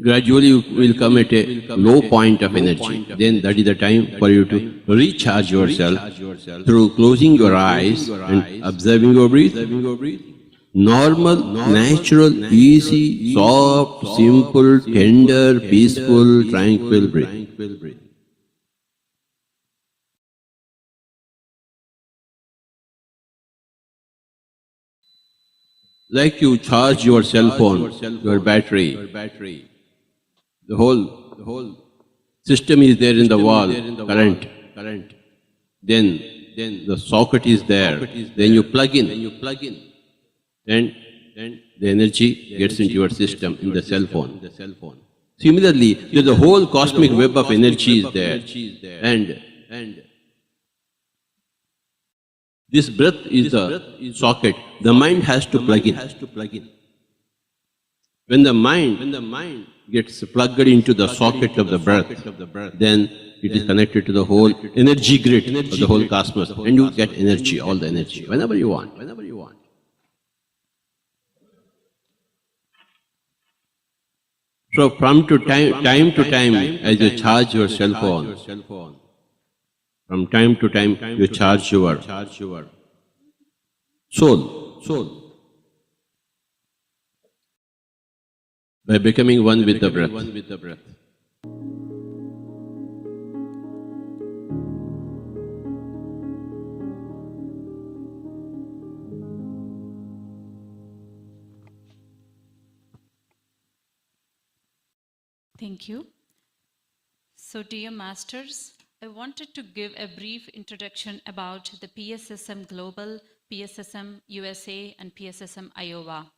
Gradually you will come at a low point of energy. Then that is the time for you to recharge yourself through closing your eyes and observing your breath. Normal, natural, easy, soft, simple, tender, peaceful, tranquil breath. Like you charge your cell phone, your battery, the whole system is there in the wall, current. Then the socket is there. Then you plug in, and the energy gets into your system in the cell phone. Similarly, there's a whole cosmic web of energy is there, and this breath is the socket. The mind has to plug in. When the mind gets plugged into the socket of the breath, then it is connected to the whole energy grid of the whole cosmos, and you get energy, all the energy, whenever you want. So from time to time, as you charge your cell phone, from time to time you charge your soul by becoming one with the breath. Thank you. So, dear masters, I wanted to give a brief introduction about the PSSM Global, PSSM USA, and PSSM Iowa.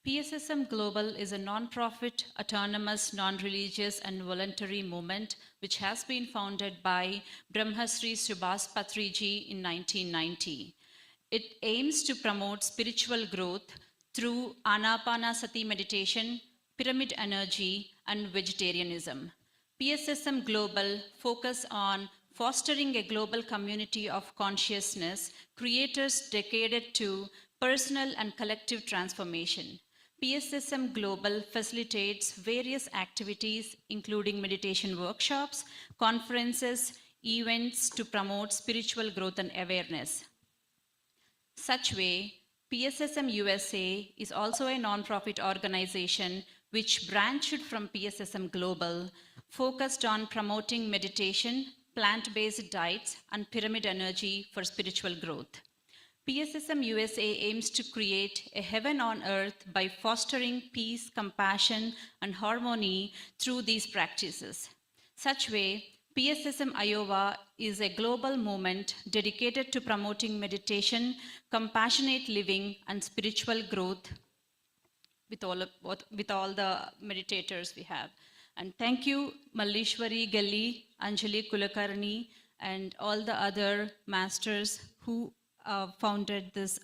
PSSM Global is a non-profit, autonomous, non-religious, and voluntary movement which has been founded by Brahmasri Subhas Patriji in 1990. It aims to promote spiritual growth through Anapanasati meditation, pyramid energy, and vegetarianism. PSSM Global focus on fostering a global community of consciousness, creators dedicated to personal and collective transformation. PSSM Global facilitates various activities including meditation workshops, conferences, events to promote spiritual growth and awareness. Such way, PSSM USA is also a non-profit organization which branched from PSSM Global, focused on promoting meditation, plant-based diets, and pyramid energy for spiritual growth. PSSM USA aims to create a heaven on earth by fostering peace, compassion, and harmony through these practices. Such way, PSSM Iowa is a global movement dedicated to promoting meditation, compassionate living, and spiritual growth with all the meditators we have. And thank you, Malleshwari Galli, Anjali Kulakarni, and all the other masters who founded this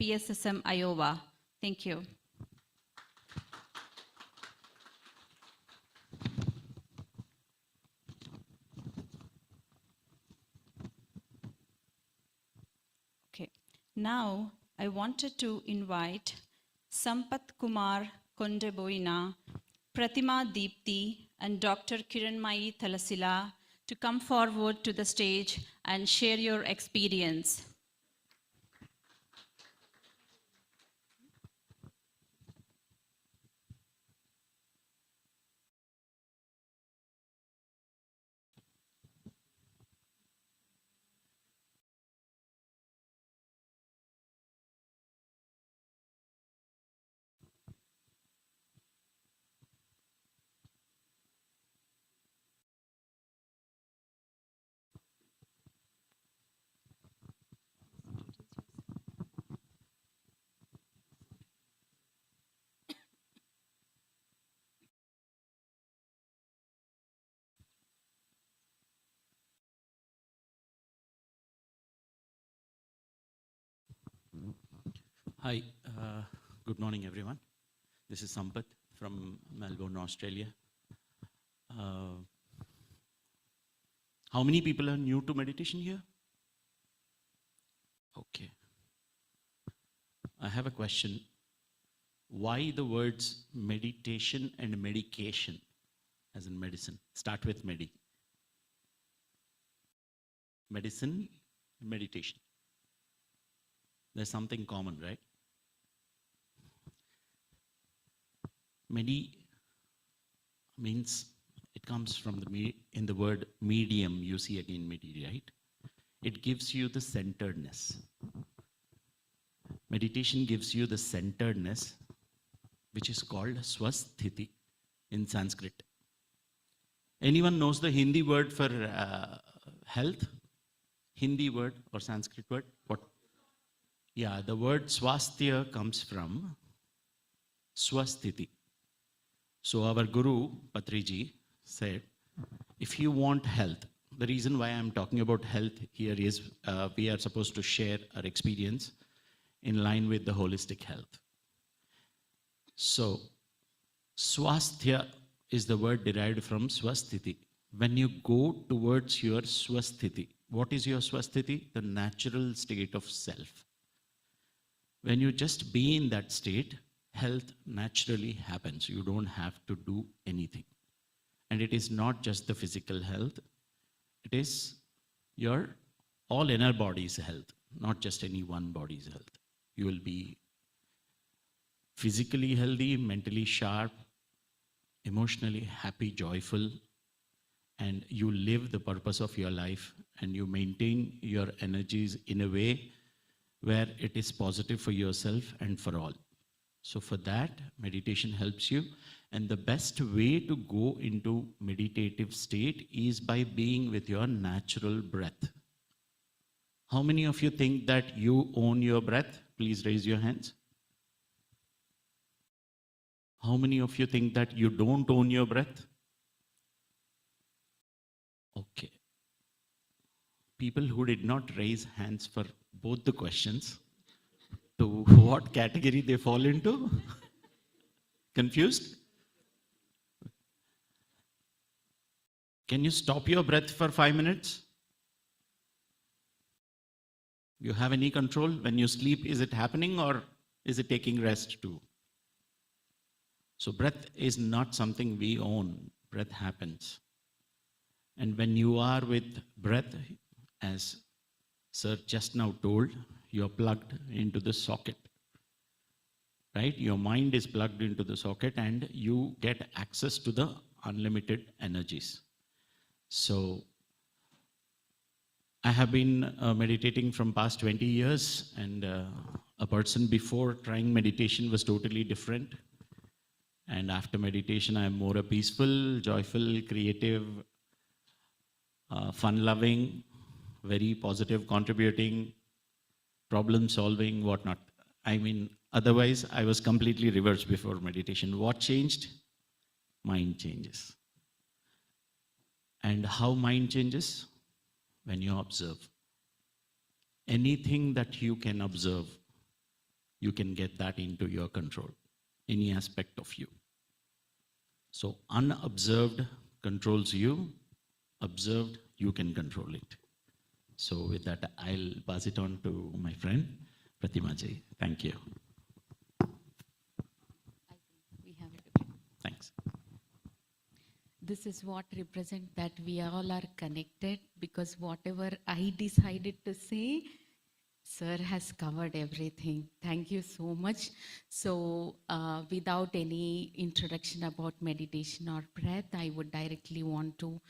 PSSM Iowa. Thank you. Okay, now I wanted to invite Sampath Kumar Kondeboina, Pratima Deepthi, and Dr. Kiranmayi Thalasila to come forward to the stage and share your experience. Hi, good morning, everyone. This is Sampath from Melbourne, Australia. How many people are new to meditation here? Okay. I have a question. Why the words meditation and medication, as in medicine? Start with medicine and meditation. There's something common, right? Medi means it comes from in the word medium, you see again medi, right? It gives you the centeredness. Meditation gives you the centeredness, which is called swasthiti in Sanskrit. Anyone knows the Hindi word for health? Hindi word or Sanskrit word? What? Yeah, the word swasthya comes from swasthiti. So our Guru, Patriji, said, if you want health, the reason why I'm talking about health here is we are supposed to share our experience in line with the holistic health. So, swasthya is the word derived from swasthiti. When you go towards your swasthiti, what is your swasthiti? The natural state of self. When you just be in that state, health naturally happens. You don't have to do anything. And it is not just the physical health, it is your all inner body's health, not just any one body's health. You will be physically healthy, mentally sharp, emotionally happy, joyful, and you live the purpose of your life and you maintain your energies in a way where it is positive for yourself and for all. So for that, meditation helps you. And the best way to go into meditative state is by being with your natural breath. How many of you think that you own your breath? Please raise your hands. How many of you think that you don't own your breath? Okay. People who did not raise hands for both the questions, to what category they fall into? Confused? Can you stop your breath for 5 minutes? You have any control? When you sleep, is it happening or is it taking rest too? So breath is not something we own. Breath happens. And when you are with breath, as Sir just now told, you're plugged into the socket. Right? Your mind is plugged into the socket and you get access to the unlimited energies. So I have been meditating from past 20 years, and a person before trying meditation was totally different. And after meditation, I am more a peaceful, joyful, creative, fun-loving, very positive, contributing, problem-solving, whatnot. I mean, otherwise, I was completely reversed before meditation. What changed? Mind changes. And how mind changes? When you observe. Anything that you can observe, you can get that into your control, any aspect of you. So unobserved controls you, observed, you can control it. So with that, I'll pass it on to my friend, Pratima Ji. Thank you. We have it. Thanks. This is what represents that we all are connected, because whatever I decided to say, Sir has covered everything. Thank you so much. So without any introduction about meditation or breath, I would directly want to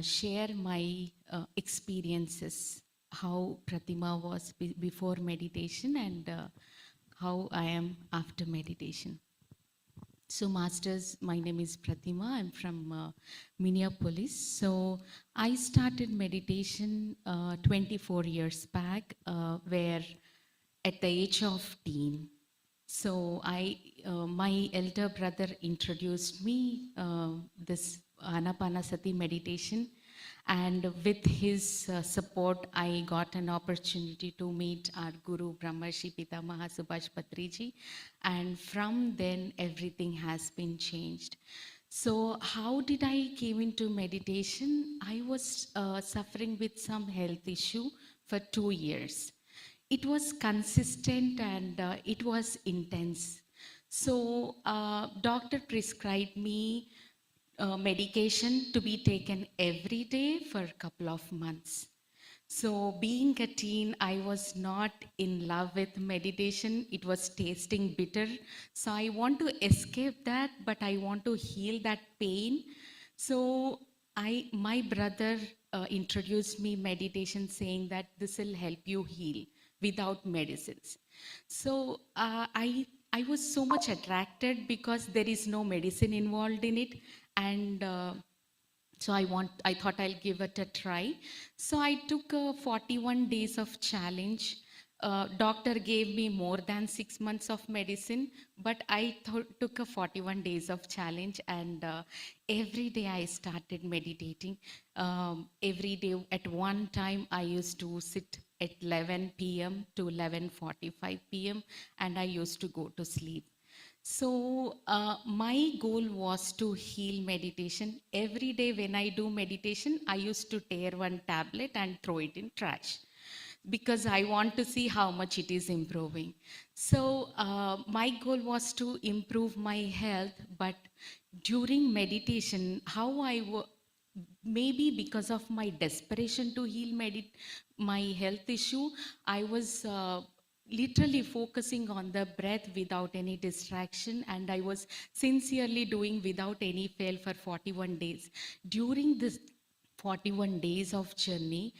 share my experiences, how Pratima was before meditation and how I am after meditation. So masters, my name is Pratima. I'm from Minneapolis. So I started meditation 24 years back, where at the age of teen. So my elder brother introduced me this Anapanasati meditation. And with his support, I got an opportunity to meet our Guru Brahmarshi Pitamaha Subhash Patriji. And from then, everything has been changed. So how did I came into meditation? I was suffering with some health issue for 2 years. It was consistent and it was intense. So, doctor prescribed me medication to be taken every day for a couple of months. So, being a teen, I was not in love with meditation. It was tasting bitter. So, I want to escape that, but I want to heal that pain. So, my brother introduced me meditation, saying that this will help you heal without medicines. So, I was so much attracted because there is no medicine involved in it, and so I thought I'll give it a try. So I took a 41 days of challenge. Doctor gave me more than 6 months of medicine, but I took a 41 days of challenge, and every day I started meditating. Every day at one time I used to sit at 11 p.m. to 11:45 p.m. and I used to go to sleep. So, my goal was to heal meditation. Every day when I do meditation, I used to tear one tablet and throw it in trash because I want to see how much it is improving. So, my goal was to improve my health, but during meditation, maybe because of my desperation to heal my health issue, I was literally focusing on the breath without any distraction, and I was sincerely doing without any fail for 41 days. During this 41 days of journey,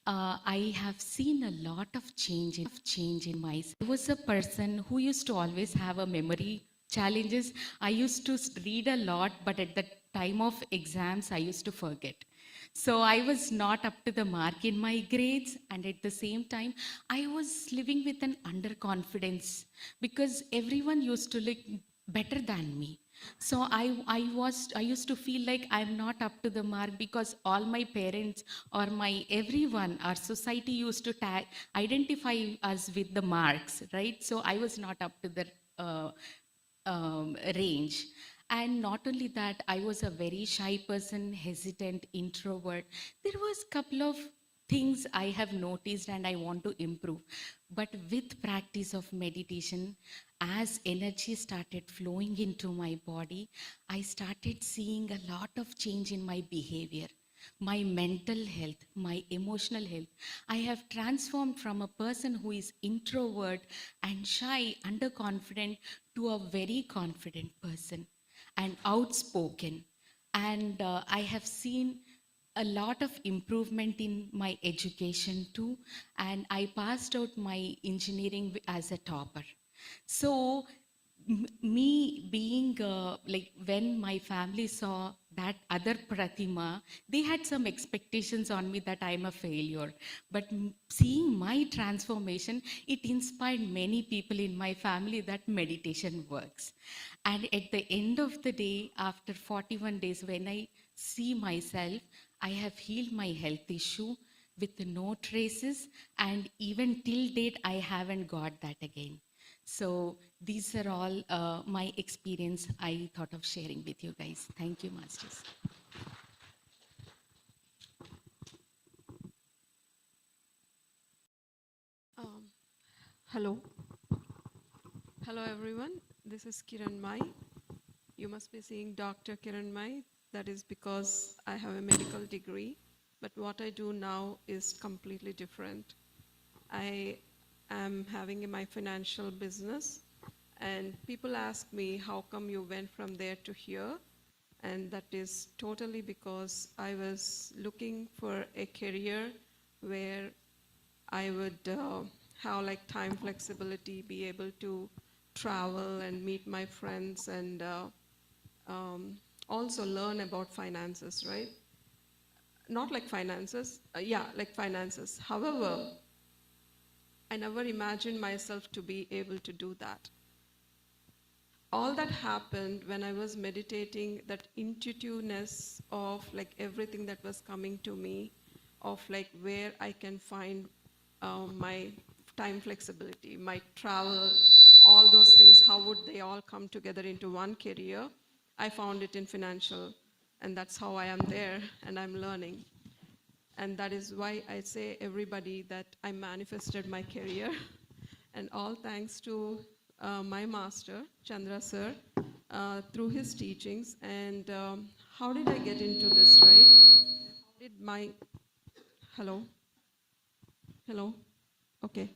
I have seen a lot of change in myself. I was a person who used to always have a memory challenges. I used to read a lot, but at the time of exams, I used to forget. So I was not up to the mark in my grades, and at the same time, I was living with an underconfidence because everyone used to look better than me. So I used to feel like I'm not up to the mark because all my parents or my everyone, our society used to identify us with the marks, right? So I was not up to the range. And not only that, I was a very shy person, hesitant, introvert. There was a couple of things I have noticed and I want to improve. But with practice of meditation, as energy started flowing into my body, I started seeing a lot of change in my behavior, my mental health, my emotional health. I have transformed from a person who is introvert and shy, underconfident, to a very confident person and outspoken. And I have seen a lot of improvement in my education too. And I passed out my engineering as a topper. So me being like when my family saw that other Pratima, they had some expectations on me that I'm a failure. But seeing my transformation, it inspired many people in my family that meditation works. And at the end of the day, after 41 days, when I see myself, I have healed my health issue with no traces, and even till date, I haven't got that again. So these are all my experience I thought of sharing with you guys. Thank you, Masters. Um, Hello. Hello, everyone. This is Kiran Mai. You must be seeing Dr. Kiran Mai. That is because I have a medical degree, but what I do now is completely different. I am having my financial business, and people ask me, how come you went from there to here? And that is totally because I was looking for a career where I would have like time flexibility, be able to travel and meet my friends, and also learn about finances, right? Not like finances, yeah, like finances. However, I never imagined myself to be able to do that. All that happened when I was meditating, that intuitiveness of like everything that was coming to me, of like where I can find my time flexibility, my travel, all those things, how would they all come together into one career? I found it in financial, and that's how I am there, and I'm learning. And that is why I say everybody that I manifested my career, and all thanks to my master, Chandra sir, through his teachings. And how did I get into this, right? How did my, hello? Hello? Okay.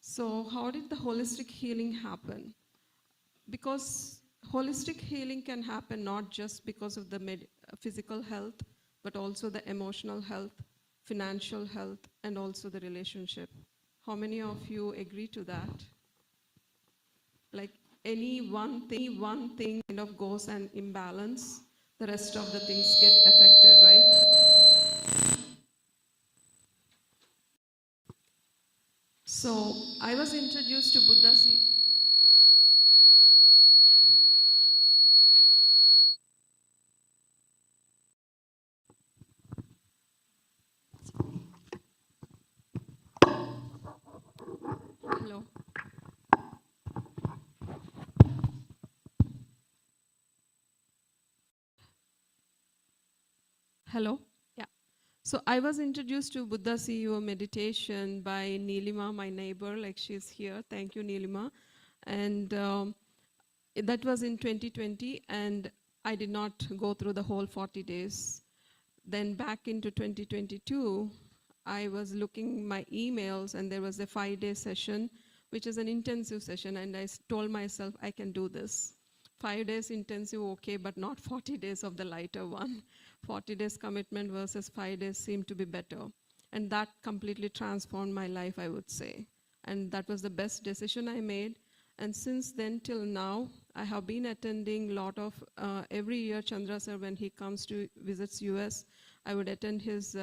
So how did the holistic healing happen? Because holistic healing can happen not just because of the physical health, but also the emotional health, financial health, and also the relationship. How many of you agree to that? Like any one thing kind of goes an imbalance, the rest of the things get affected, right? So I was introduced to Buddha's. Hello. Hello. Yeah. So I was introduced to Buddha CEO meditation by Neelima, my neighbor, like she's here. Thank you, Neelima. And that was in 2020, and I did not go through the whole 40 days. Then back into 2022, I was looking my emails, and there was a 5-day session, which is an intensive session, and I told myself I can do this. 5 days intensive, okay, but not 40 days of the lighter one. 40 days commitment versus 5 days seemed to be better. And that completely transformed my life, I would say. And that was the best decision I made. And since then till now, I have been attending a lot of, every year Chandra sir, when he comes to visits US, I would attend his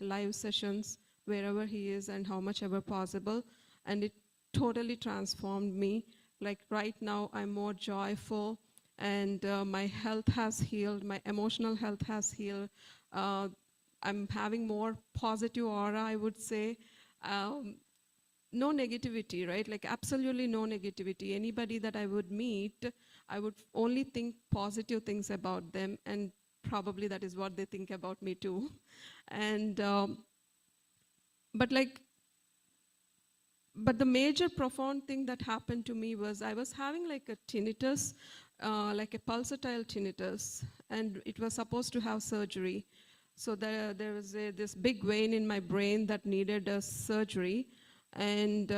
live sessions wherever he is and how much ever possible. And it totally transformed me. Like right now, I'm more joyful, and my health has healed, my emotional health has healed. I'm having more positive aura, I would say. No negativity, right? Like absolutely no negativity. Anybody that I would meet, I would only think positive things about them, and probably that is what they think about me too. And but the major profound thing that happened to me was I was having like a tinnitus, like a pulsatile tinnitus, and it was supposed to have surgery. So there was this big vein in my brain that needed a surgery, and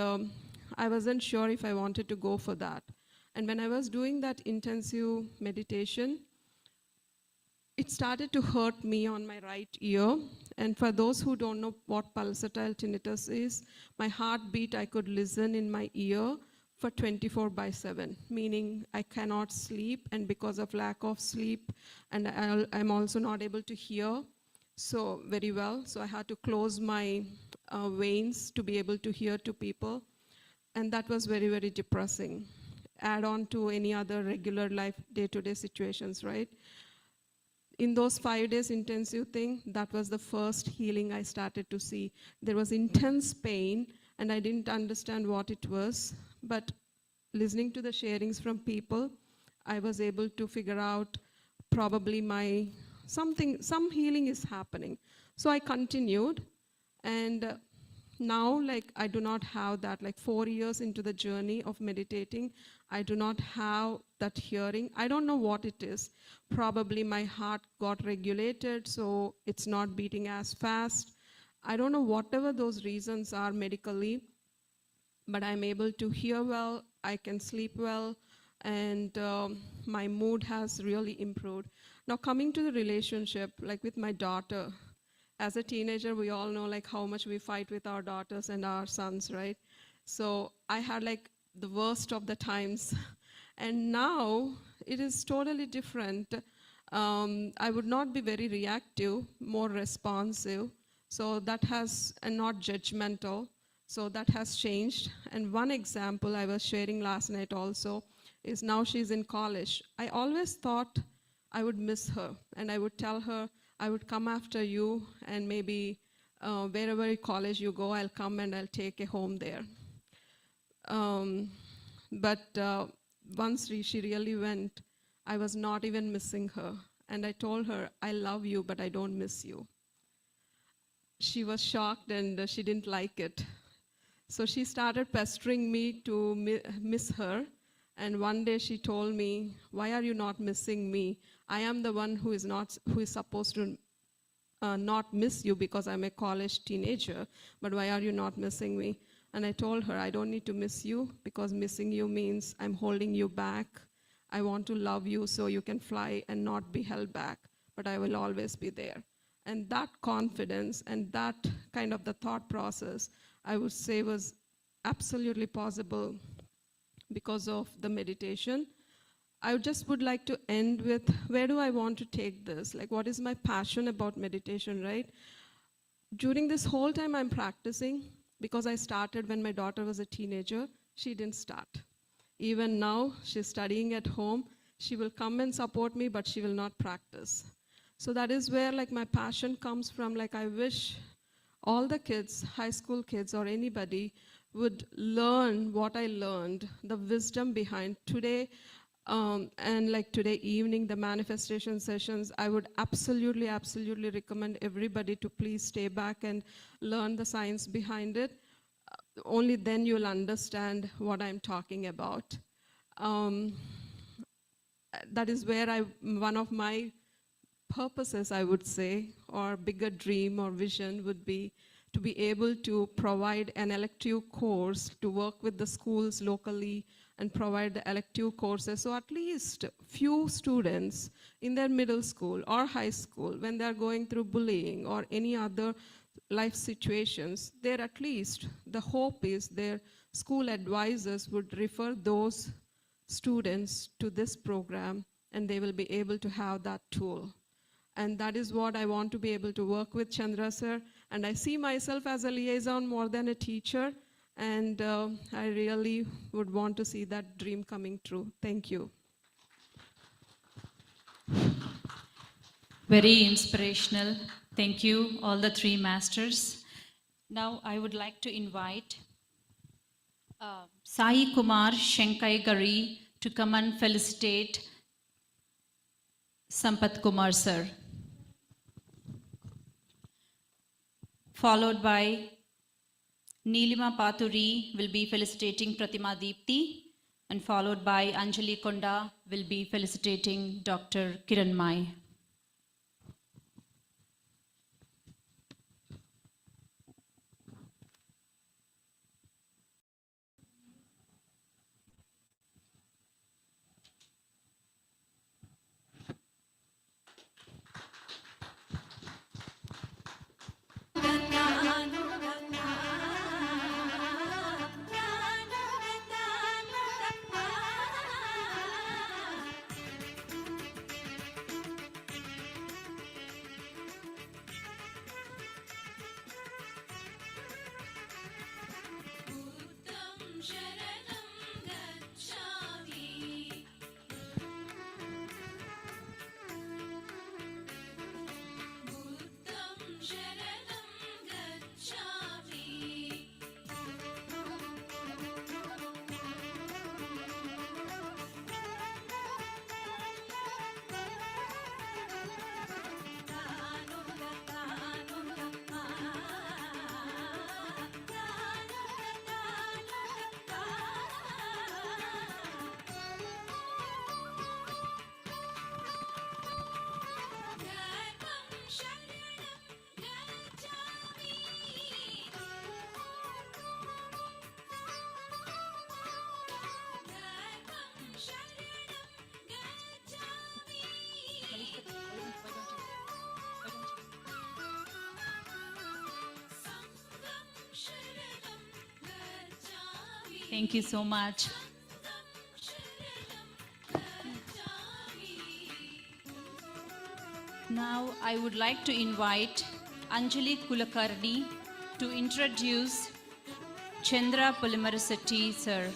I wasn't sure if I wanted to go for that. And when I was doing that intensive meditation, it started to hurt me on my right ear. And for those who don't know what pulsatile tinnitus is, my heartbeat, I could listen in my ear for 24/7, meaning I cannot sleep, and because of lack of sleep, and I'm also not able to hear so very well. So I had to close my veins to be able to hear to people. And that was very, very depressing. Add on to any other regular life, day-to-day situations, right? In those 5 days intensive thing, that was the first healing I started to see. There was intense pain, and I didn't understand what it was. But listening to the sharings from people, I was able to figure out probably some healing is happening. So I continued, and now like I do not have that, like 4 years into the journey of meditating, I do not have that hearing. I don't know what it is. Probably my heart got regulated, so it's not beating as fast. I don't know whatever those reasons are medically, but I'm able to hear well, I can sleep well, and my mood has really improved. Now coming to the relationship, like with my daughter, as a teenager, we all know like how much we fight with our daughters and our sons, right? So I had like the worst of the times. And now it is totally different. I would not be very reactive, more responsive. So that has, and not judgmental. So that has changed. And one example I was sharing last night also is now she's in college. I always thought I would miss her, and I would tell her, I would come after you, and maybe wherever college you go, I'll come and I'll take a home there. But once she really went, I was not even missing her. And I told her, I love you, but I don't miss you. She was shocked, and she didn't like it. So she started pestering me to miss her. And one day she told me, "Why are you not missing me? I am the one who is supposed to not miss you because I'm a college teenager, but why are you not missing me?" And I told her, "I don't need to miss you because missing you means I'm holding you back. I want to love you so you can fly and not be held back, but I will always be there." And that confidence and that kind of the thought process, I would say, was absolutely possible because of the meditation. I just would like to end with, where do I want to take this? Like, what is my passion about meditation, right? During this whole time I'm practicing, because I started when my daughter was a teenager, she didn't start. Even now, she's studying at home. She will come and support me, but she will not practice. So that is where like my passion comes from. Like, I wish all the kids, high school kids or anybody, would learn what I learned, the wisdom behind today. And like today evening, the manifestation sessions, I would absolutely recommend everybody to please stay back and learn the science behind it. Only then you'll understand what I'm talking about. That is where one of my purposes, I would say, or bigger dream or vision would be to be able to provide an elective course to work with the schools locally and provide the elective courses. So at least few students in their middle school or high school, when they're going through bullying or any other life situations, there at least the hope is their school advisors would refer those students to this program and they will be able to have that tool. And that is what I want to be able to work with Chandra sir. And I see myself as a liaison more than a teacher. And I really would want to see that dream coming true. Thank you. Very inspirational. Thank you, all the three masters. Now I would like to invite Sai Kumar Shankai Gari to come and felicitate Sampath Kumar sir. Followed by Neelima Paturi will be felicitating Pratima Deepti, and followed by Anjali Konda will be felicitating Dr. Kiran Mai. Thank you so much. Now I would like to invite Anjali Kulakarni to introduce Chandra Pulimarasatti sir.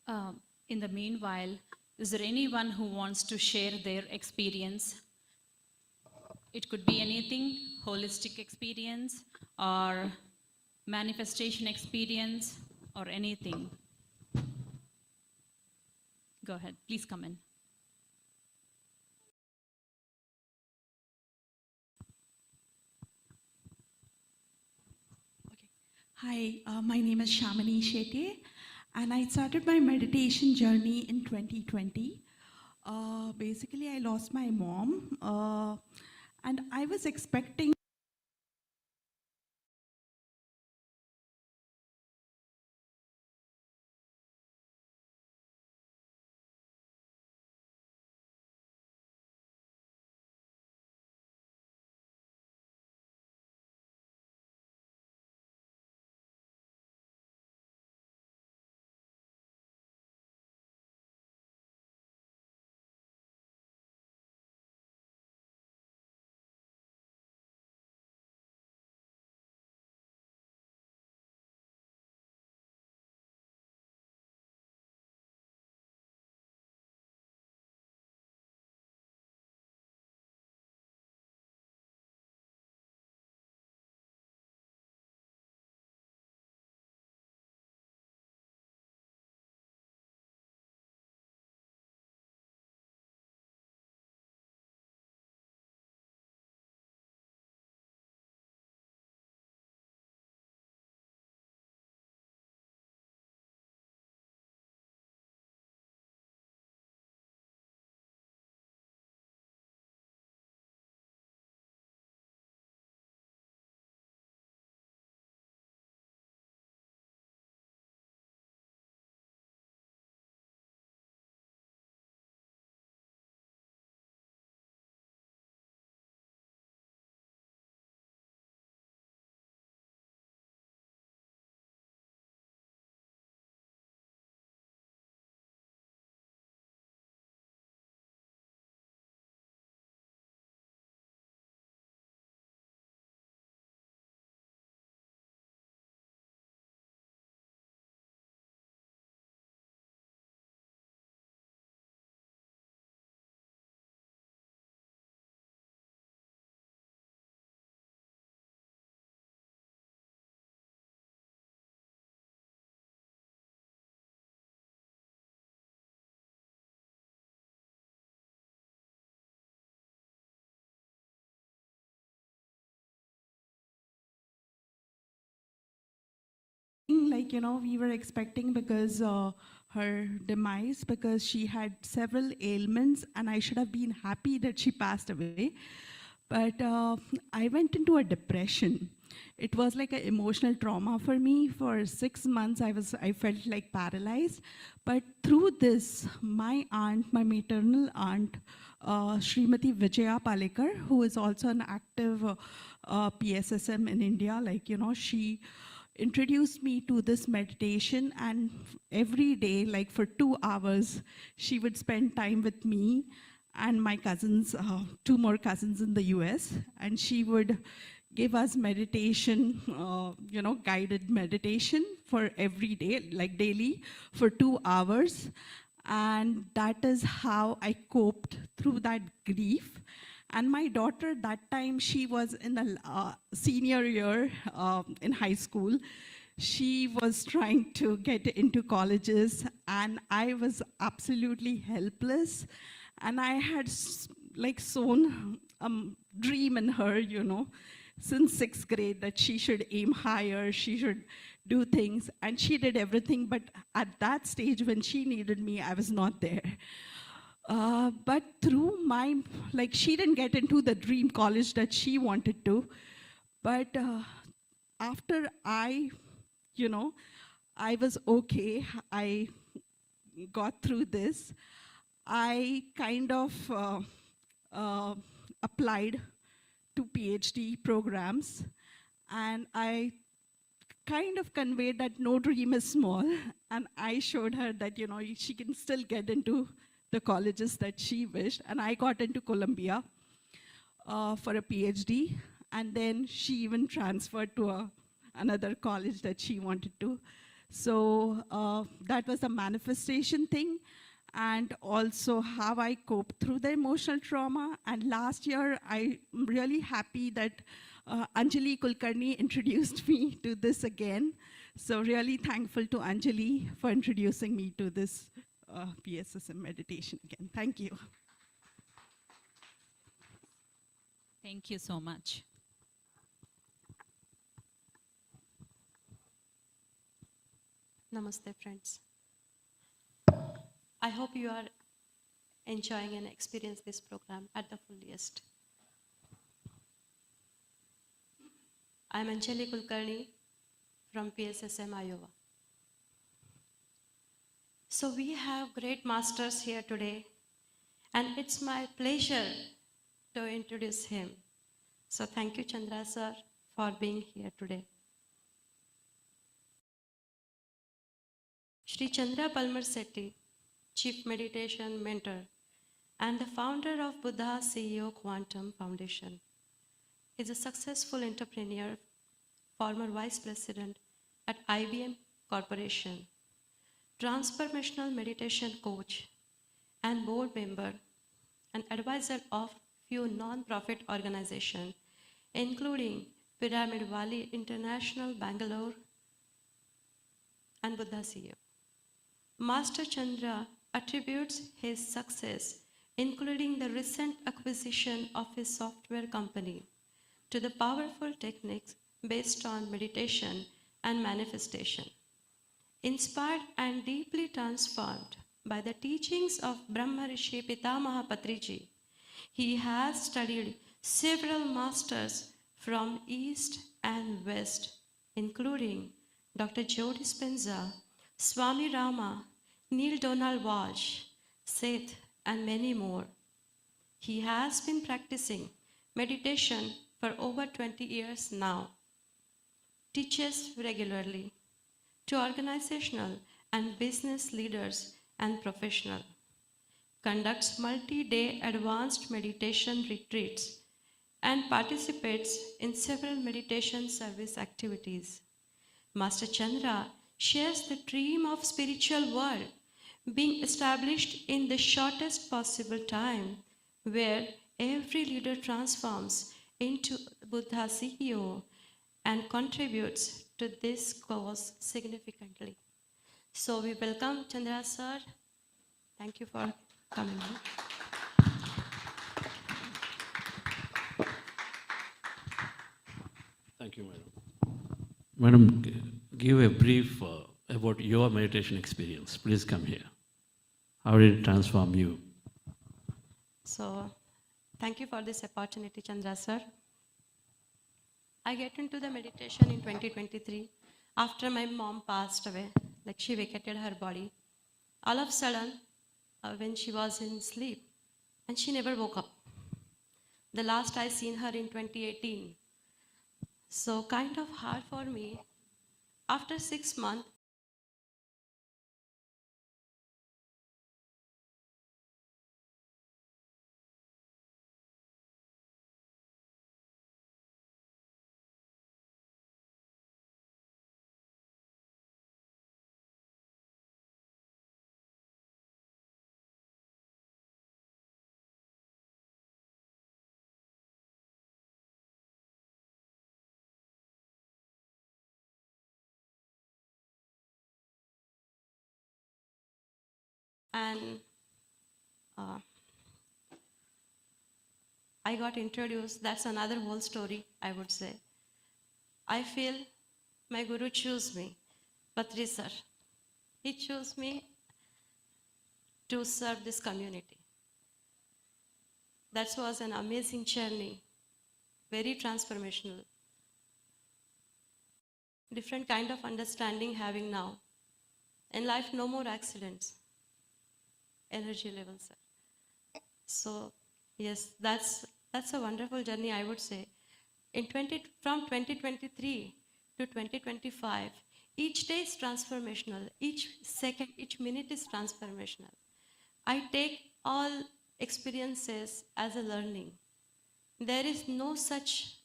In the meanwhile, is there anyone who wants to share their experience? It could be anything, holistic experience or manifestation experience or anything. Go ahead, please come in. Okay. Hi, my name is Shamini Shetty, and I started my meditation journey in 2020. Basically, I lost my mom, and I was expecting we were expecting because her demise, because she had several ailments, and I should have been happy that she passed away. But I went into a depression. It was like an emotional trauma for me. For 6 months, I felt like paralyzed. But through this, my aunt, my maternal aunt, Srimati Vijaya Palekar, who is also an active PSSM in India, she introduced me to this meditation, and every day, like for 2 hours, she would spend time with me and my cousins, 2 more cousins in the US, and she would give us meditation, guided meditation for every day, like daily, for 2 hours. And that is how I coped through that grief. And my daughter, that time, she was in the senior year in high school. She was trying to get into colleges, and I was absolutely helpless. And I had sown a dream in her, since 6th grade, that she should aim higher, she should do things, and she did everything. But at that stage, when she needed me, I was not there. But through she didn't get into the dream college that she wanted to. But after I was okay, I got through this, I kind of applied to PhD programs, and I kind of conveyed that no dream is small, and I showed her that she can still get into the colleges that she wished, and I got into Columbia for a PhD, and then she even transferred to another college that she wanted to. So that was the manifestation thing, and also how I coped through the emotional trauma. And last year, I'm really happy that Anjali Kulkarni introduced me to this again. So really thankful to Anjali for introducing me to this PSSM meditation again. Thank you. Thank you so much. Namaste, friends. I hope you are enjoying and experience this program at the fullest. I am Anjali Kulkarni from PSSM Iowa. So we have great masters here today, and it's my pleasure to introduce him. So thank you, Chandra sir, for being here today. Sri Chandra Palmer Sethi, Chief Meditation Mentor and the founder of Buddha CEO Quantum Foundation, is a successful entrepreneur, former Vice President at IBM Corporation, transformational meditation coach, and board member and advisor of few non-profit organizations, including Pyramid Valley International Bangalore and Buddha CEO. Master Chandra attributes his success, including the recent acquisition of his software company, to the powerful techniques based on meditation and manifestation. Inspired and deeply transformed by the teachings of Brahma Rishi Pitamaha Patriji, he has studied several masters from East and West, including Dr. Joe Dispenza, Swami Rama, Neil Donald Walsh, Seth, and many more. He has been practicing meditation for over 20 years now, teaches regularly to organizational and business leaders and professionals, conducts multi-day advanced meditation retreats, and participates in several meditation service activities. Master Chandra shares the dream of spiritual world being established in the shortest possible time, where every leader transforms into Buddha CEO and contributes to this cause significantly. So we welcome Chandra sir. Thank you for coming. Thank you, madam. Madam, give a brief about your meditation experience. Please come here. How did it transform you? So thank you for this opportunity, Chandra sir. I get into the meditation in 2023 after my mom passed away, like she vacated her body. All of a sudden, when she was in sleep, and she never woke up. The last I seen her in 2018. So kind of hard for me. After 6 months, and I got introduced. That's another whole story, I would say. I feel my guru chose me, Patri sir. He chose me to serve this community. That was an amazing journey, very transformational. Different kind of understanding having now. In life, no more accidents. Energy levels, sir. So yes, that's a wonderful journey, I would say. From 2023 to 2025, each day is transformational. Each second, each minute is transformational. I take all experiences as a learning. There is no such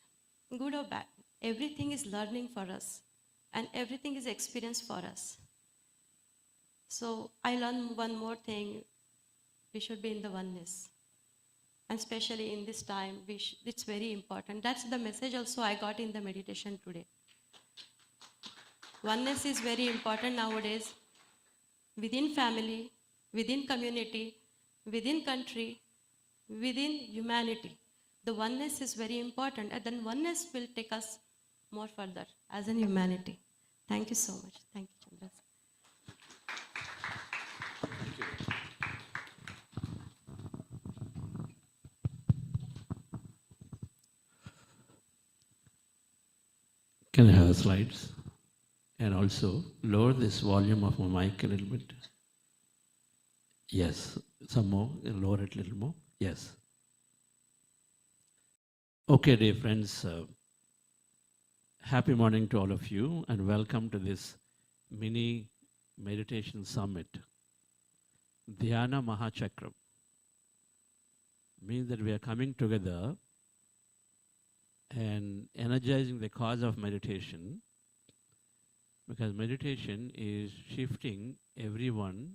good or bad. Everything is learning for us. and everything is experience for us. So I learned one more thing, we should be in the oneness. And especially in this time, it's very important. That's the message also I got in the meditation today. Oneness is very important nowadays, within family, within community, within country, within humanity. The oneness is very important, and then oneness will take us more further as an humanity. Thank you so much. Thank you, Chandra. Can I have the slides? And also lower this volume of my mic a little bit. Yes, some more, lower it a little more. Yes. Okay, dear friends, happy morning to all of you and welcome to this mini meditation summit. Dhyana Mahachakram means that we are coming together and energizing the cause of meditation, because meditation is shifting everyone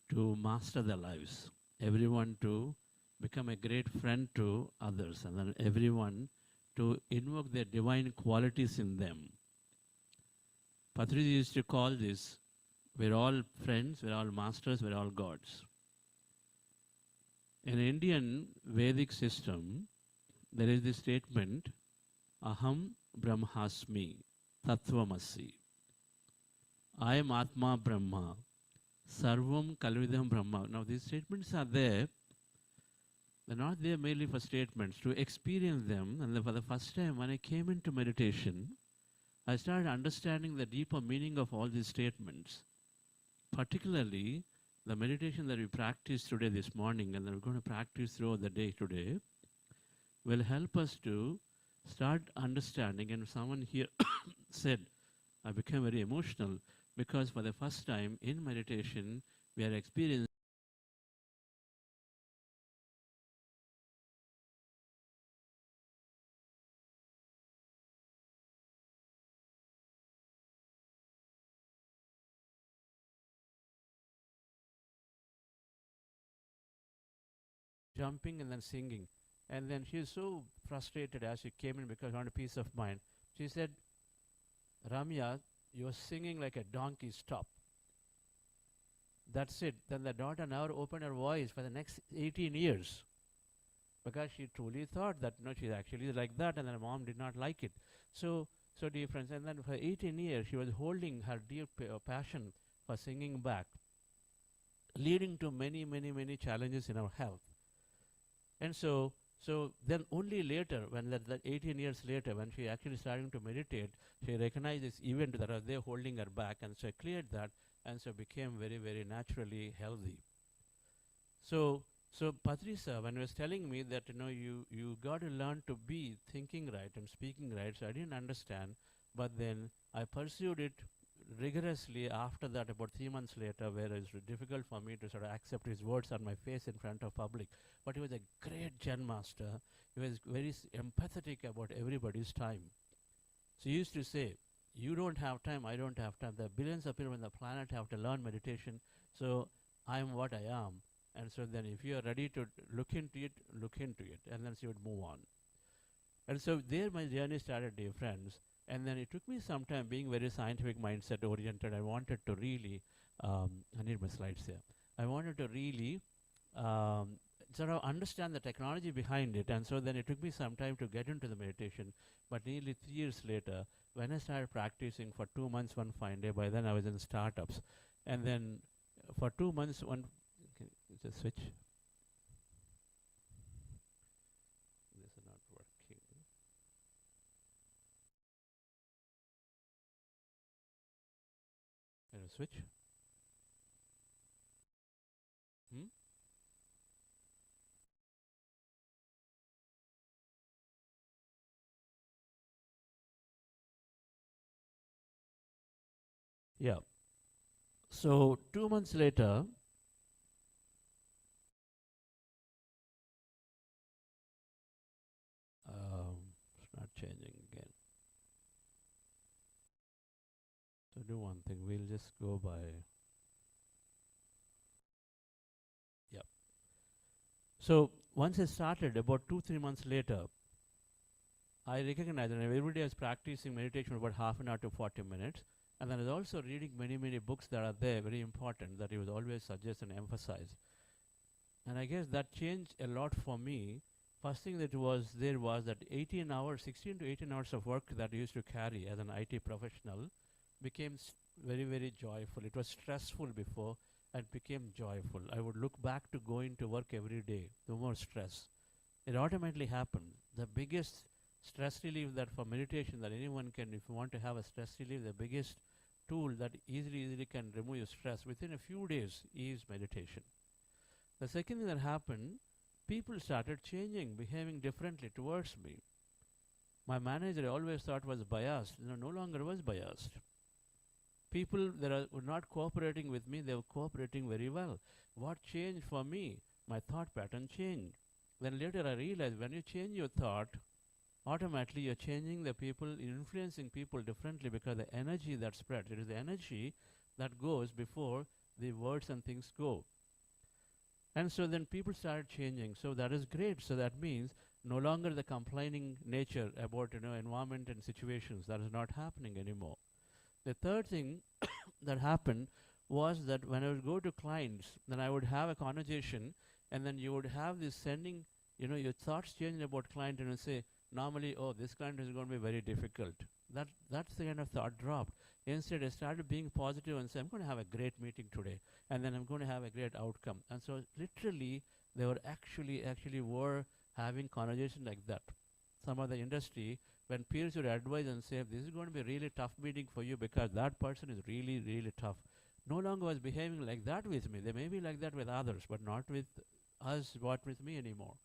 to master their lives, everyone to become a great friend to others, and then everyone to invoke their divine qualities in them. Patriji used to call this, we're all friends, we're all masters, we're all gods. In Indian Vedic system, there is this statement, Aham Brahmasmi Tattvamasi. I am Atma Brahma, Sarvam Kalvidam Brahma. Now these statements are there. They're not there merely for statements, to experience them. And then for the first time when I came into meditation, I started understanding the deeper meaning of all these statements. Particularly the meditation that we practiced today, this morning, and that we're going to practice throughout the day today, will help us to start understanding. And someone here said, I became very emotional because for the first time in meditation, we are experiencing jumping and then singing. And then she was so frustrated as she came in because she wanted a peace of mind. She said, Ramya, you're singing like a donkey, stop. That's it. Then the daughter never opened her voice for the next 18 years because she truly thought that, no, she's actually like that, and then her mom did not like it. So dear friends, and then for 18 years, she was holding her deep passion for singing back, leading to many, many, many challenges in her health. And so then only later, when that 18 years later, when she actually starting to meditate, she recognized this event that was there holding her back, and so cleared that, and so became very, very naturally healthy. So Patrisa, when he was telling me that, you got to learn to be thinking right and speaking right, so I didn't understand, but then I pursued it rigorously after that, about 3 months later, where it was difficult for me to sort of accept his words on my face in front of public. But he was a great Zen master. He was very empathetic about everybody's time. So he used to say, you don't have time, I don't have time. There are billions of people on the planet have to learn meditation, so I am what I am. And so then if you are ready to look into it, and then she would move on. And so there my journey started, dear friends. And then it took me some time, being very scientific mindset oriented. I wanted to really, I need my slides here. I wanted to really sort of understand the technology behind it. And so then it took me some time to get into the meditation. But nearly 3 years later, when I started practicing for 2 months one fine day, by then I was in startups. And then for 2 months, just switch. This is not working. Can you switch? Yeah. So 2 months later, it's not changing again. do one thing. We'll just go by. Yep. So once I started, about 2-3 months later, I recognized that every day I was practicing meditation for about half an hour to 40 minutes. And then I was also reading many, many books that are there, very important, that he would always suggest and emphasize. And I guess that changed a lot for me. First thing that was there was that 18 hours, 16 to 18 hours of work that I used to carry as an IT professional became very, very joyful. It was stressful before and became joyful. I would look back to going to work every day, no more stress. It automatically happened. The biggest stress relief that for meditation that anyone can, if you want to have a stress relief, the biggest tool that easily can remove your stress within a few days is meditation. The second thing that happened, people started changing, behaving differently towards me. My manager I always thought was biased, no longer was biased. People that were not cooperating with me, they were cooperating very well. What changed for me? My thought pattern changed. Then later I realized when you change your thought, automatically you're changing the people, influencing people differently because the energy that spreads, it is the energy that goes before the words and things go. And so then people started changing. So that is great. So that means no longer the complaining nature about environment and situations. That is not happening anymore. The third thing that happened was that when I would go to clients, then I would have a conversation, and then you would have this sending, your thoughts changing about client, and say, normally, oh, this client is going to be very difficult. That's the kind of thought dropped. Instead, I started being positive and say, I'm going to have a great meeting today, and then I'm going to have a great outcome. And so literally, they were actually were having conversation like that. Some of the industry, when peers would advise and say, this is going to be a really tough meeting for you because that person is really, really tough. No longer was behaving like that with me. They may be like that with others, but not with us, not with me anymore.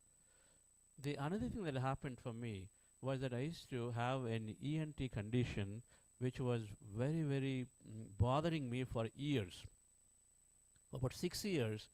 The another thing that happened for me was that I used to have an ENT condition which was very, very bothering me for years. For about 6 years,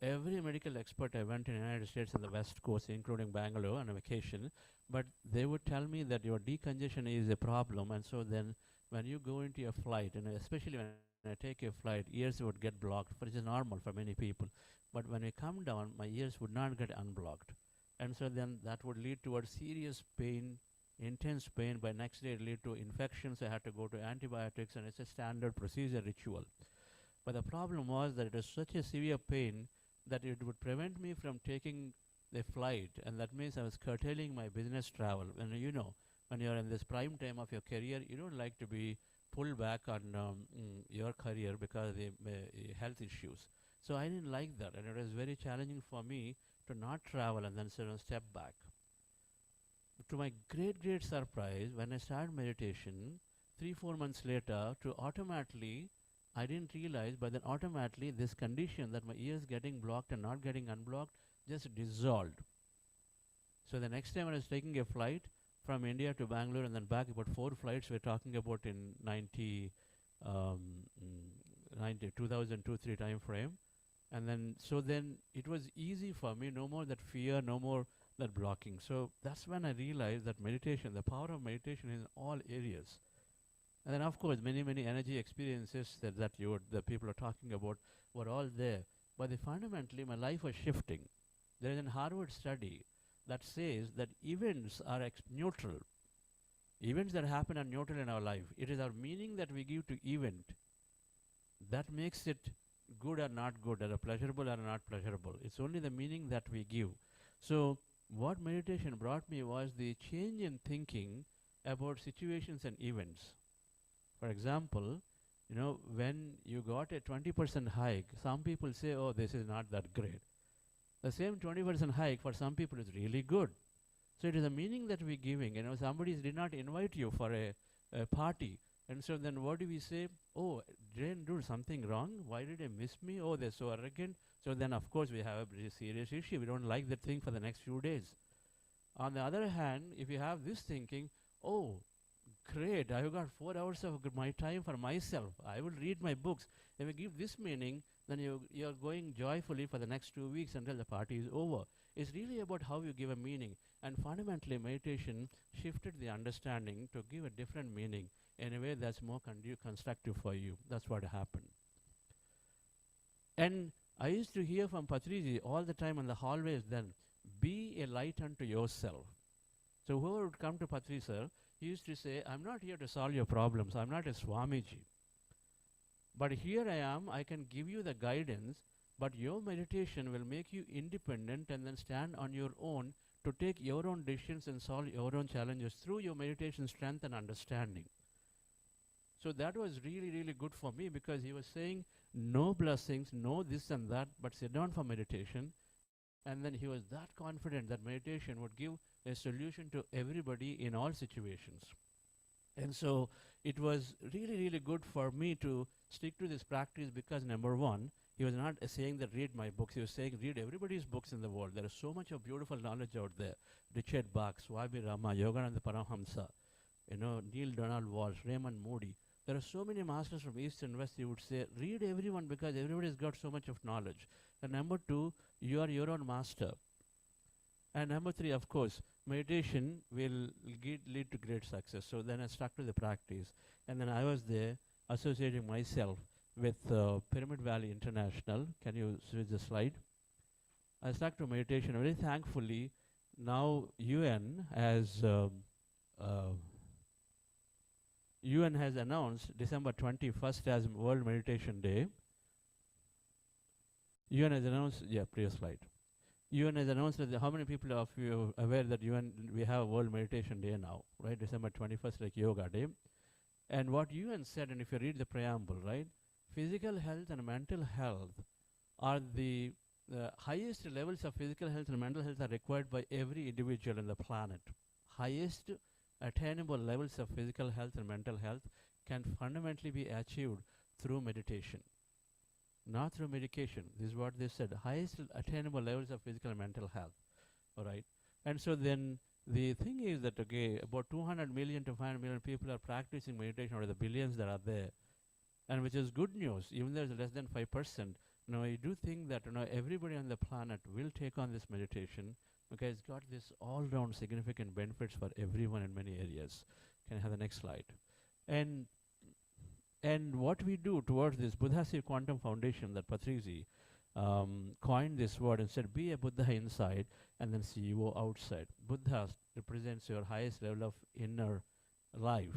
every medical expert I went in the United States and the West Coast, including Bangalore on a vacation, but they would tell me that your decongestion is a problem, and so then when you go into your flight, and especially when I take a flight, ears would get blocked, which is normal for many people. But when I come down, my ears would not get unblocked. And so then that would lead towards serious pain, intense pain. By next day it lead to infections. I had to go to antibiotics, and it's a standard procedure ritual. But the problem was that it was such a severe pain that it would prevent me from taking the flight, and that means I was curtailing my business travel. And when you're in this prime time of your career, you don't like to be pulled back on your career because of the health issues. So I didn't like that, and it was very challenging for me to not travel and then step back. To my great surprise, when I started meditation, 3-4 months later, I didn't realize, but then automatically this condition that my ears getting blocked and not getting unblocked just dissolved. So the next time I was taking a flight from India to Bangalore and then back, about 4 flights we're talking about in 2002-3 time frame. And then it was easy for me, no more that fear, no more that blocking. So that's when I realized that meditation, the power of meditation in all areas. And then of course, many energy experiences that the people are talking about were all there. But fundamentally, my life was shifting. There is a Harvard study that says that events are neutral. Events that happen are neutral in our life. It is our meaning that we give to event that makes it good or not good, or pleasurable or not pleasurable. It's only the meaning that we give. So what meditation brought me was the change in thinking about situations and events. For example, when you got a 20% hike, some people say, oh, this is not that great. The same 20% hike for some people is really good. So it is a meaning that we're giving. Somebody did not invite you for a party. And so then what do we say? Oh, didn't do something wrong? Why did they miss me? Oh, they're so arrogant. So then, of course, we have a pretty serious issue. We don't like that thing for the next few days. On the other hand, if you have this thinking, oh, great, I've got 4 hours of my time for myself. I will read my books. If you give this meaning, then you're going joyfully for the next 2 weeks until the party is over. It's really about how you give a meaning. And fundamentally, meditation shifted the understanding to give a different meaning. in a way that's more constructive for you. That's what happened. And I used to hear from Patriji all the time in the hallways then, be a light unto yourself. So whoever would come to Patri sir, he used to say, I'm not here to solve your problems. I'm not a Swamiji. But here I am, I can give you the guidance, but your meditation will make you independent and then stand on your own to take your own decisions and solve your own challenges through your meditation strength and understanding. So that was really, really good for me because he was saying, no blessings, no this and that, but sit down for meditation. And then he was that confident that meditation would give a solution to everybody in all situations. And so it was really, really good for me to stick to this practice because number one, he was not saying that read my books. He was saying read everybody's books in the world. There is so much of beautiful knowledge out there. Richard Bach, Swami Rama, Yogananda Paramahamsa, Neil Donald Walsh, Raymond Moody. There are so many masters from East and West. He would say read everyone because everybody's got so much of knowledge. And number two, you are your own master. And number three, of course, meditation will lead to great success. So then I stuck to the practice. And then I was there associating myself with Pyramid Valley International. Can you switch the slide? I stuck to meditation. Very thankfully, now UN has announced December 21st as World Meditation Day. UN has announced, previous slide. UN has announced that how many people of you are aware that we have a World Meditation Day now, right? December 21st, like Yoga Day. And what UN said, and if you read the preamble, right? Physical health and mental health are the highest levels of physical health and mental health are required by every individual on the planet. Highest attainable levels of physical health and mental health can fundamentally be achieved through meditation, not through medication. This is what they said. Highest attainable levels of physical and mental health. All right. And so then the thing is that, okay, about 200 million to 500 million people are practicing meditation out of the billions that are there. And which is good news, even though it's less than 5%. Now, I do think that everybody on the planet will take on this meditation because it's got this all-round significant benefits for everyone in many areas. Can I have the next slide? And what we do towards this Buddhasi Quantum Foundation that Patriji coined this word and said, be a Buddha inside and then CEO outside. Buddha represents your highest level of inner life.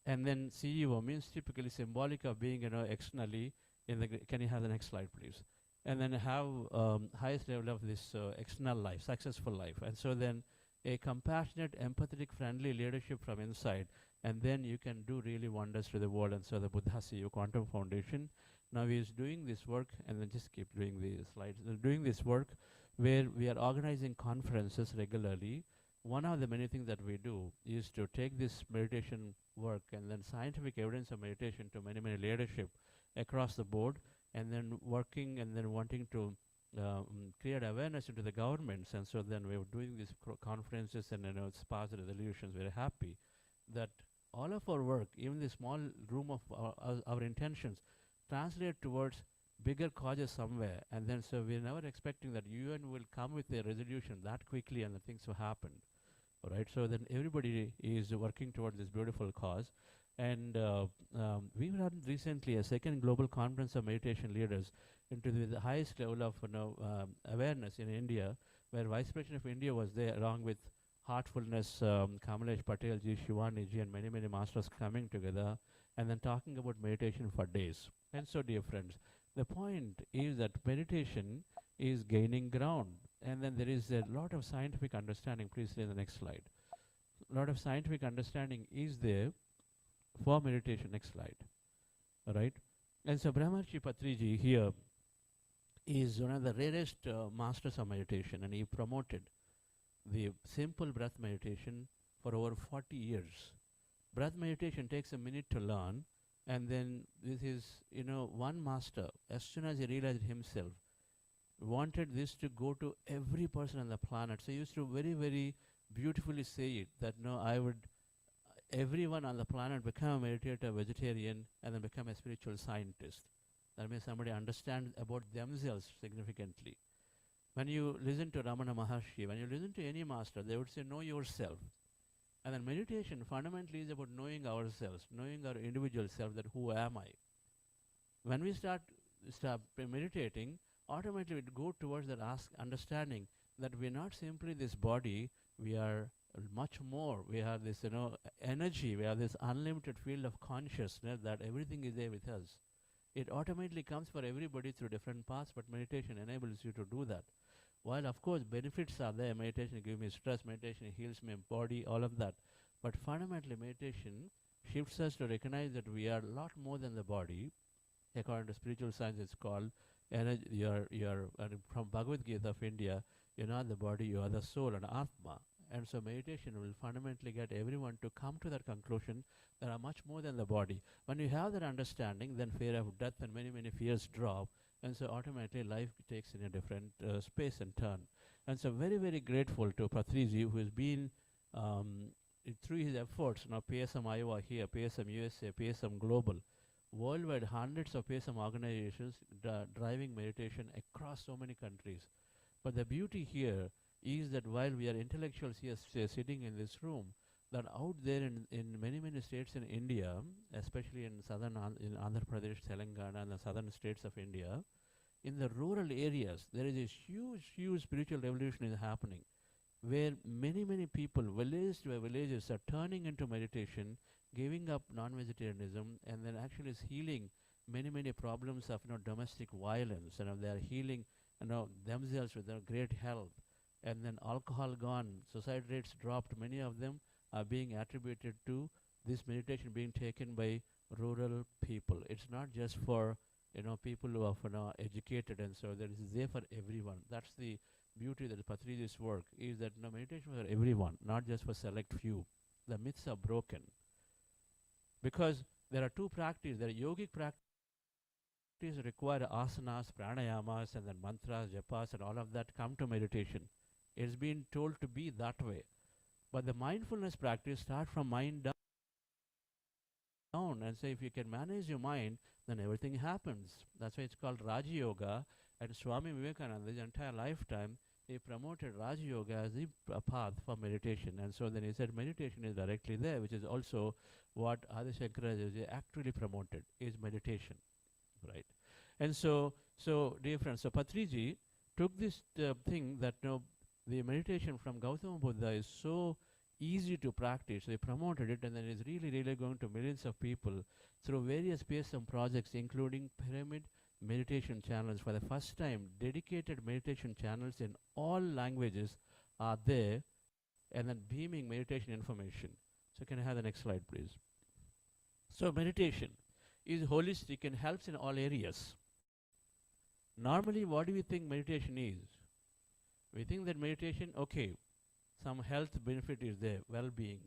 And then CEO means typically symbolic of being, externally in the, can you have the next slide, please? And then have highest level of this external life, successful life. And so then a compassionate, empathetic, friendly leadership from inside. And then you can do really wonders to the world. And so the Buddha CEO Quantum Foundation now is doing this work, and then just keep doing the slides. They're doing this work where we are organizing conferences regularly. One of the many things that we do is to take this meditation work and then scientific evidence of meditation to many, many leadership across the board, and then working and then wanting to create awareness into the governments. And so then we were doing these conferences and it's passed resolutions. We're happy that all of our work, even the small room of our intentions, translate towards bigger causes somewhere. And then so we're never expecting that UN will come with a resolution that quickly and the things have happened. All right, so then everybody is working toward this beautiful cause. And we ran recently a second global conference of meditation leaders into the highest level of awareness in India, where Vice President of India was there along with Heartfulness, Kamalesh Patel ji, Shivani ji, and many, many masters coming together and then talking about meditation for days. And so, dear friends, the point is that meditation is gaining ground. And then there is a lot of scientific understanding. Please see the next slide. A lot of scientific understanding is there for meditation. Next slide. All right. And so Brahmarshi Patriji here is one of the rarest masters of meditation, and he promoted the simple breath meditation for over 40 years. Breath meditation takes a minute to learn, and then this is, one master, as soon as he realized himself, wanted this to go to every person on the planet. So he used to very, very beautifully say it, that everyone on the planet become a meditator, vegetarian, and then become a spiritual scientist. That means somebody understands about themselves significantly. When you listen to Ramana Maharshi, when you listen to any master, they would say, know yourself. And then meditation fundamentally is about knowing ourselves, knowing our individual self, that who am I? When we start meditating, automatically we go towards that understanding that we're not simply this body, we are much more. We have this, energy, we have this unlimited field of consciousness that everything is there with us. It automatically comes for everybody through different paths, but meditation enables you to do that. While of course benefits are there, meditation gives me stress, meditation heals my body, all of that. But fundamentally meditation shifts us to recognize that we are a lot more than the body. According to spiritual science, it's called energy. You're from Bhagavad Gita of India, you're not the body, you are the soul and Atma. And so meditation will fundamentally get everyone to come to that conclusion that are much more than the body. When you have that understanding, then fear of death and many, many fears drop. And so automatically life takes in a different space and turn. And so very, very grateful to Patriji, who has been, through his efforts, PSM Iowa here, PSM USA, PSM Global, worldwide hundreds of PSM organizations driving meditation across so many countries. But the beauty here is that while we are intellectuals here sitting in this room, that out there in many, many states in India, especially in in Andhra Pradesh, Telangana, and the southern states of India, in the rural areas, there is a huge, huge spiritual revolution is happening, where many, many people, village to villages, are turning into meditation, giving up non-vegetarianism, and then actually is healing many, many problems of domestic violence, and they are healing themselves with great health. And then alcohol gone, suicide rates dropped. Many of them are being attributed to this meditation being taken by rural people. It's not just for people who are educated, and so that is there for everyone. That's the beauty that Patriji's work is, that meditation for everyone, not just for select few. The myths are broken because there are two practices. There are yogic practices require asanas, pranayamas, and then mantras, japas, and all of that come to meditation. It's been told to be that way. But the mindfulness practice starts from mind down, and so if you can manage your mind, then everything happens. That's why it's called Raja Yoga. And Swami Vivekananda, his entire lifetime, he promoted Raja Yoga as the path for meditation. And so then he said meditation is directly there, which is also what Adi Shankaracharya actually promoted, is meditation, right? And so dear friends, so Patriji took this thing that the meditation from Gautama Buddha is so easy to practice. They promoted it, and then it's really, really going to millions of people through various PSM projects, including pyramid meditation channels. For the first time, dedicated meditation channels in all languages are there, and then beaming meditation information. So can I have the next slide, please? So meditation is holistic and helps in all areas. Normally, what do we think meditation is? We think that meditation, okay, some health benefit is there, well-being.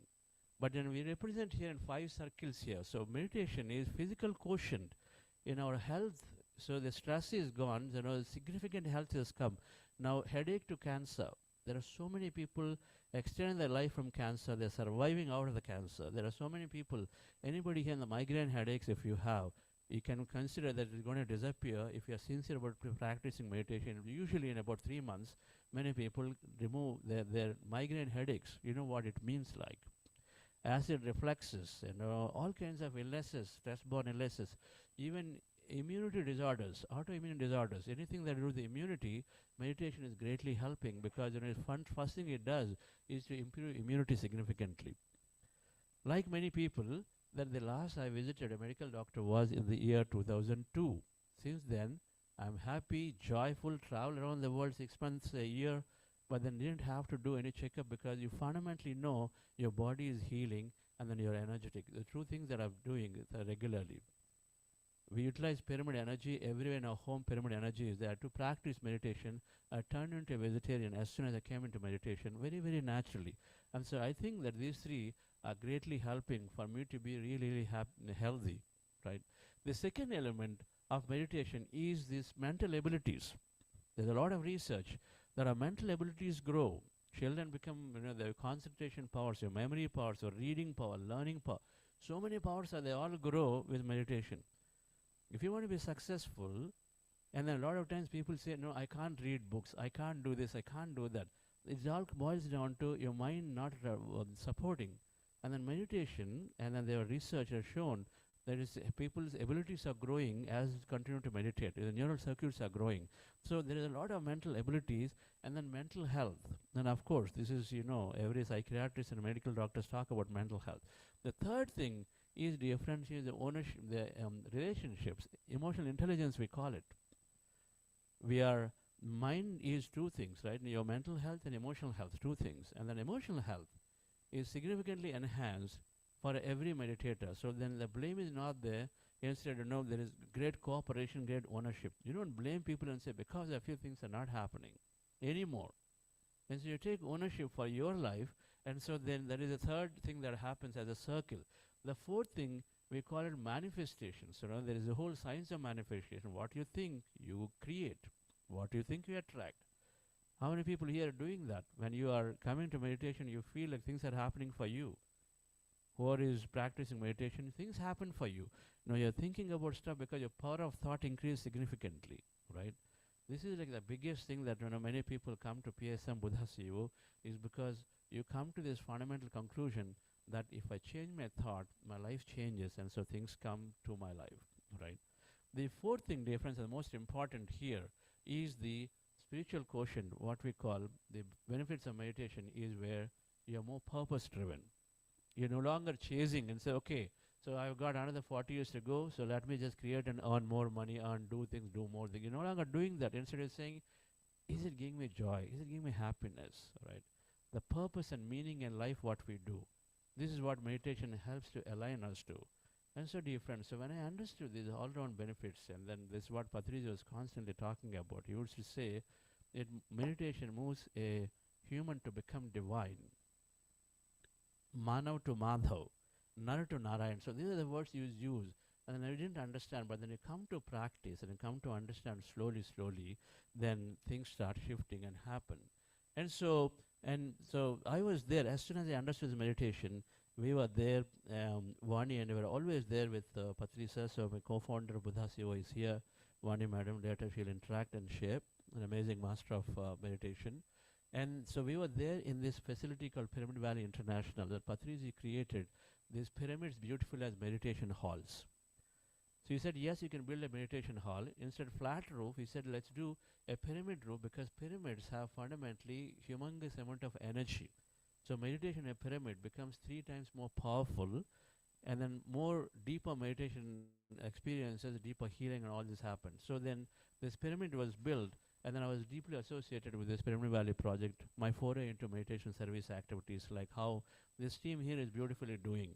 But then we represent here in 5 circles here. So meditation is physical quotient in our health. So the stress is gone, significant health has come. Now headache to cancer. There are so many people extending their life from cancer. They're surviving out of the cancer. There are so many people. Anybody here in the migraine headaches, if you have, you can consider that it's going to disappear if you are sincere about practicing meditation. Usually in about 3 months, many people remove their migraine headaches. You know what it means like. Acid reflexes, all kinds of illnesses, stress-borne illnesses, even immunity disorders, autoimmune disorders, anything that do with the immunity, meditation is greatly helping, because first thing it does is to improve immunity significantly. Like many people, that the last I visited a medical doctor was in the year 2002. Since then, I'm happy, joyful, travel around the world 6 months a year, but then didn't have to do any checkup, because you fundamentally know your body is healing, and then you're energetic. The true things that I'm doing regularly. We utilize pyramid energy everywhere in our home. Pyramid energy is there. To practice meditation, I turned into a vegetarian as soon as I came into meditation, very, very naturally. And so I think that these three are greatly helping for me to be really, really healthy, right? The second element of meditation is these mental abilities. There's a lot of research that our mental abilities grow. Children become, their concentration powers, your memory powers, your reading power, learning power. So many powers they all grow with meditation. If you want to be successful, and then a lot of times people say, no, I can't read books, I can't do this, I can't do that. It all boils down to your mind not supporting. And then meditation, and then their research has shown that is people's abilities are growing as they continue to meditate. The neural circuits are growing. So there is a lot of mental abilities, and then mental health. And of course, this is, every psychiatrist and medical doctors talk about mental health. The third thing is differentiate the ownership, the relationships, emotional intelligence we call it. Mind is two things, right? Your mental health and emotional health, two things. And then emotional health is significantly enhanced for every meditator. So then the blame is not there. Instead, there is great cooperation, great ownership. You don't blame people and say, because a few things are not happening anymore. And so you take ownership for your life. And so then there is a third thing that happens as a circle. The fourth thing, we call it manifestation. So there is a whole science of manifestation. What you think, you create. What you think, you attract. How many people here are doing that? When you are coming to meditation, you feel like things are happening for you. Whoever is practicing meditation, things happen for you. You're thinking about stuff because your power of thought increased significantly, right? This is like the biggest thing that many people come to PSM Buddha CEO is because you come to this fundamental conclusion that if I change my thought, my life changes, and so things come to my life, right? The fourth thing difference, and the most important here, is the spiritual quotient. What we call the benefits of meditation is where you're more purpose-driven. You're no longer chasing and say, okay, so I've got another 40 years to go, so let me just create and earn more money, do things, do more things. You're no longer doing that. Instead of saying, is it giving me joy? Is it giving me happiness, right? The purpose and meaning in life, what we do. This is what meditation helps to align us to. And so, dear friends, so when I understood these all-round benefits, and then this is what Patrizi was constantly talking about, he used to say that meditation moves a human to become divine. Manav to Madhav, Nara to Narayan. So these are the words you use. And then I didn't understand, but then you come to practice and you come to understand slowly, then things start shifting and happen. And so I was there. As soon as I understood the meditation, we were there, Vani, and we were always there with Patri sir. So my co-founder of Buddha CEO is here. Vani madam, later she'll interact and share. An amazing master of meditation. And so we were there in this facility called Pyramid Valley International that Patrizi created. These pyramids beautiful as meditation halls. So he said, yes, you can build a meditation hall. Instead of flat roof, he said, let's do a pyramid roof because pyramids have fundamentally humongous amount of energy. So meditation in a pyramid becomes 3 times more powerful, and then more deeper meditation experiences, deeper healing, and all this happened. So then this pyramid was built, and then I was deeply associated with this Pyramid Valley project, my foray into meditation service activities, like how this team here is beautifully doing.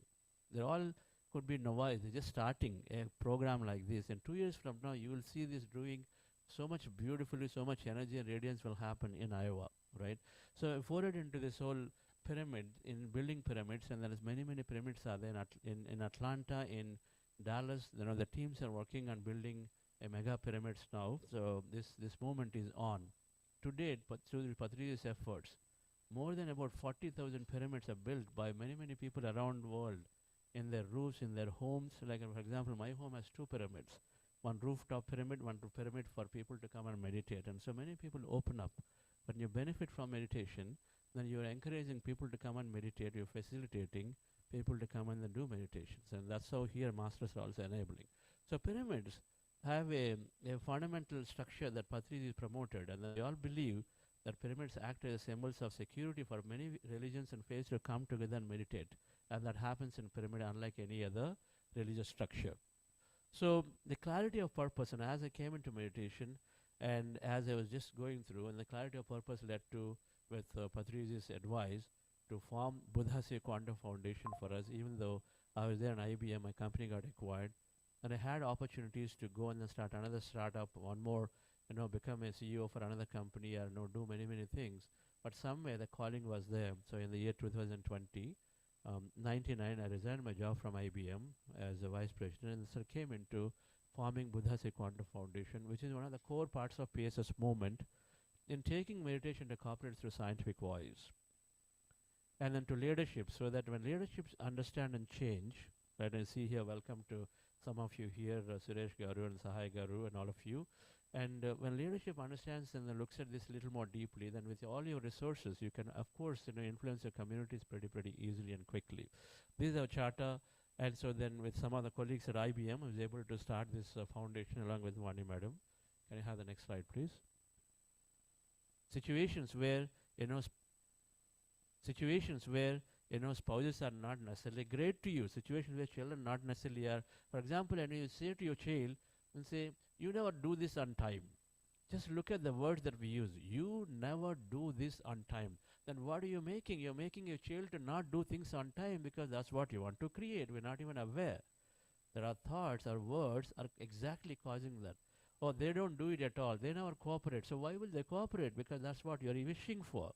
They're all could be novice, they're just starting a program like this. And 2 years from now, you will see this doing so much beautifully, so much energy and radiance will happen in Iowa, right? So I forayed into this whole pyramid, in building pyramids, and there is many pyramids are there in Atlanta, in Dallas. The teams are working on building a mega pyramids now. So this movement is on. To date, but through Patrizi's efforts, more than about 40,000 pyramids are built by many people around the world in their roofs, in their homes. Like for example, my home has 2 pyramids. One rooftop pyramid, one pyramid for people to come and meditate. And so many people open up. When you benefit from meditation, then you're encouraging people to come and meditate. You're facilitating people to come and then do meditations. And that's how here masters are also enabling. So pyramids have a fundamental structure that Patrizi promoted, and they all believe that pyramids act as symbols of security for many religions and faiths to come together and meditate. And that happens in pyramid unlike any other religious structure. So the clarity of purpose, and as I came into meditation, and as I was just going through, and the clarity of purpose led to, with Patrizi's advice, to form Buddha Say Quantum Foundation for us. Even though I was there in IBM, my company got acquired, and I had opportunities to go and then start another startup, one more, become a CEO for another company, or do many things. But somewhere the calling was there. So in the year 2020, 99, I resigned my job from IBM as a vice president, and so came into forming Buddha Say Quantum Foundation, which is one of the core parts of PSS movement in taking meditation to corporate through scientific voice. And then to leadership, so that when leaderships understand and change, right, I see here, welcome to some of you here, Suresh Garu and Sahai Garu and all of you. And when leadership understands and then looks at this a little more deeply, then with all your resources, you can, of course, influence your communities pretty easily and quickly. This is our charter, and so then with some other colleagues at IBM, I was able to start this foundation along with Vani Madam. Can I have the next slide, please? Situations where spouses are not necessarily great to you. Situations where children not necessarily are. For example, and you say to your child and say, "You never do this on time." Just look at the words that we use. You never do this on time. Then what are you making? You're making your child to not do things on time because that's what you want to create. We're not even aware. There are thoughts or words are exactly causing that. Oh, they don't do it at all. They never cooperate. So why will they cooperate? Because that's what you're wishing for.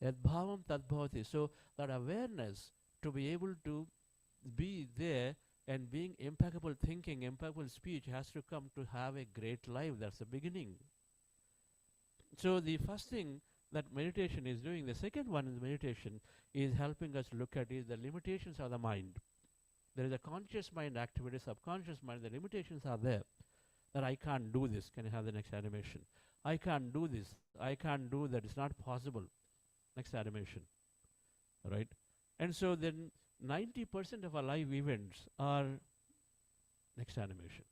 Yadbhavam tadbhavati. So that awareness to be able to be there and being impeccable thinking, impeccable speech has to come to have a great life. That's the beginning. So the first thing that meditation is doing, the second one in meditation is helping us look at is the limitations of the mind. There is a conscious mind activity, subconscious mind, the limitations are there. That I can't do this. Can you have the next animation? I can't do this. I can't do that. It's not possible. Next animation. Right? And so then 90% of our life events are, next animation,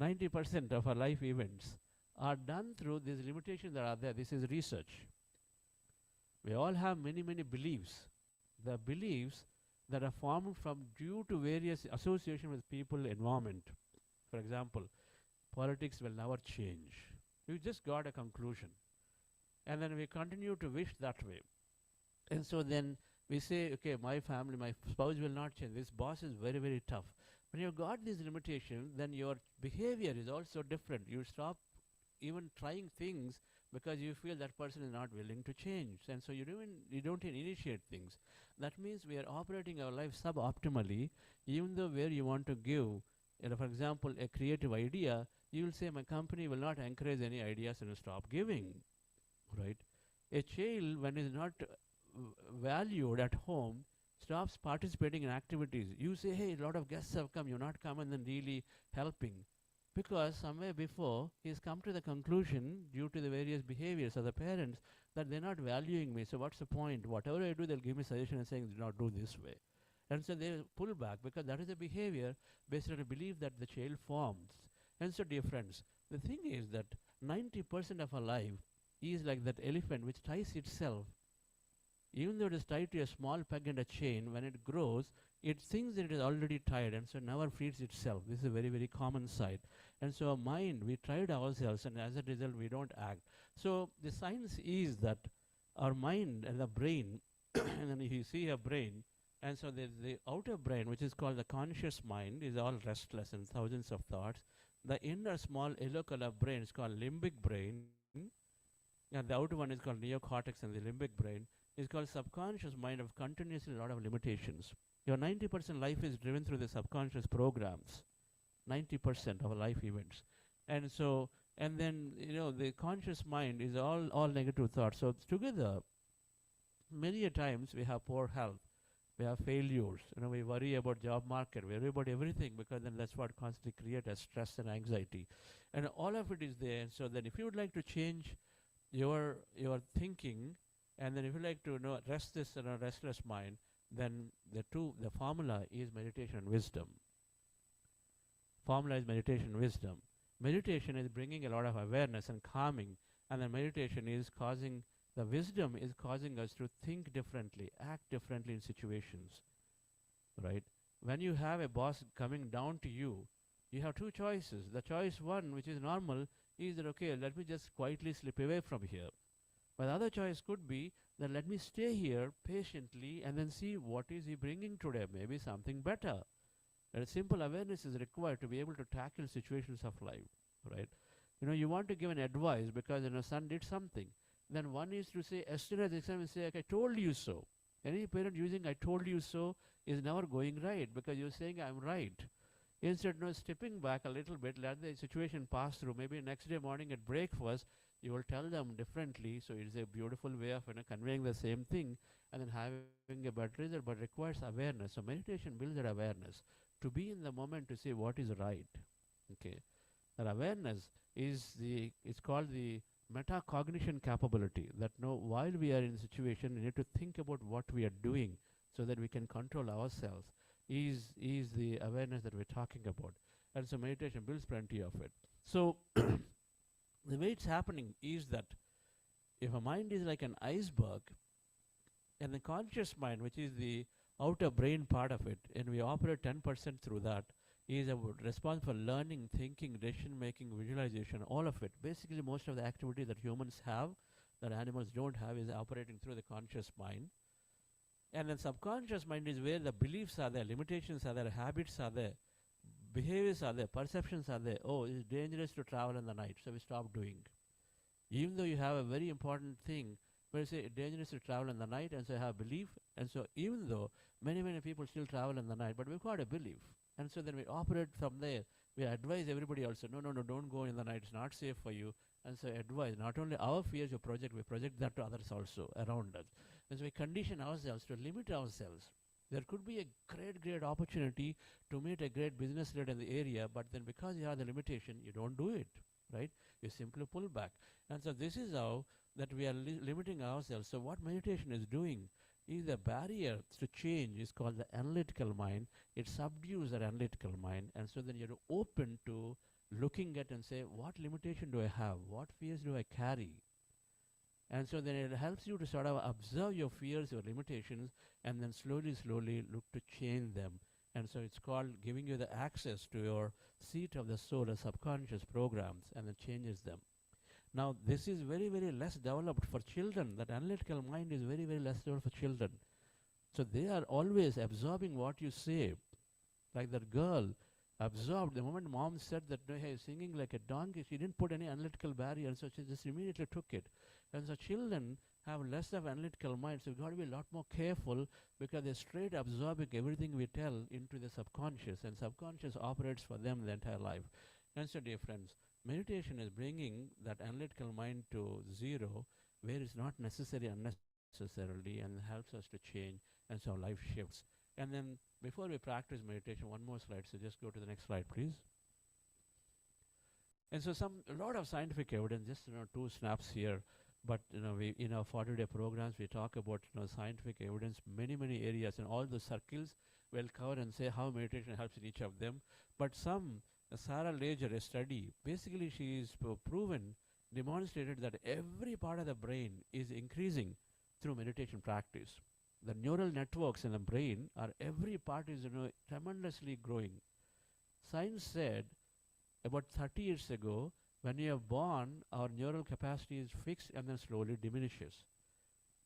90% of our life events are done through these limitations that are there. This is research. We all have many beliefs. The beliefs that are formed from due to various association with people, environment. For example, politics will never change. We just got a conclusion. And then we continue to wish that way. And so then we say, okay, my family, my spouse will not change. This boss is very tough. When you've got these limitations, then your behavior is also different. You stop even trying things because you feel that person is not willing to change. And so you don't initiate things. That means we are operating our life suboptimally, even though where you want to give, for example, a creative idea, you will say, my company will not encourage any ideas and stop giving, right? A child, when is not valued at home, stops participating in activities. You say, hey, a lot of guests have come, you're not come and then really helping. Because somewhere before, he's come to the conclusion, due to the various behaviors of the parents, that they're not valuing me. So what's the point? Whatever I do, they'll give me suggestion and saying, do not do this way. And so they pull back because that is a behavior based on a belief that the child forms. And so, dear friends, the thing is that 90% of our life is like that elephant which ties itself. Even though it is tied to a small peg and a chain, when it grows, it thinks that it is already tied and so never frees itself. This is a very common side. And so our mind, we tried ourselves and as a result, we don't act. So the science is that our mind and the brain, and then you see a brain, and so the outer brain, which is called the conscious mind, is all restless and thousands of thoughts. The inner small yellow color brain is called limbic brain, and the outer one is called neocortex, and the limbic brain is called subconscious mind of continuously a lot of limitations. Your 90% life is driven through the subconscious programs, 90% of life events. And so, and then, the conscious mind is all negative thoughts. So together, many a times we have poor health. We have failures. We worry about job market. We worry about everything because then that's what constantly creates stress and anxiety. And all of it is there. And so then if you would like to change your thinking, and then if you like to rest this restless mind, then the formula is meditation and wisdom. Formula is meditation and wisdom. Meditation is bringing a lot of awareness and calming, and then meditation is causing, the wisdom is causing us to think differently, act differently in situations, right? When you have a boss coming down to you, you have two choices. The choice one, which is normal, is that, okay, let me just quietly slip away from here. But the other choice could be that let me stay here patiently and then see what is he bringing today, maybe something better. And a simple awareness is required to be able to tackle situations of life, right? You want to give an advice because son did something. Then one is to say, yesterday's exam and say, I told you so. Any parent using I told you so is never going right because you're saying I'm right. Instead, stepping back a little bit, let the situation pass through. Maybe next day morning at breakfast, you will tell them differently. So it's a beautiful way of conveying the same thing and then having a better result, but requires awareness. So meditation builds that awareness to be in the moment to say what is right. Okay. That awareness it's called the metacognition capability. That while we are in a situation, we need to think about what we are doing so that we can control ourselves. Is the awareness that we're talking about, and so meditation builds plenty of it. So the way it's happening is that if a mind is like an iceberg, and the conscious mind, which is the outer brain part of it, and we operate 10% through that, is responsible for learning, thinking, decision making, visualization, all of it. Basically, most of the activity that humans have, that animals don't have, is operating through the conscious mind. And then subconscious mind is where the beliefs are there, limitations are there, habits are there, behaviors are there, perceptions are there. Oh, it's dangerous to travel in the night, so we stop doing. Even though you have a very important thing, but you say it's dangerous to travel in the night, and so you have belief, and so even though many people still travel in the night, but we've got a belief, and so then we operate from there. We advise everybody also, no, don't go in the night, it's not safe for you, and so advise not only our fears we project that to others also around us. And so we condition ourselves to limit ourselves. There could be a great opportunity to meet a great business leader in the area, but then because you have the limitation, you don't do it, right? You simply pull back. And so this is how that we are limiting ourselves. So what meditation is doing is the barrier to change is called the analytical mind. It subdues that analytical mind, and so then you're open to looking at and say, what limitation do I have? What fears do I carry? And so then it helps you to sort of observe your fears, your limitations, and then slowly look to change them. And so it's called giving you the access to your seat of the soul, or subconscious programs, and then changes them. Now, this is very less developed for children. That analytical mind is very less developed for children. So they are always absorbing what you say. Like that girl absorbed. The moment mom said that, no, hey, singing like a donkey, she didn't put any analytical barrier, so she just immediately took it. And so children have less of analytical mind, so we've got to be a lot more careful, because they're straight absorbing everything we tell into the subconscious, and subconscious operates for them the entire life. And so, dear friends, meditation is bringing that analytical mind to zero, where it's not necessary unnecessarily, and helps us to change, and so life shifts. And then before we practice meditation, one more slide, so just go to the next slide, please. And so a lot of scientific evidence, just 2 snaps here, but we in our 40-day programs we talk about scientific evidence, many areas, and all the circles we'll cover and say how meditation helps in each of them. But Sarah Lager, a study, basically she's demonstrated that every part of the brain is increasing through meditation practice. The neural networks in the brain every part is tremendously growing. Science said about 30 years ago, when you are born, our neural capacity is fixed and then slowly diminishes.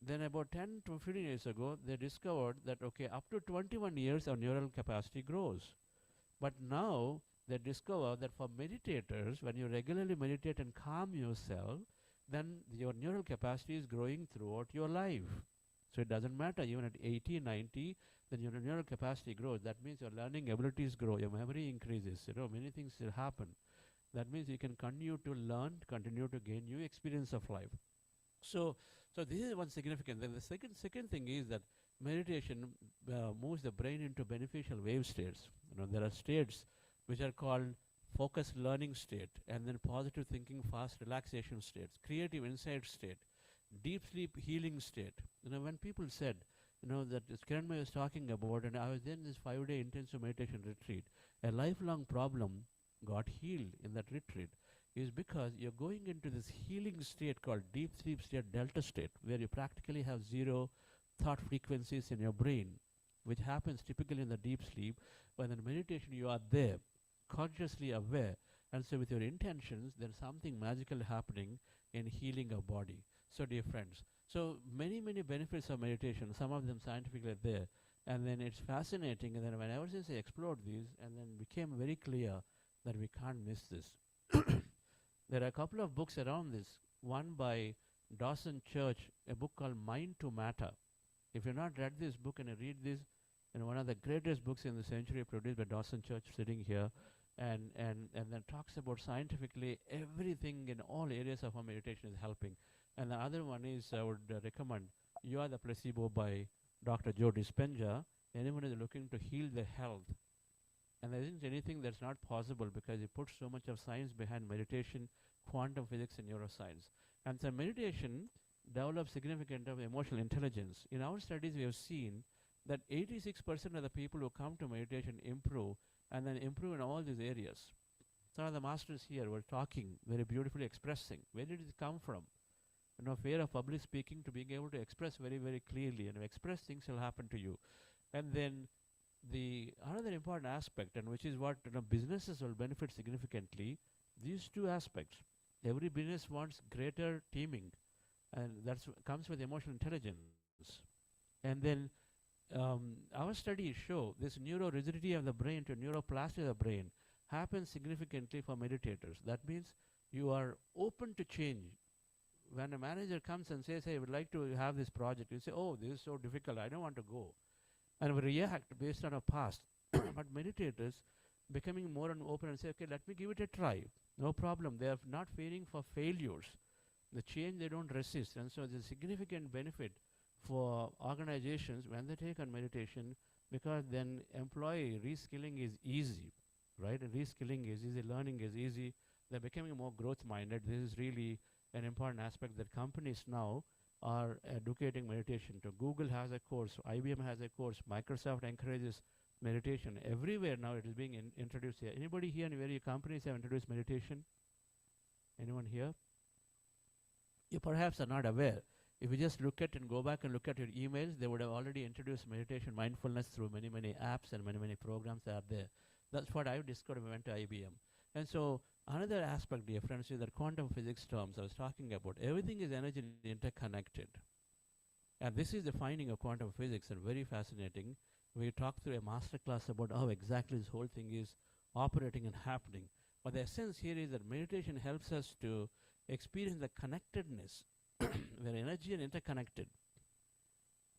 Then about 10 to 15 years ago, they discovered that, okay, up to 21 years, our neural capacity grows. But now they discover that for meditators, when you regularly meditate and calm yourself, then your neural capacity is growing throughout your life. So it doesn't matter, even at 80, 90, then your neural capacity grows. That means your learning abilities grow, your memory increases, many things will happen. That means you can continue to learn, continue to gain new experience of life. So this is one significant. Then the second thing is that meditation moves the brain into beneficial wave states. There are states which are called focused learning state, and then positive thinking, fast relaxation states, creative insight state, deep sleep healing state. When people said, that Kiranmai was talking about, and I was in this 5-day intensive meditation retreat, a lifelong problem got healed in that retreat, is because you're going into this healing state called deep sleep state, delta state, where you practically have zero thought frequencies in your brain, which happens typically in the deep sleep. But in meditation, you are there, consciously aware, and so with your intentions, there's something magical happening in healing our body. So, dear friends, so many benefits of meditation, some of them scientifically are there, and then it's fascinating, and then ever since I explored these, and then became very clear that we can't miss this. There are a couple of books around this, one by Dawson Church, a book called Mind to Matter. If you've not read this book and you read this, one of the greatest books in the century produced by Dawson Church sitting here, and then talks about scientifically everything in all areas of our meditation is helping. And the other one is, I would recommend, You Are the Placebo by Dr. Joe Dispenza. Anyone is looking to heal their health, And there isn't anything that's not possible because he puts so much of science behind meditation, quantum physics, and neuroscience. And so meditation develops significant of emotional intelligence. In our studies, we have seen that 86% of the people who come to meditation improve and then improve in all these areas. Some of the masters here were talking, very beautifully expressing. Where did it come from? Fear of public speaking to being able to express very, very clearly. And express things will happen to you. And then the another important aspect, and which is what businesses will benefit significantly, these two aspects. Every business wants greater teaming, and that comes with emotional intelligence. And then our studies show this neurorigidity of the brain to neuroplasticity of the brain happens significantly for meditators. That means you are open to change. When a manager comes and says, hey, I would like to have this project, you say, oh, this is so difficult, I don't want to go. And we react based on our past. But meditators becoming more and open and say, okay, let me give it a try. No problem. They are not fearing for failures. The change they don't resist. And so there's a significant benefit for organizations when they take on meditation, because then employee reskilling is easy, right? And reskilling is easy, learning is easy. They're becoming more growth-minded. This is really an important aspect that companies now are educating meditation to. Google has a course, IBM has a course, Microsoft encourages meditation. Everywhere now it is being introduced here. Anybody here in where your companies have introduced meditation? Anyone here? You perhaps are not aware. If you just look at and go back and look at your emails, they would have already introduced meditation, mindfulness through many, many apps and many, many programs that are there. That's what I discovered when I went to IBM. And so another aspect, dear friends, is that quantum physics terms I was talking about. Everything is energy interconnected. And this is the finding of quantum physics, and very fascinating. We talked through a master class about how exactly this whole thing is operating and happening. But the essence here is that meditation helps us to experience the connectedness where energy and interconnected.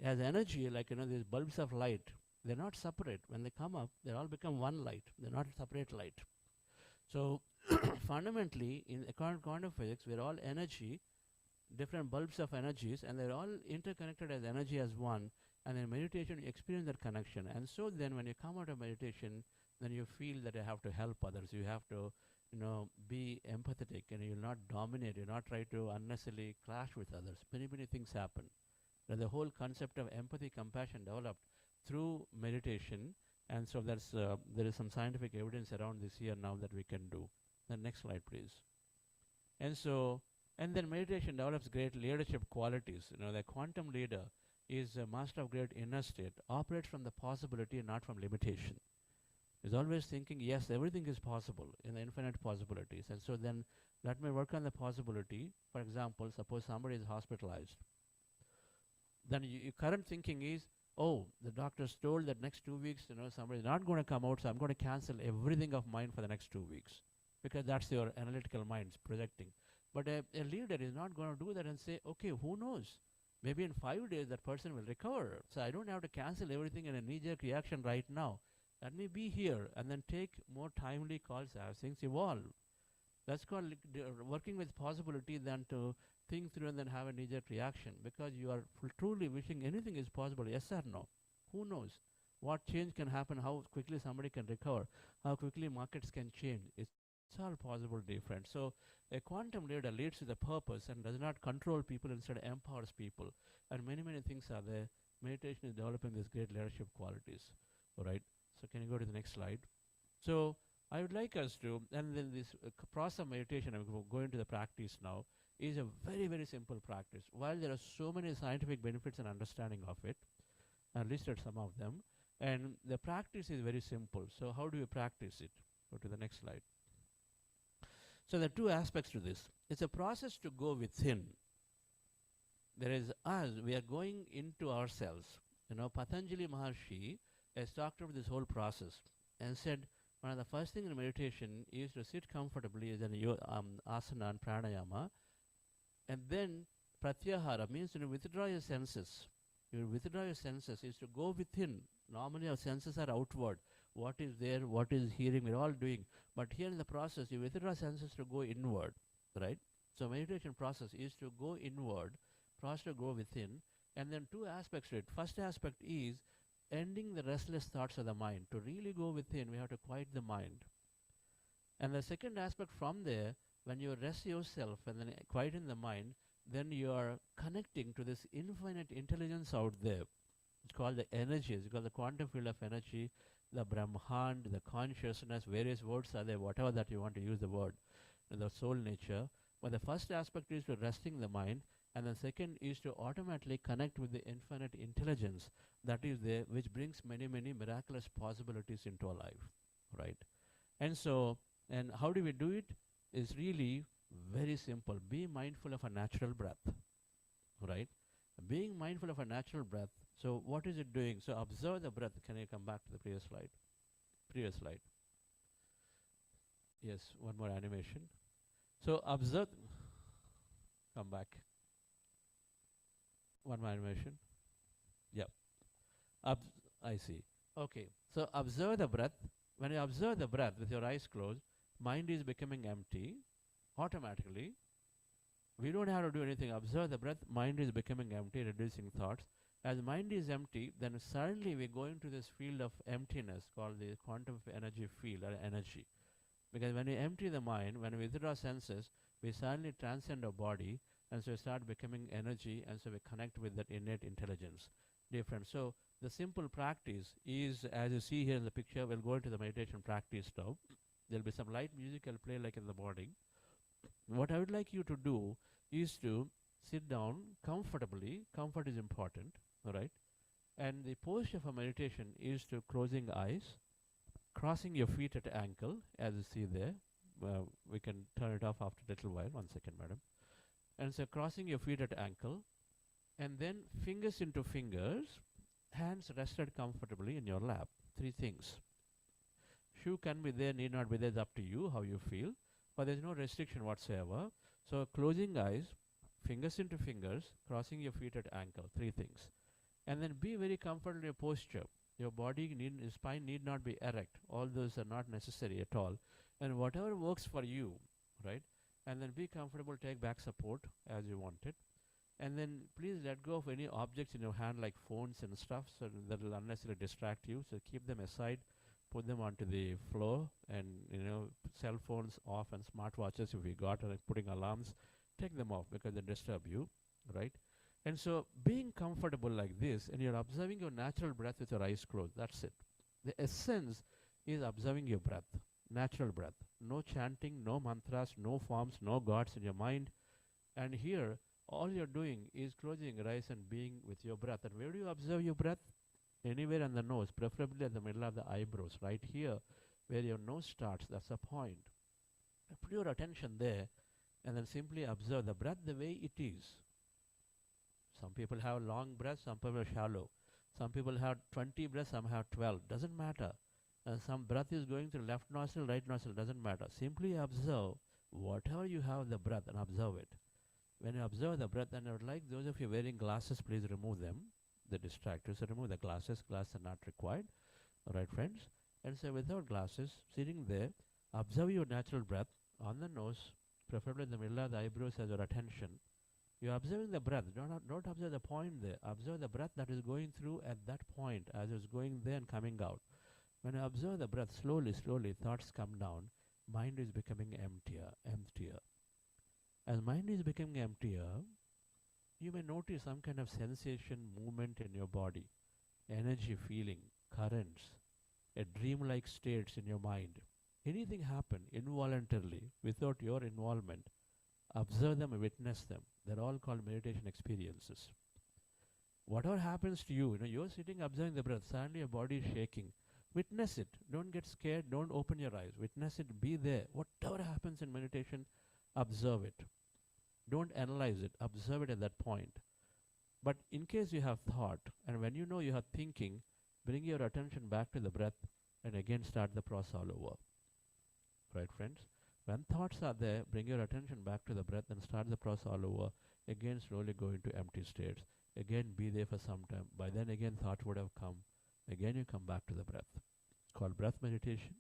As energy, like these bulbs of light, they're not separate. When they come up, they all become one light. They're not separate light. So fundamentally, in quantum physics, we're all energy, different bulbs of energies, and they're all interconnected as energy as one. And in meditation, you experience that connection. And so then when you come out of meditation, then you feel that you have to help others. You have to, be empathetic, and you'll not dominate. You'll not try to unnecessarily clash with others. Many, many things happen. The whole concept of empathy, compassion developed through meditation. And so there is some scientific evidence around this here now that we can do. The next slide, please. And then meditation develops great leadership qualities. The quantum leader is a master of great inner state, operates from the possibility and not from limitation. Is always thinking, yes, everything is possible in the infinite possibilities. And so then let me work on the possibility. For example, suppose somebody is hospitalized. Then your current thinking is, oh, the doctor's told that next 2 weeks, somebody's not going to come out, so I'm going to cancel everything of mine for the next 2 weeks. Because that's your analytical mind's projecting. But a leader is not going to do that and say, okay, who knows? Maybe in 5 days that person will recover. So I don't have to cancel everything in a knee-jerk reaction right now. Let me be here and then take more timely calls as things evolve. That's called working with possibility than to think through and then have a knee-jerk reaction, because you are truly wishing anything is possible, yes or no. Who knows what change can happen, how quickly somebody can recover, how quickly markets can change. It's all possible, dear friends. So a quantum leader leads with a purpose and does not control people, instead empowers people. And many, many things are there. Meditation is developing these great leadership qualities. All right. So can you go to the next slide? So I would like us to, and then this process of meditation, I'm going to the practice now, is a very, very simple practice. While there are so many scientific benefits and understanding of it, I listed some of them, and the practice is very simple. So how do you practice it? Go to the next slide. So there are two aspects to this. It's a process to go within. There is us, we are going into ourselves. Patanjali Maharshi has talked about this whole process and said one of the first things in meditation is to sit comfortably as an asana and pranayama, and then pratyahara means withdraw your senses. You withdraw your senses is to go within. Normally our senses are outward. What is there, what is hearing, we're all doing. But here in the process, you withdraw senses to go inward, right? So meditation process is to go inward, process to go within, and then two aspects to it. First aspect is ending the restless thoughts of the mind. To really go within, we have to quiet the mind. And the second aspect from there, when you rest yourself and then quieten the mind, then you are connecting to this infinite intelligence out there. It's called the energies, it's called the quantum field of energy, the Brahmand, the consciousness, various words are there, whatever that you want to use the word, the soul nature. But the first aspect is to resting the mind, and the second is to automatically connect with the infinite intelligence that is there, which brings many, many miraculous possibilities into our life, right? And so, and how do we do it? It's really very simple. Be mindful of a natural breath, right? Being mindful of a natural breath. So what is it doing? So observe the breath. Can you come back to the previous slide? Previous slide. Yes, one more animation. So observe. Come back. One more animation. Yep. I see. Okay. So observe the breath. When you observe the breath with your eyes closed, mind is becoming empty automatically. We don't have to do anything. Observe the breath, mind is becoming empty, reducing thoughts. As mind is empty, then suddenly we go into this field of emptiness called the quantum energy field or energy. Because when we empty the mind, when we withdraw senses, we suddenly transcend our body, and so we start becoming energy, and so we connect with that innate intelligence. Different. So the simple practice is, as you see here in the picture, we'll go into the meditation practice now. There'll be some light music I'll play like in the morning. What I would like you to do is to sit down comfortably. Comfort is important, all right? And the posture for meditation is to closing eyes, crossing your feet at ankle, as you see there. We can turn it off after a little while. 1 second, madam. And so crossing your feet at ankle, and then fingers into fingers, hands rested comfortably in your lap. 3 things. Shoe can be there, need not be there, it's up to you how you feel. But there's no restriction whatsoever. So closing eyes, fingers into fingers, crossing your feet at ankle, 3 things. And then be very comfortable in your posture. Your body, your spine need not be erect. All those are not necessary at all. And whatever works for you, right? And then be comfortable, take back support as you want it. And then please let go of any objects in your hand like phones and stuff, so that will unnecessarily distract you. So keep them aside. Put them onto the floor, and cell phones off, and smartwatches if we got, or putting alarms, take them off because they disturb you, right? And so being comfortable like this, and you're observing your natural breath with your eyes closed, that's it. The essence is observing your breath, natural breath. No chanting, no mantras, no forms, no gods in your mind. And here, all you're doing is closing your eyes and being with your breath. And where do you observe your breath? Anywhere on the nose, preferably at the middle of the eyebrows, right here, where your nose starts, that's a point. Put your attention there, and then simply observe the breath the way it is. Some people have long breaths, some people are shallow. Some people have 20 breaths, some have 12. Doesn't matter. And some breath is going through left nostril, right nostril, doesn't matter. Simply observe whatever you have the breath and observe it. When you observe the breath, and I would like those of you wearing glasses, please remove them. The distractors, so remove the glasses. Glasses are not required. All right, friends? And so without glasses, sitting there, observe your natural breath on the nose, preferably in the middle of the eyebrows as your attention. You're observing the breath. Don't observe the point there. Observe the breath that is going through at that point as it's going there and coming out. When you observe the breath, slowly, slowly, thoughts come down. Mind is becoming emptier, emptier. As mind is becoming emptier, you may notice some kind of sensation, movement in your body, energy, feeling, currents, a dreamlike states in your mind. Anything happen involuntarily without your involvement, observe them and witness them. They're all called meditation experiences. Whatever happens to you, you're sitting observing the breath, suddenly your body is shaking. Witness it. Don't get scared. Don't open your eyes. Witness it. Be there. Whatever happens in meditation, observe it. Don't analyze it. Observe it at that point. But in case you have thought, and when you know you are thinking, bring your attention back to the breath and again start the process all over. Right, friends? When thoughts are there, bring your attention back to the breath and start the process all over. Again, slowly go into empty states. Again, be there for some time. By then again, thought would have come. Again, you come back to the breath. Called breath meditation.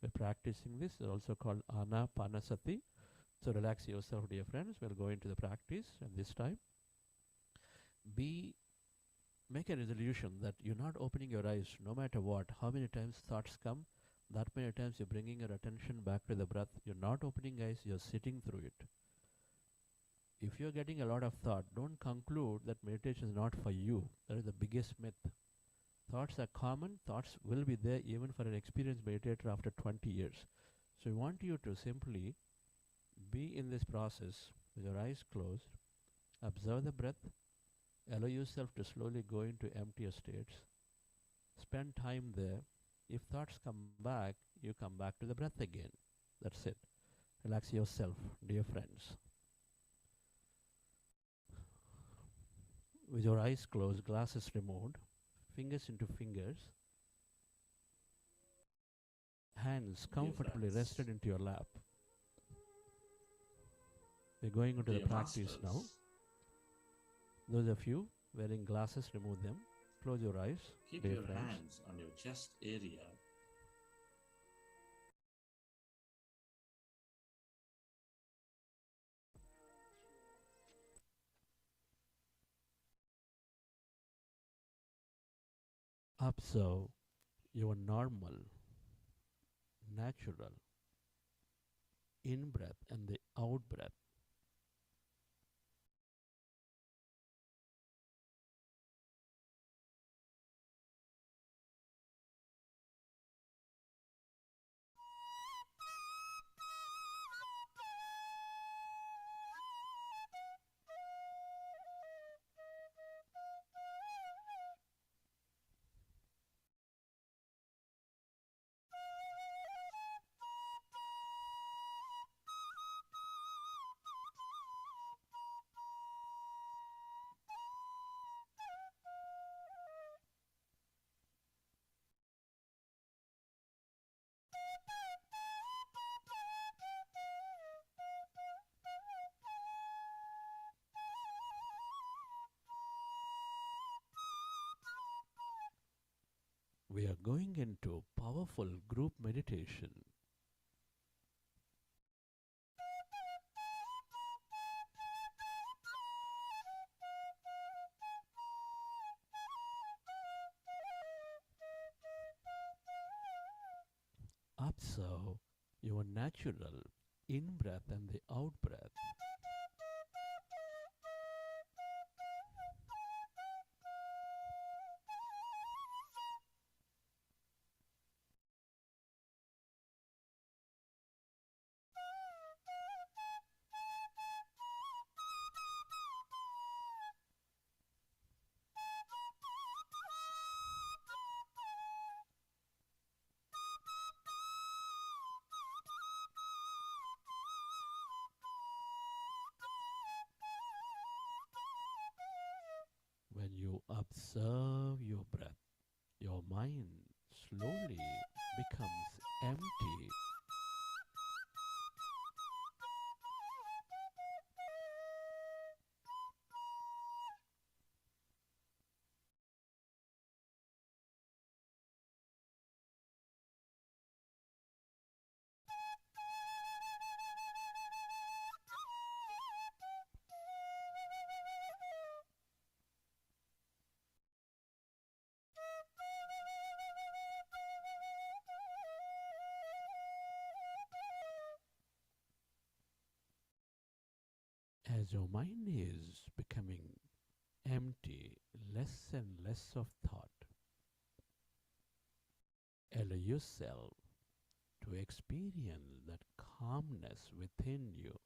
We're practicing this. It's also called Anapanasati. So relax yourself, dear friends. We'll go into the practice, and this time be make a resolution that you're not opening your eyes no matter what. How many times thoughts come, that many times you're bringing your attention back to the breath. You're not opening eyes, you're sitting through it. If you're getting a lot of thought, don't conclude that meditation is not for you. That is the biggest myth. Thoughts are common, thoughts will be there even for an experienced meditator after 20 years. So I want you to simply be in this process with your eyes closed, observe the breath, allow yourself to slowly go into emptier states, spend time there. If thoughts come back, you come back to the breath again. That's it. Relax yourself, dear friends. With your eyes closed, glasses removed, fingers into fingers, hands comfortably rested into your lap. We're going into the practice now. Those of you wearing glasses, remove them. Close your eyes. Keep dear your friends. hands on your chest area. Observe your normal, natural in breath and the out breath. We are going into powerful group meditation. Observe your natural in breath and the out breath. When you observe your breath, your mind slowly becomes empty. As your mind is becoming empty, less and less of thought, allow yourself to experience that calmness within you.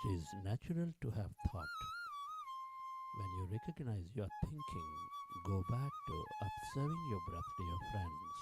It is natural to have thought. When you recognize your thinking, go back to observing your breath, dear friends.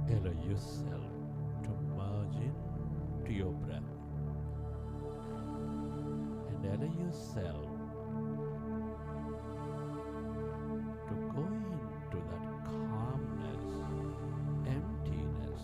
Allow yourself to merge into your breath and allow yourself to go into that calmness, emptiness.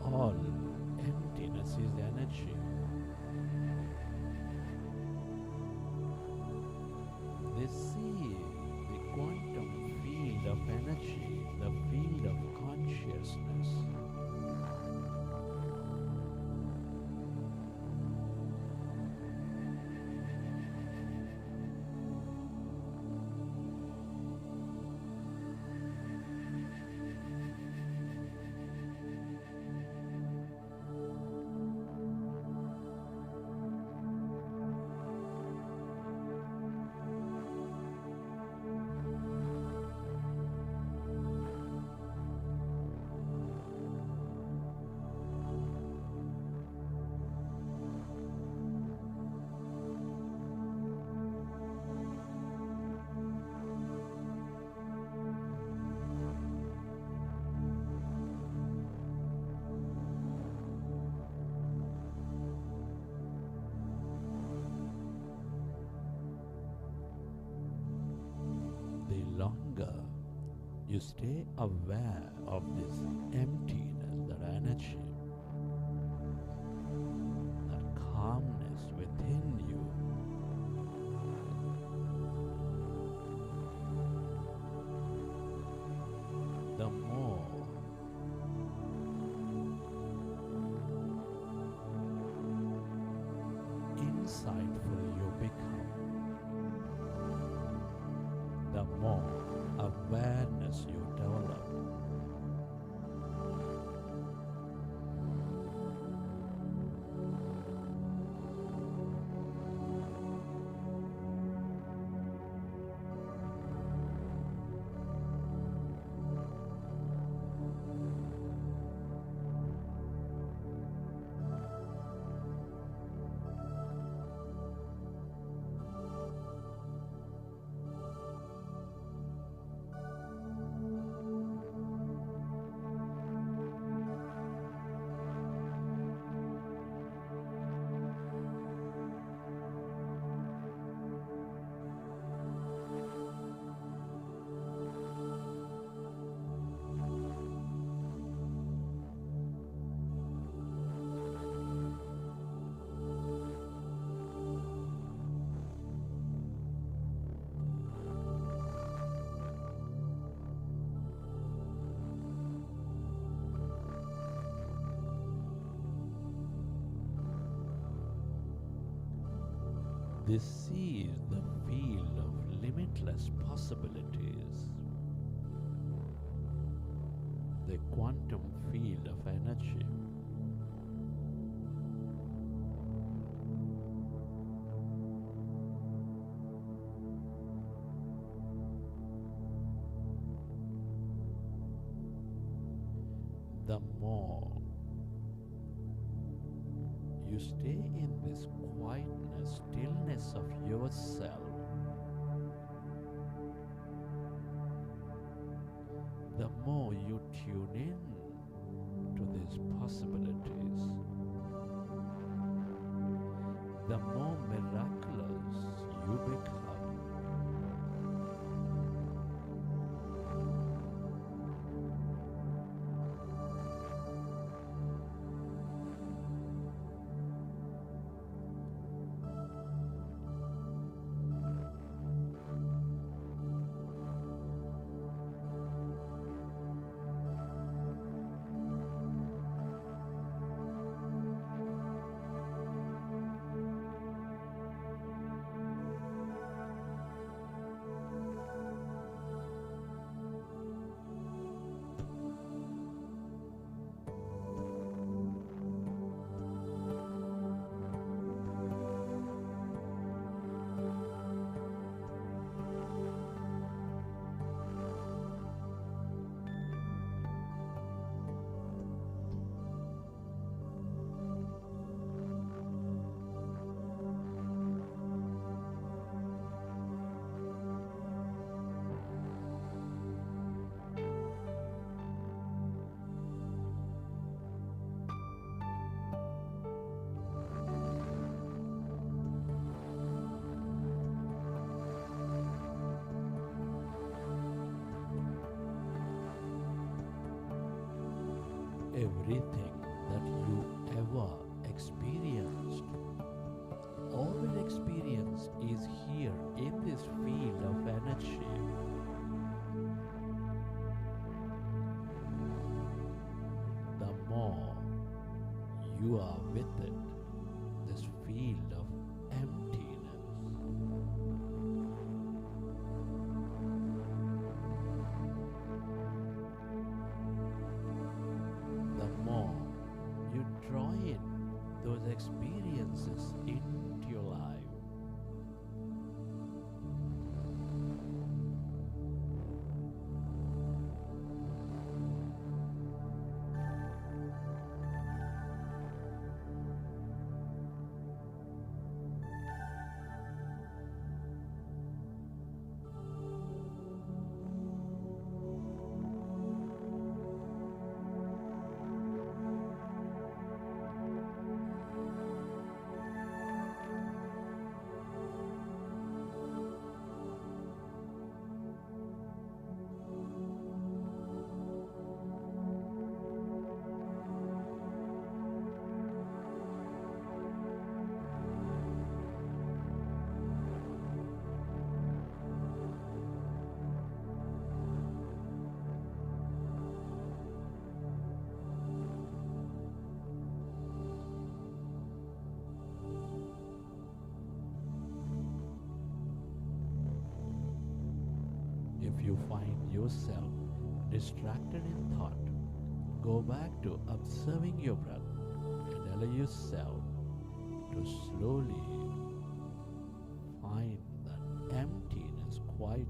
All emptiness is energy. They see the quantum field of energy, the field of consciousness. The longer you stay aware of this emptiness, that energy, that calmness within you, the more insightful you become, the more awareness you develop. This is the field of limitless possibilities, the quantum field of energy. The more you stay in this quietness, stillness of yourself, the more you tune in to these possibilities, the more miraculous you become. Everything that you ever experienced or will experience is here in this field of energy. The more you are with it, this field of emptiness, the more you draw in those experiences into your life. If you find yourself distracted in thought, go back to observing your breath and allow yourself to slowly find that emptiness, quietness.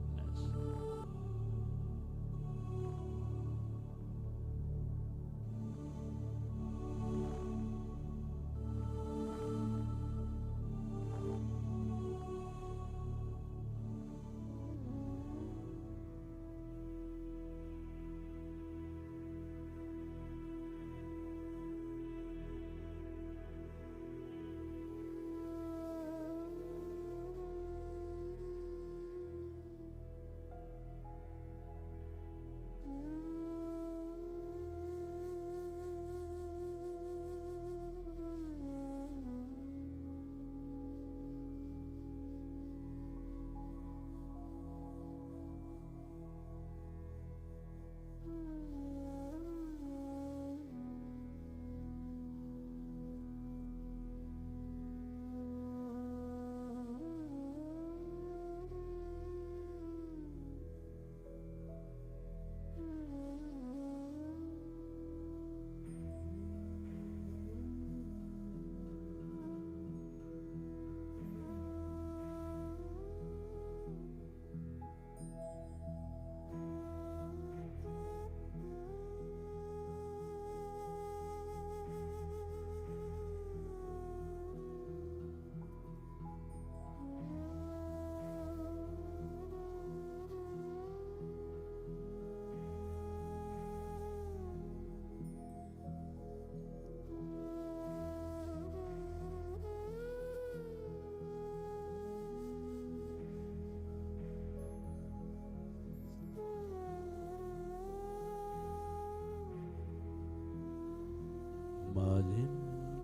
Merge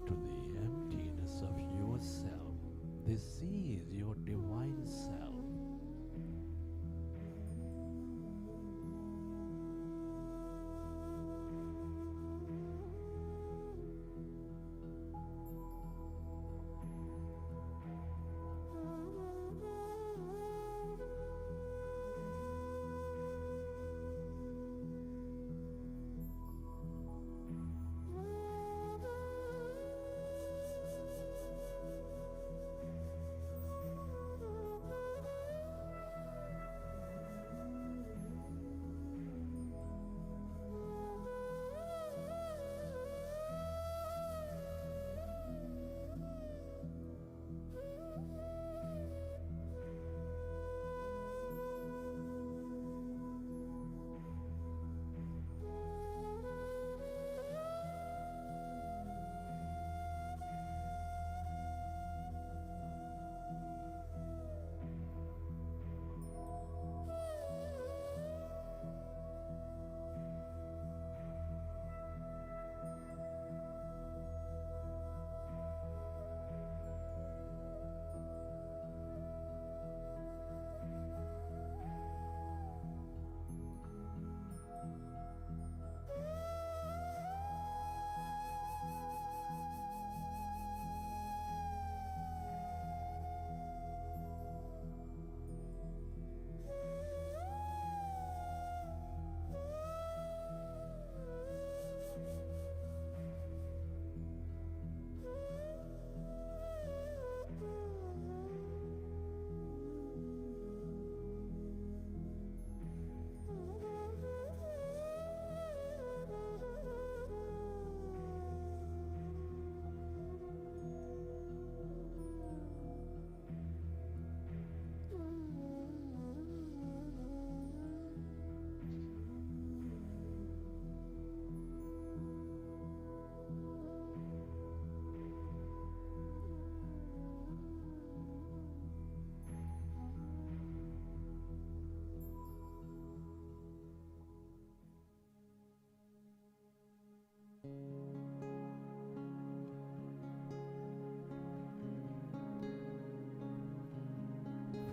into the emptiness of yourself. This is your divine self.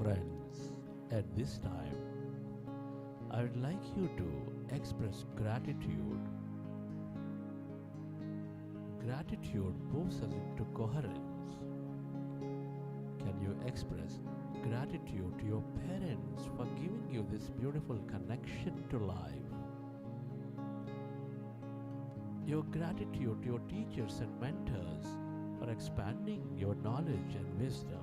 Friends, at this time, I would like you to express gratitude. Gratitude moves us into coherence. Can you express gratitude to your parents for giving you this beautiful connection to life? Your gratitude to your teachers and mentors for expanding your knowledge and wisdom.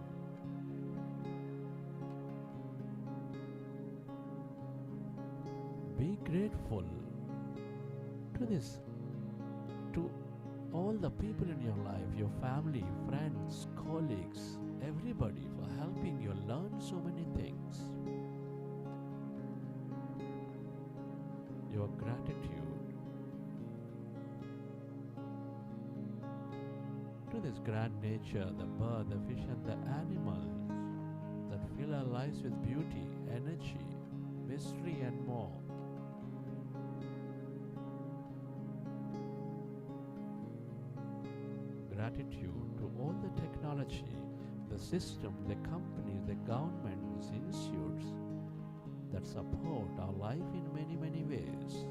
Be grateful to this, to all the people in your life, your family, friends, colleagues, everybody for helping you learn so many things. Your gratitude to this grand nature, the bird, the fish and the animals that fill our lives with beauty, energy, mystery and more. Gratitude to all the technology, the system, the companies, the governments, institutes that support our life in many, many ways.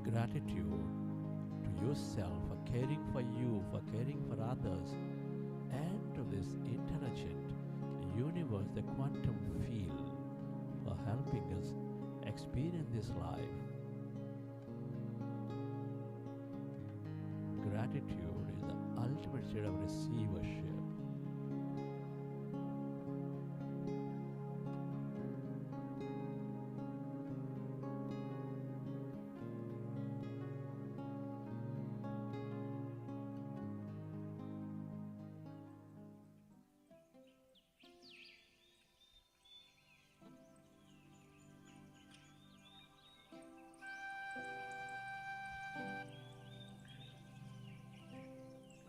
Gratitude to yourself for caring for you, for caring for others, and to this intelligent universe, the quantum field, for helping us experience this life. Gratitude is the ultimate state of receivership.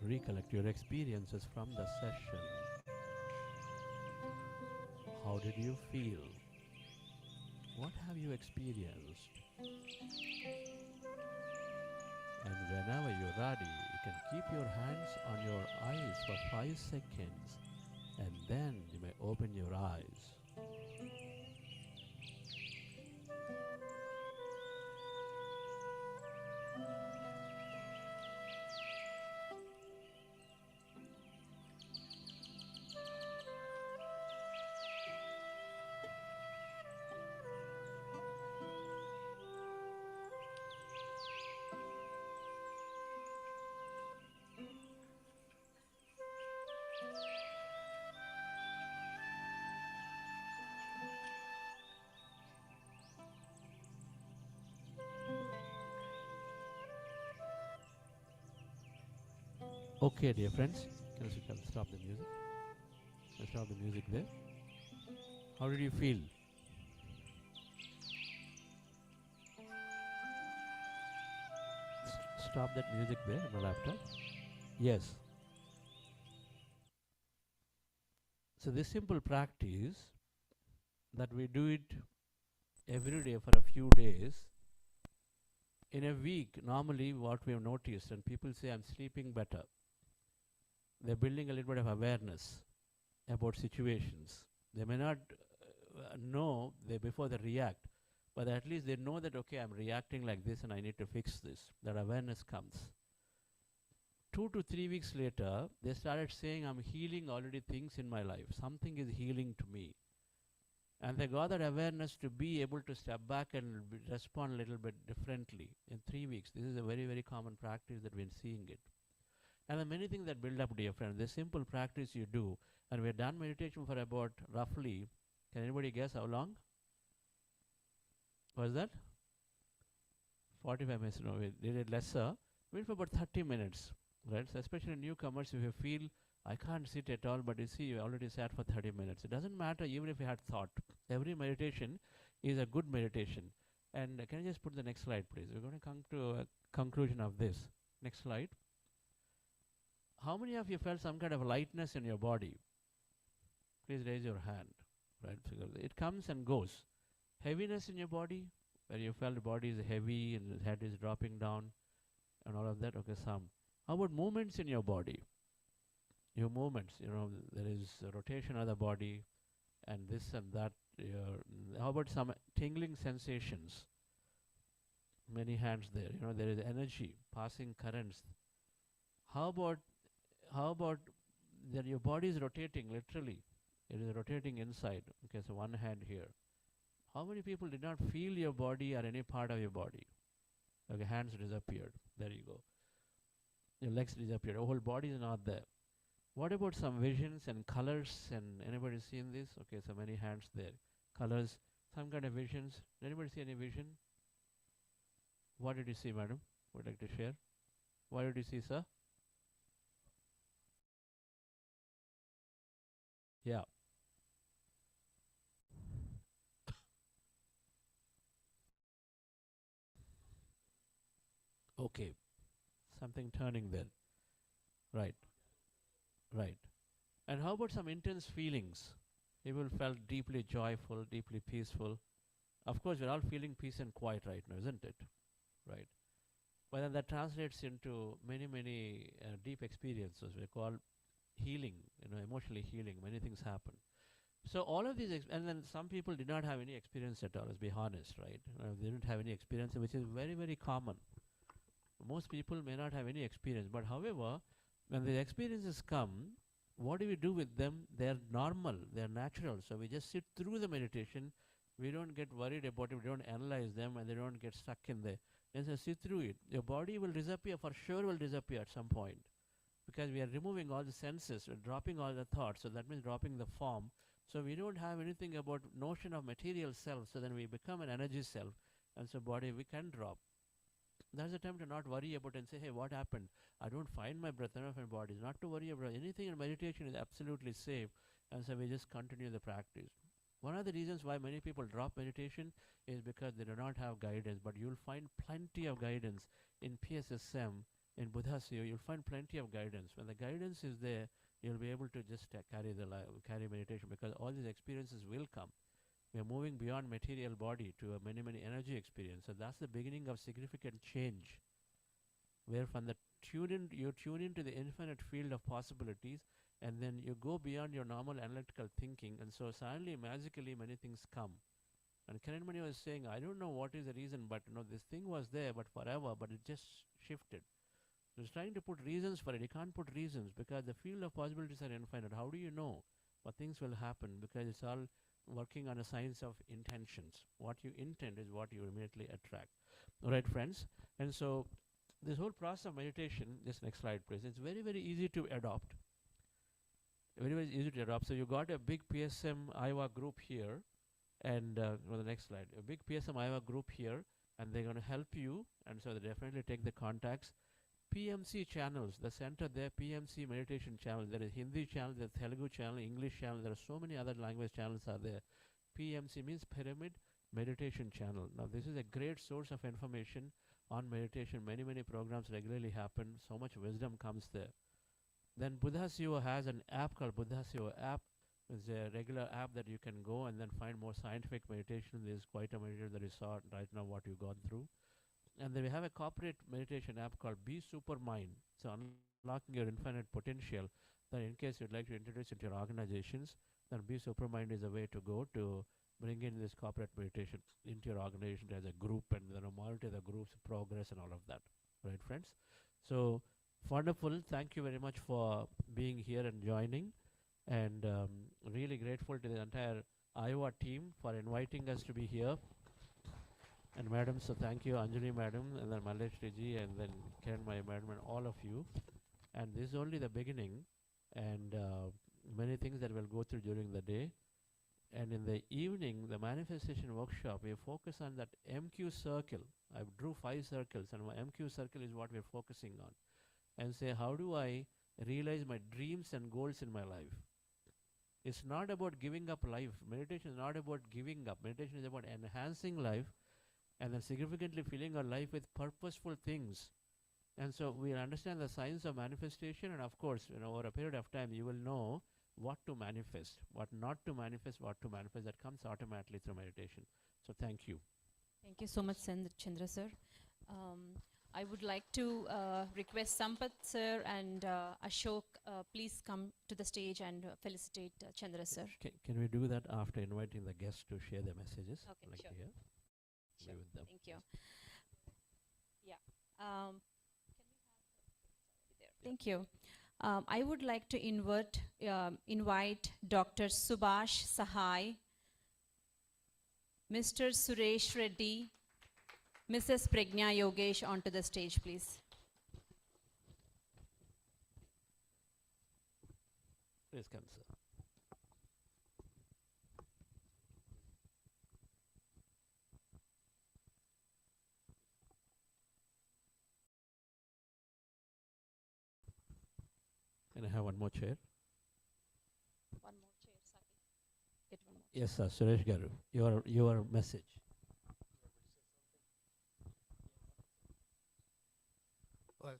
Recollect your experiences from the session. How did you feel? What have you experienced? And whenever you're ready, you can keep your hands on your eyes for 5 seconds and then you may open your eyes. Okay, dear friends, can stop the music? Can stop the music there? How did you feel? Stop that music there on the laptop. Yes. So this simple practice that we do it every day for a few days. In a week, normally what we have noticed, and people say I'm sleeping better. They're building a little bit of awareness about situations. They may not know before they react, but at least they know that, okay, I'm reacting like this and I need to fix this. That awareness comes. 2 to 3 weeks later, they started saying, I'm healing already things in my life. Something is healing to me. And they got that awareness to be able to step back and respond a little bit differently in 3 weeks. This is a very, very common practice that we're seeing it. And there are many things that build up, dear friends. This simple practice you do, and we've done meditation for about roughly, can anybody guess how long? Was that? 45 minutes. No, we did it lesser. We did for about 30 minutes, right? So especially newcomers, if you feel, I can't sit at all, but you see, you already sat for 30 minutes. It doesn't matter even if you had thought. Every meditation is a good meditation. And can you just put the next slide, please? We're going to come to a conclusion of this. Next slide. How many of you felt some kind of lightness in your body? Please raise your hand. Right? Because it comes and goes. Heaviness in your body, where you felt the body is heavy and the head is dropping down and all of that. Okay, some. How about movements in your body? Your movements, there is a rotation of the body and this and that. How about some tingling sensations? Many hands there. There is energy, passing currents. How about that your body is rotating literally? It is rotating inside. Okay, so one hand here. How many people did not feel your body or any part of your body? Okay, hands disappeared. There you go. Your legs disappeared. Your whole body is not there. What about some visions and colors? And anybody seen this? Okay, so many hands there. Colors, some kind of visions. Anybody see any vision? What did you see, madam? Would like to share? What did you see, sir? Yeah. Okay. Something turning there. Right. Right. And how about some intense feelings? People felt deeply joyful, deeply peaceful. Of course, we're all feeling peace and quiet right now, isn't it? Right. But then that translates into many, many deep experiences. We call healing, emotionally healing. Many things happen. So all of these, and then some people did not have any experience at all, let's be honest, right? They didn't have any experience, which is very, very common. Most people may not have any experience, but however, when the experiences come, what do we do with them? They're normal, they're natural. So we just sit through the meditation. We don't get worried about it, we don't analyze them, and they don't get stuck in there. Just sit through it. Your body will disappear, for sure will disappear at some point. Because we are removing all the senses, we're dropping all the thoughts, so that means dropping the form. So we don't have anything about notion of material self, so then we become an energy self, and so body we can drop. That's the time to not worry about and say, hey, what happened? I don't find my breath enough in body. Not to worry about anything in meditation is absolutely safe, and so we just continue the practice. One of the reasons why many people drop meditation is because they do not have guidance, but you'll find plenty of guidance in PSSM, in Buddha Seva. You'll find plenty of guidance. When the guidance is there, you'll be able to just carry meditation, because all these experiences will come. We are moving beyond material body to a many energy experience. So that's the beginning of significant change, where from the you tune into the infinite field of possibilities, and then you go beyond your normal analytical thinking, and so suddenly, magically, many things come. And Kiranmani was saying, I don't know what is the reason, but this thing was there, but forever, but it just shifted. So he's trying to put reasons for it. You can't put reasons because the field of possibilities are infinite. How do you know what things will happen? Because it's all working on a science of intentions. What you intend is what you immediately attract. All right, friends. And so this whole process of meditation, just next slide, please. It's very easy to adopt. Very easy to adopt. So you got a big PSM Iowa group here, and the next slide. A big PSM Iowa group here, and they're going to help you. And so they definitely take the contacts. PMC channels, the center there, PMC meditation channel. There is Hindi channel, there is Telugu channel, English channel. There are so many other language channels are there. PMC means Pyramid Meditation Channel. Now this is a great source of information on meditation. Many programs regularly happen. So much wisdom comes there. Then Buddha CEO has an app called Buddha CEO app. It's a regular app that you can go and then find more scientific meditation. There's quite a meditation that you saw right now, what you've gone through. And then we have a corporate meditation app called Be Supermind. So unlocking your infinite potential. Then in case you'd like to introduce it to your organizations, then Be Supermind is a way to go to bring in this corporate meditation into your organization as a group, and then monitor the group's progress and all of that. Right, friends? So wonderful. Thank you very much for being here and joining. And really grateful to the entire Iowa team for inviting us to be here. And madam, so thank you, Anjali madam, and then Maleshri ji, and then Kiran Mai madam, and all of you. And this is only the beginning, and many things that we'll go through during the day. And in the evening, the manifestation workshop, we focus on that MQ circle. I drew 5 circles, and my MQ circle is what we're focusing on. And say, how do I realize my dreams and goals in my life? It's not about giving up life. Meditation is not about giving up. Meditation is about enhancing life, and then significantly filling our life with purposeful things. And so we understand the science of manifestation, and of course, over a period of time, you will know what to manifest, what not to manifest, what to manifest. That comes automatically through meditation. So thank you. Thank you so much, Chandra sir. I would like to request Sampath sir and Ashok, please come to the stage and felicitate Chandra sir. Can we do that after inviting the guests to share their messages? Okay, like sure. Here? Sure. With them. Thank you. Yeah. Thank you. I would like to invite Dr. Subhash Sahai, Mr. Suresh Reddy, Mrs. Pragna Yogesh onto the stage, please. Please come, sir. Can I have one more chair? One more chair, Saki. Get one more. Yes, sir. Suresh Garu, your message. Well,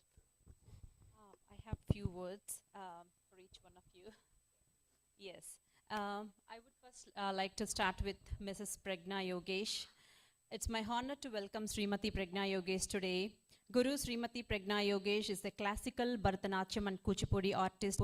I have few words for each one of you. Yes. I would first like to start with Mrs. Pragna Yogesh. It's my honor to welcome Srimati Pragna Yogesh today. Guru Srimati Pragna Yogesh is a classical Bharatanatyam and Kuchipudi artist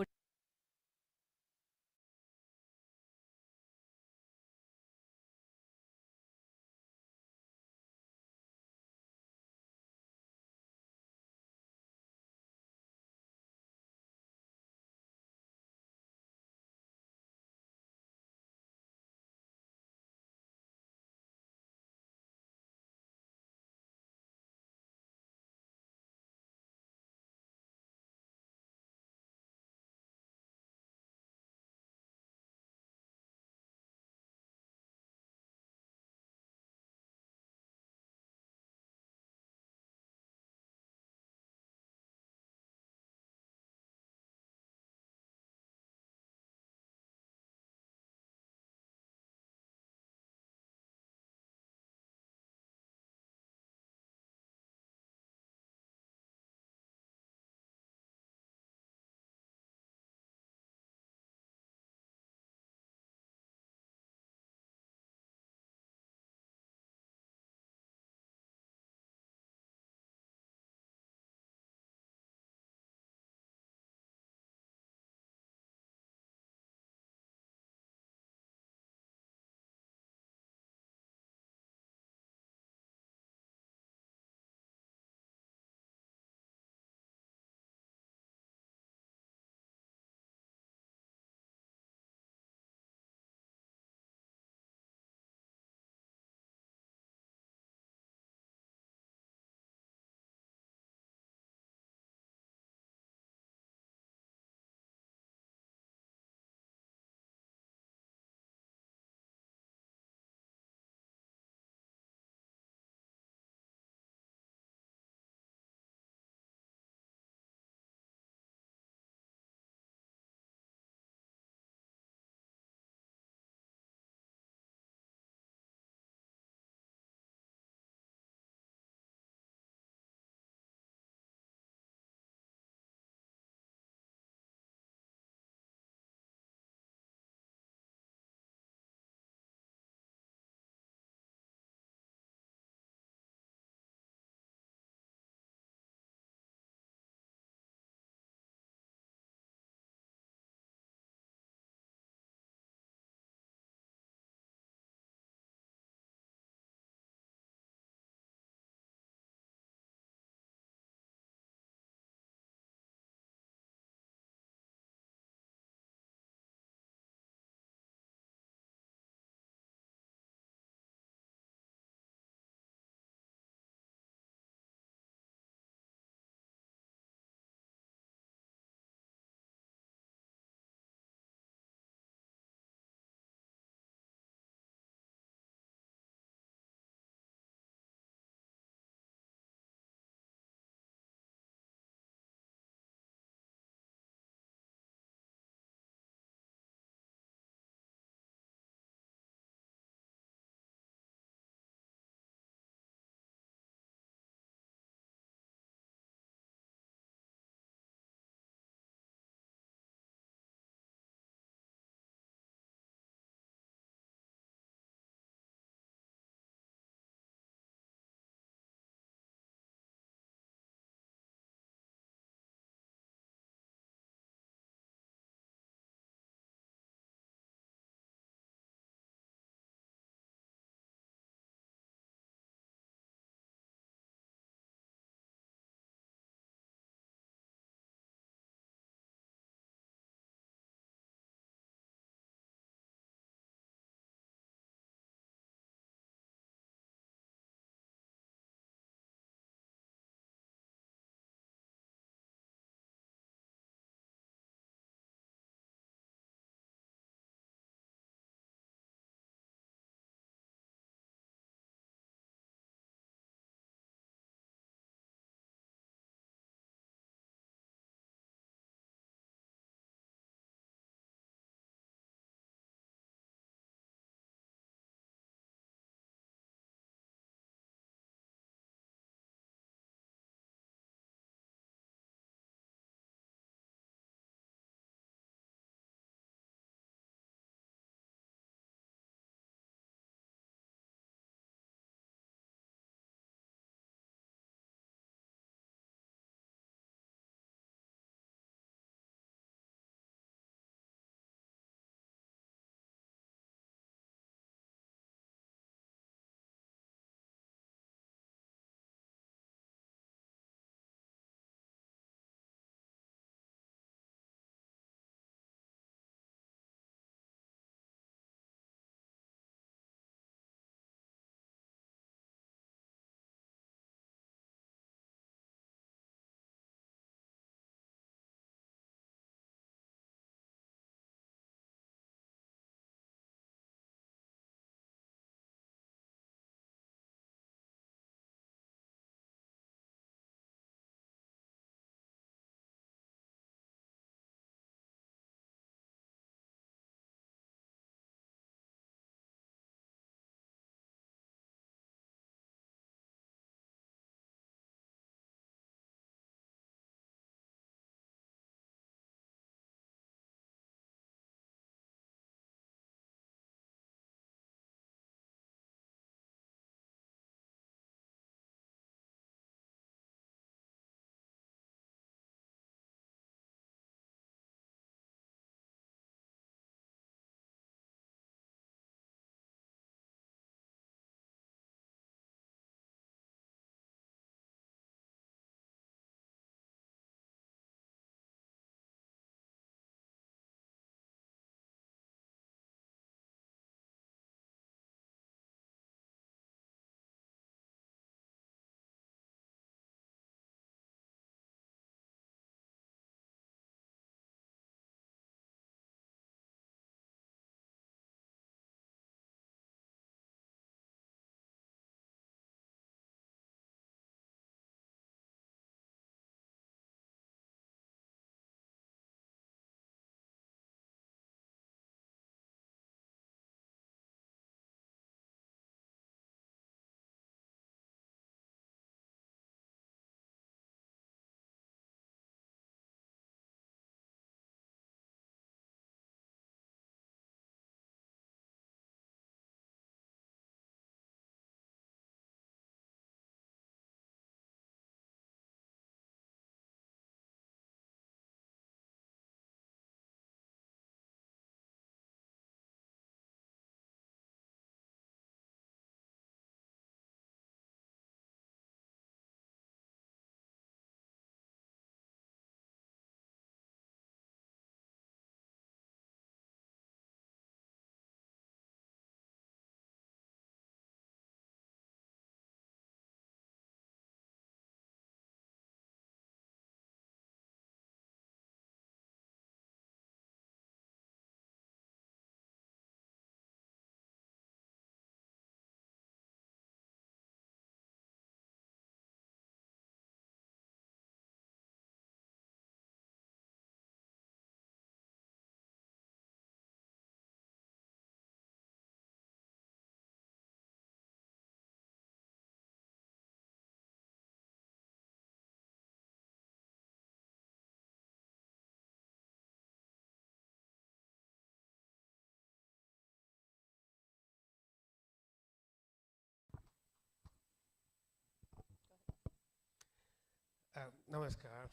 Namaskar.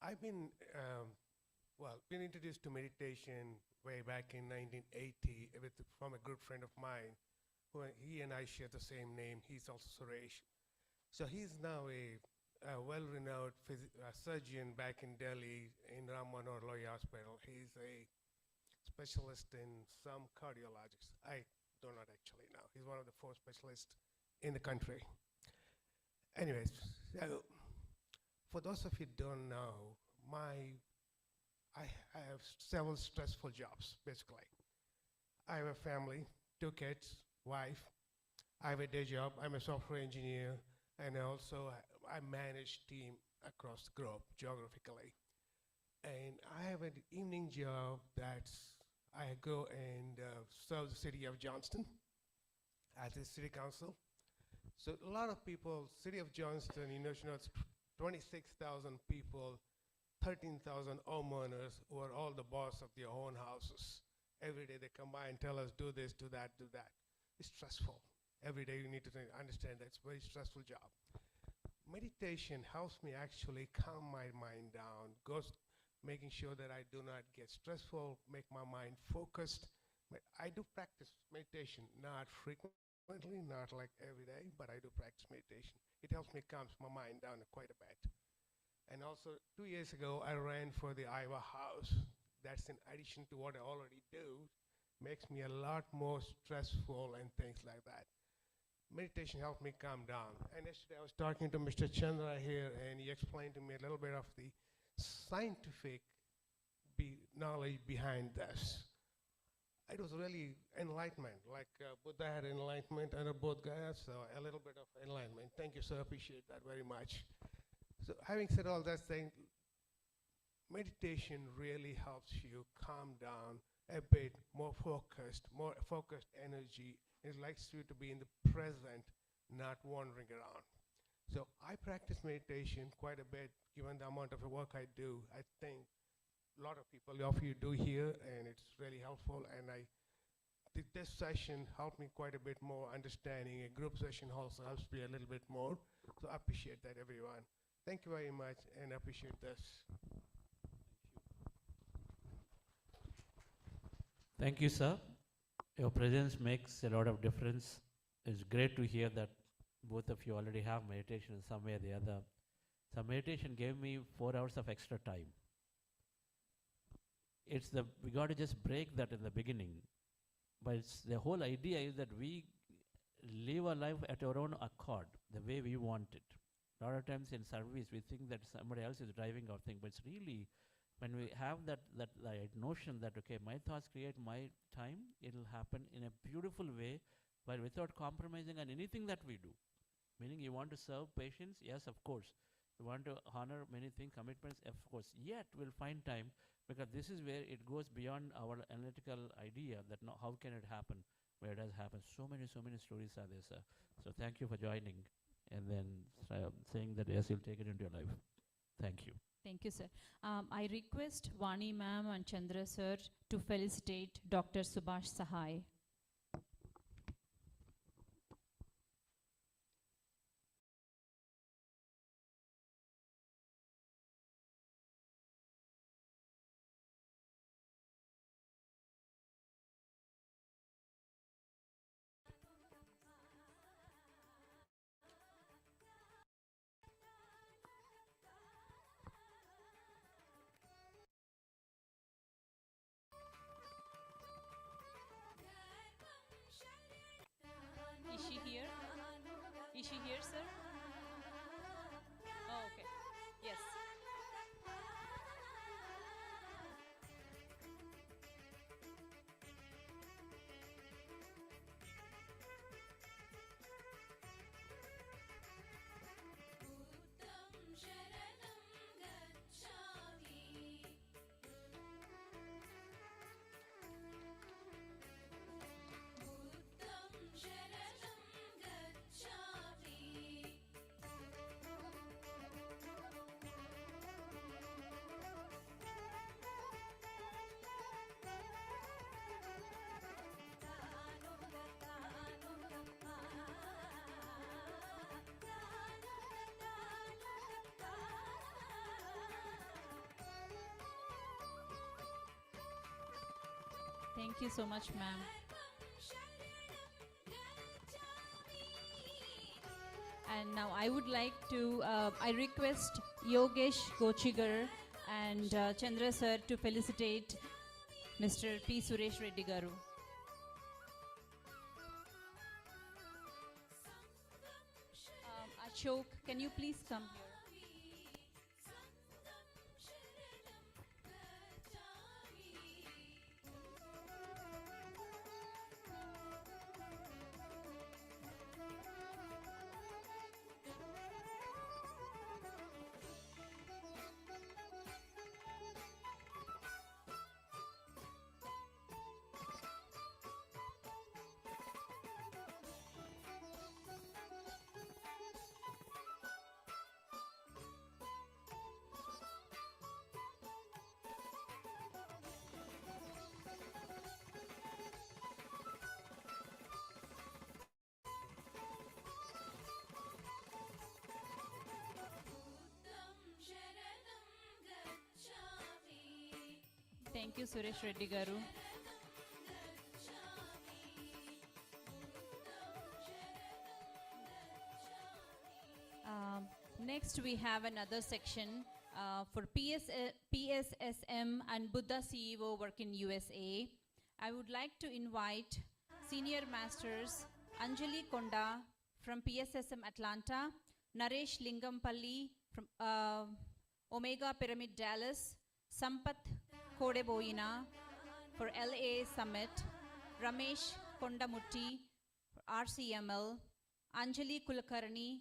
I've been introduced to meditation way back in 1980 from a good friend of mine. He and I share the same name. He's also Suresh. So he's now a well-renowned surgeon back in Delhi in Ram Manohar Lohia Hospital. He's a specialist in some cardiologists. I do not actually know. He's one of the 4 specialists in the country. Anyways, so for those of you who don't know, I have several stressful jobs, basically. I have a family, 2 kids, wife. I have a day job. I'm a software engineer, and also I manage team across the globe geographically. And I have an evening job that's I go and serve the city of Johnston as a city council. So a lot of people, city of Johnston, it's 26,000 people, 13,000 homeowners who are all the boss of their own houses. Every day they come by and tell us, do this, do that, do that. It's stressful. Every day you need to understand that it's a very stressful job. Meditation helps me actually calm my mind down, making sure that I do not get stressful, make my mind focused. I do practice meditation, not frequently, not like every day, but I do practice meditation. It helps me calm my mind down quite a bit. And also, 2 years ago, I ran for the Iowa House. That's in addition to what I already do, makes me a lot more stressful and things like that. Meditation helped me calm down. And yesterday I was talking to Mr. Chandra here, and he explained to me a little bit of the scientific knowledge behind this. It was really enlightenment, like Buddha had enlightenment and both guys, so a little bit of enlightenment. Thank you, sir, appreciate that very much. So having said all that, saying meditation really helps you calm down a bit, more focused energy. It likes you to be in the present, not wandering around. So I practice meditation quite a bit, given the amount of work I do. I think a lot of you do here, and it's really helpful. And this session helped me quite a bit more understanding. A group session also helps me a little bit more. So I appreciate that, everyone. Thank you very much, and I appreciate this. Thank you, sir. Your presence makes a lot of difference. It's great to hear that both of you already have meditation in some way or the other. So meditation gave me 4 hours of extra time. We got to just break that in the beginning. But the whole idea is that we live our life at our own accord, the way we want it. A lot of times in service, we think that somebody else is driving our thing, but it's really, when we have that notion that, okay, my thoughts create my time, it'll happen in a beautiful way, but without compromising on anything that we do. Meaning you want to serve patients? Yes, of course. You want to honor many things, commitments? Of course. Yet we'll find time, because this is where it goes beyond our analytical idea that how can it happen, where it has happened. So many stories are there, sir. So thank you for joining, and then saying that, yes, you'll take it into your life. Thank you. Thank you, sir. I request Vani ma'am and Chandra sir to felicitate Dr. Subhash Sahai. Is she here? Is she here, sir? Oh, okay. Yes. शरणं गच्छामि Thank you so much, ma'am. And now I would like to, I request Yogesh Gochigar and Chandra sir to felicitate Mr. P. Suresh Reddy Garu. Ashok, can you please come here? Thank you, Suresh Reddy Garu. Next, we have another section for PSSM and Buddha CEO work in USA. I would like to invite Senior Masters Anjali Konda from PSSM Atlanta, Naresh Lingampalli from Omega Pyramid Dallas, Sampath Kodeboyina for LA Summit, Ramesh Kondamutti for RCML, Anjali Kulkarni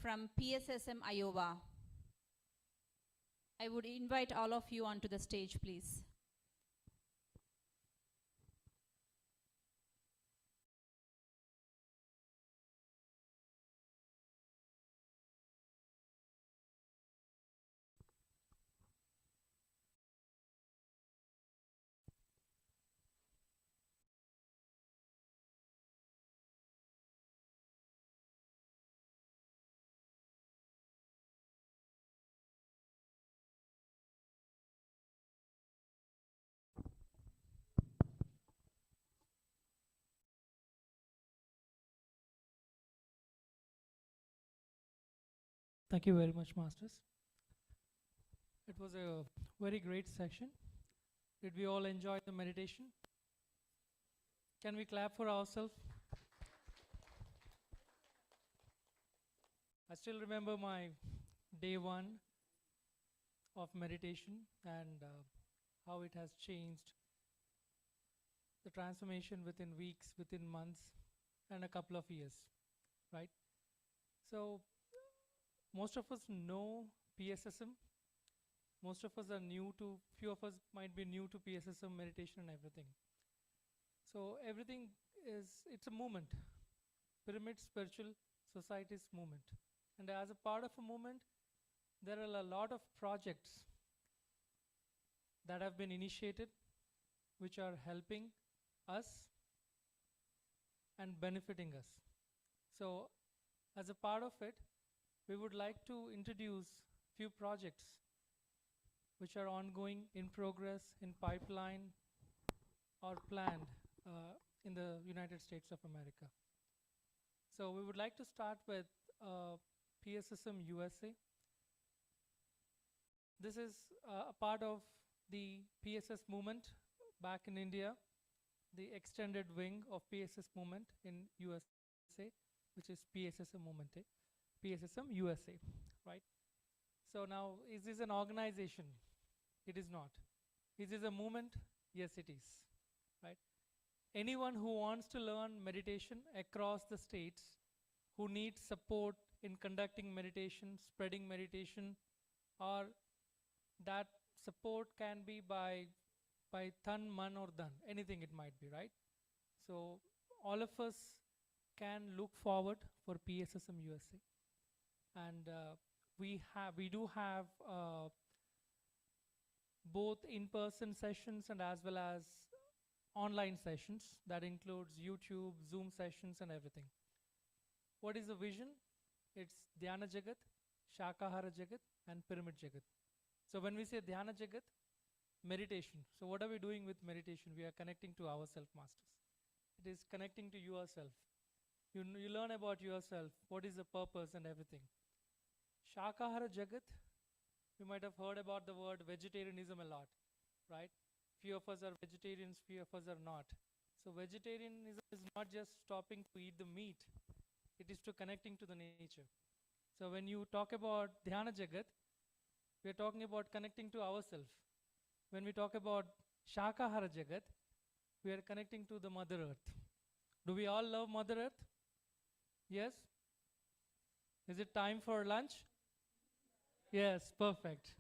from PSSM Iowa. I would invite all of you onto the stage, please. Thank you very much, Masters. It was a very great session. Did we all enjoy the meditation? Can we clap for ourselves? I still remember my day one of meditation and how it has changed. The transformation within weeks, within months, and a couple of years, right? So most of us know PSSM. Most of us are new to, few of us might be new to PSSM meditation and everything. So everything is, it's a movement. Pyramid Spiritual Society's movement. And as a part of a movement, there are a lot of projects that have been initiated, which are helping us and benefiting us. So as a part of it, we would like to introduce few projects which are ongoing, in progress, in pipeline, or planned in the United States of America. So we would like to start with PSSM USA. This is a part of the PSS movement back in India, the extended wing of PSS movement in USA, which is PSSM movement, PSSM USA, right? So now, is this an organization? It is not. Is this a movement? Yes, it is, right? Anyone who wants to learn meditation across the states, who needs support in conducting meditation, spreading meditation, or that support can be by than, man, or dhan, anything it might be, right? So all of us can look forward for PSSM USA. And we do have both in-person sessions and as well as online sessions. That includes YouTube, Zoom sessions, and everything. What is the vision? It's Dhyana Jagat, Shakahara Jagat, and Pyramid Jagat. So when we say Dhyana Jagat, meditation. So what are we doing with meditation? We are connecting to ourselves, masters. It is connecting to yourself. You learn about yourself, what is the purpose and everything. Shakahara Jagat, you might have heard about the word vegetarianism a lot, right? Few of us are vegetarians, few of us are not. So vegetarianism is not just stopping to eat the meat, it is to connecting to the nature. So when you talk about Dhyana Jagat, we are talking about connecting to ourselves. When we talk about Shakahara Jagat, we are connecting to the Mother Earth. Do we all love Mother Earth? Yes? Is it time for lunch? Yes, perfect.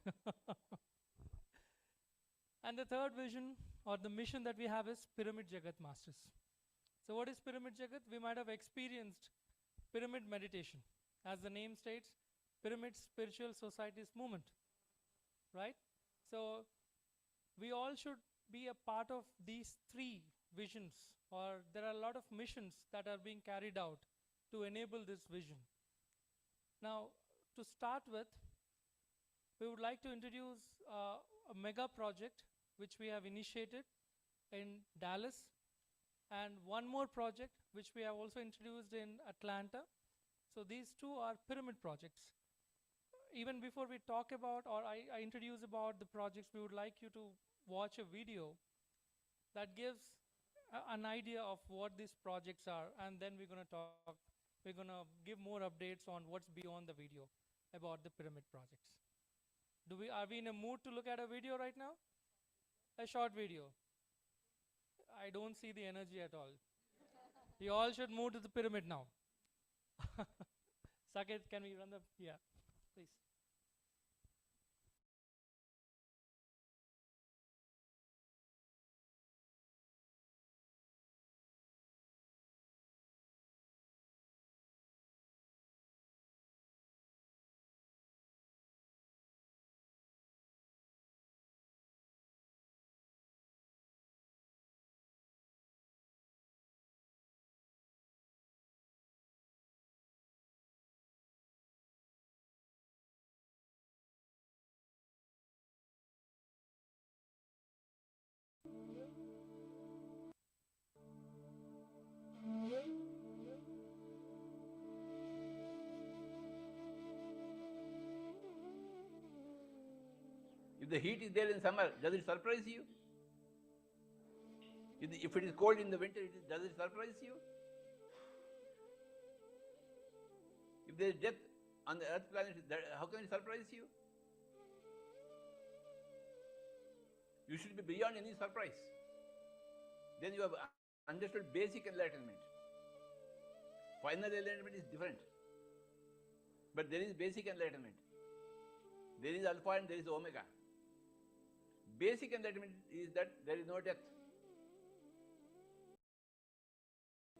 And the third vision or the mission that we have is Pyramid Jagat Masters. So what is Pyramid Jagat? We might have experienced pyramid meditation. As the name states, Pyramid Spiritual Societies Movement, right? So we all should be a part of these three visions, or there are a lot of missions that are being carried out to enable this vision. Now, to start with, we would like to introduce a mega project which we have initiated in Dallas, and one more project which we have also introduced in Atlanta. So these two are pyramid projects. Even before we talk about, or I introduce about the projects, we would like you to watch a video that gives an idea of what these projects are, and then we're going to give more updates on what's beyond the video about the pyramid projects. Are we in a mood to look at a video right now? A short video. I don't see the energy at all. You all should move to the pyramid now. Saket, can we run the, yeah, please. If the heat is there in summer, does it surprise you? If it is cold in the winter, does it surprise you? If there is death on the earth planet, how can it surprise you? You should be beyond any surprise. Then you have understood basic enlightenment. Final enlightenment is different. But there is basic enlightenment. There is alpha and there is omega. Basic enlightenment is that there is no death.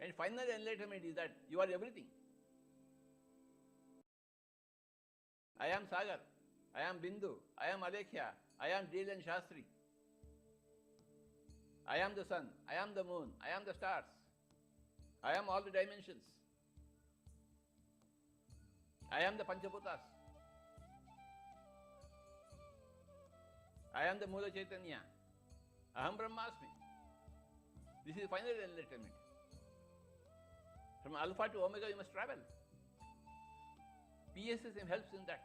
And final enlightenment is that you are everything. I am Sagar, I am Bindu, I am Alekhya, I am Dil and Shastri. I am the sun, I am the moon, I am the stars. I am all the dimensions. I am the Panchabhutas. I am the Mula Chaitanya. Aham Brahmasmi. This is final enlightenment. From alpha to omega you must travel. PSSM helps in that.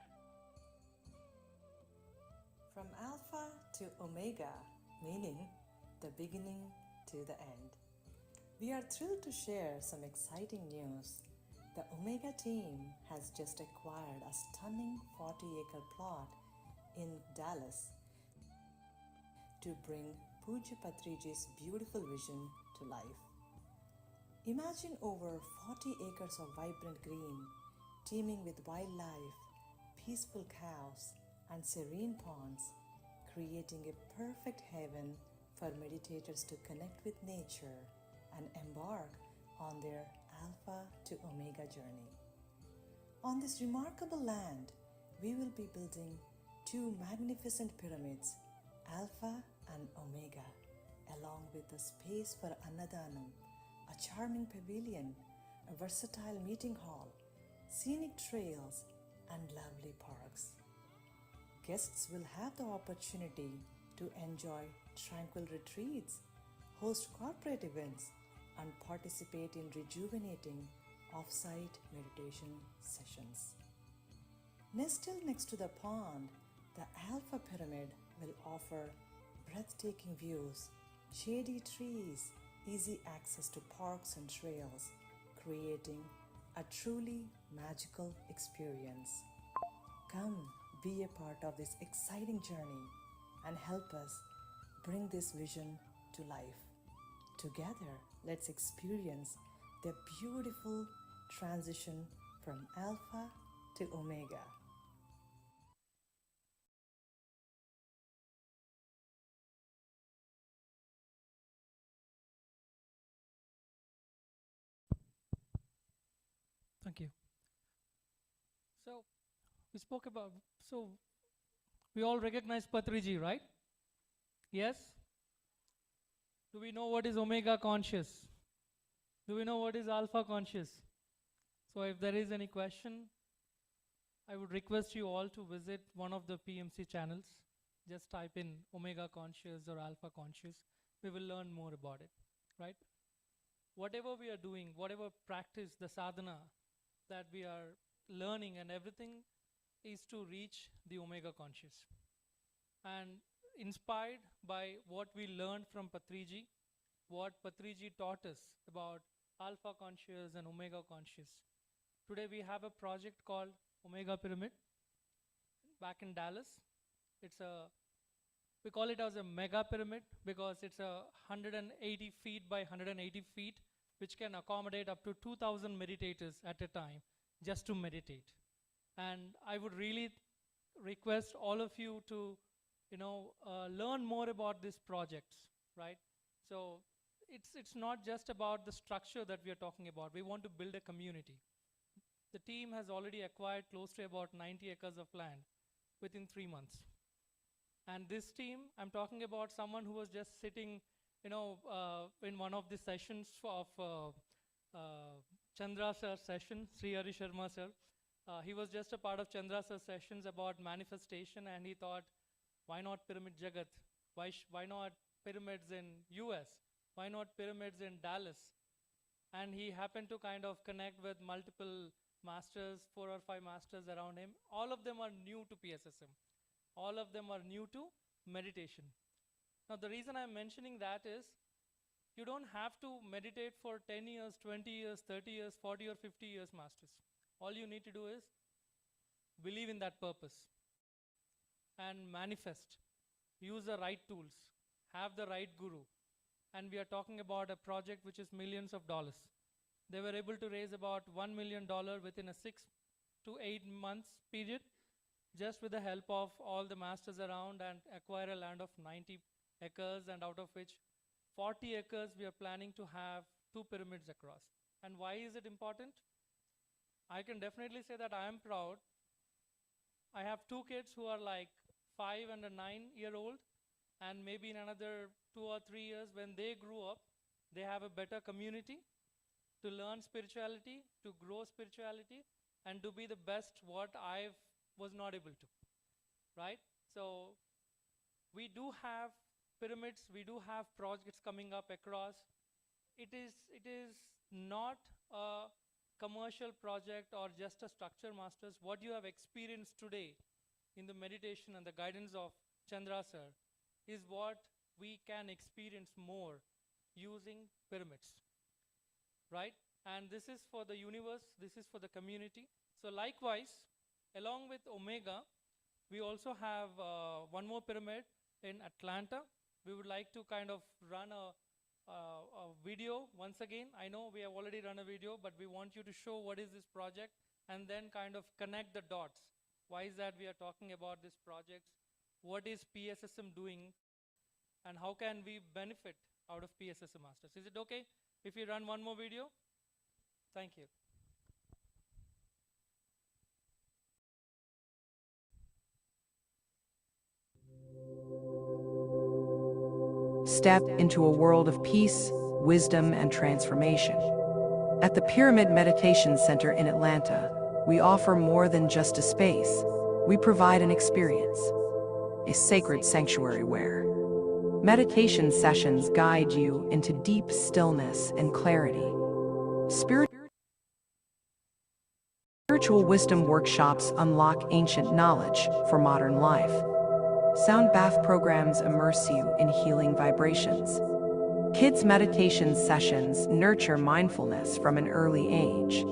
From alpha to omega, meaning the beginning to the end. We are thrilled to share some exciting news. The Omega team has just acquired a stunning 40-acre plot in Dallas to bring Pujya Patriji's beautiful vision to life. Imagine over 40 acres of vibrant green, teeming with wildlife, peaceful cows, and serene ponds, creating a perfect haven for meditators to connect with nature and embark on their Alpha to Omega journey. On this remarkable land, we will be building two magnificent pyramids, Alpha and Omega, along with a space for Annadanam, a charming pavilion, a versatile meeting hall, scenic trails, and lovely parks. Guests will have the opportunity to enjoy tranquil retreats, host corporate events, and participate in rejuvenating off-site meditation sessions. Nestled next to the pond, the Alpha Pyramid will offer breathtaking views, shady trees, easy access to parks and trails, creating a truly magical experience. Come be a part of this exciting journey and help us bring this vision to life. Together, let's experience the beautiful transition from Alpha to Omega. Thank you. So, we all recognize Patriji, right? Yes? Do we know what is Omega conscious? Do we know what is Alpha conscious? So if there is any question, I would request you all to visit one of the PMC channels. Just type in Omega conscious or Alpha conscious. We will learn more about it, right? Whatever we are doing, whatever practice, the sadhana that we are learning and everything is to reach the Omega conscious. And inspired by what we learned from Patriji, what Patriji taught us about Alpha conscious and Omega conscious. Today we have a project called Omega Pyramid back in Dallas. We call it as a mega pyramid because it's 180 feet by 180 feet, which can accommodate up to 2,000 meditators at a time just to meditate. And I would really request all of you to learn more about these projects, right? So it's not just about the structure that we are talking about. We want to build a community. The team has already acquired close to about 90 acres of land within 3 months. And this team, I'm talking about someone who was just sitting, in one of the sessions of Chandra sir's session, Sri Hari Sharma sir. He was just a part of Chandra sir's sessions about manifestation, and he thought, why not Pyramid Jagat? Why not pyramids in US? Why not pyramids in Dallas? And he happened to kind of connect with multiple masters, 4 or 5 masters around him. All of them are new to PSSM. All of them are new to meditation. Now the reason I'm mentioning that is, you don't have to meditate for 10 years, 20 years, 30 years, 40 or 50 years, masters. All you need to do is believe in that purpose and manifest. Use the right tools. Have the right guru. And we are talking about a project which is millions of dollars. They were able to raise about $1 million within a 6 to 8 months period, just with the help of all the masters around, and acquire a land of 90 acres, and out of which 40 acres we are planning to have 2 pyramids across. And why is it important? I can definitely say that I am proud. I have 2 kids who are like 5 and a 9-year-old, and maybe in another 2 or 3 years when they grow up, they have a better community to learn spirituality, to grow spirituality, and to be the best what I was not able to, right? So we do have pyramids, we do have projects coming up across. It is not a commercial project or just a structure, masters. What you have experienced today in the meditation and the guidance of Chandra sir is what we can experience more using pyramids, right? And this is for the universe, this is for the community. So likewise, along with Omega, we also have one more pyramid in Atlanta. We would like to kind of run a video once again. I know we have already run a video, but we want you to show what is this project and then kind of connect the dots. Why is that we are talking about this project? What is PSSM doing? And how can we benefit out of PSSM masters? Is it okay if we run one more video? Thank you. Step into a world of peace, wisdom, and transformation. At the Pyramid Meditation Center in Atlanta, we offer more than just a space. We provide an experience. a sacred sanctuary where meditation sessions guide you into deep stillness and clarity. Spiritual wisdom workshops unlock ancient knowledge for modern life. Sound bath programs immerse you in healing vibrations. Kids' meditation sessions nurture mindfulness from an early age.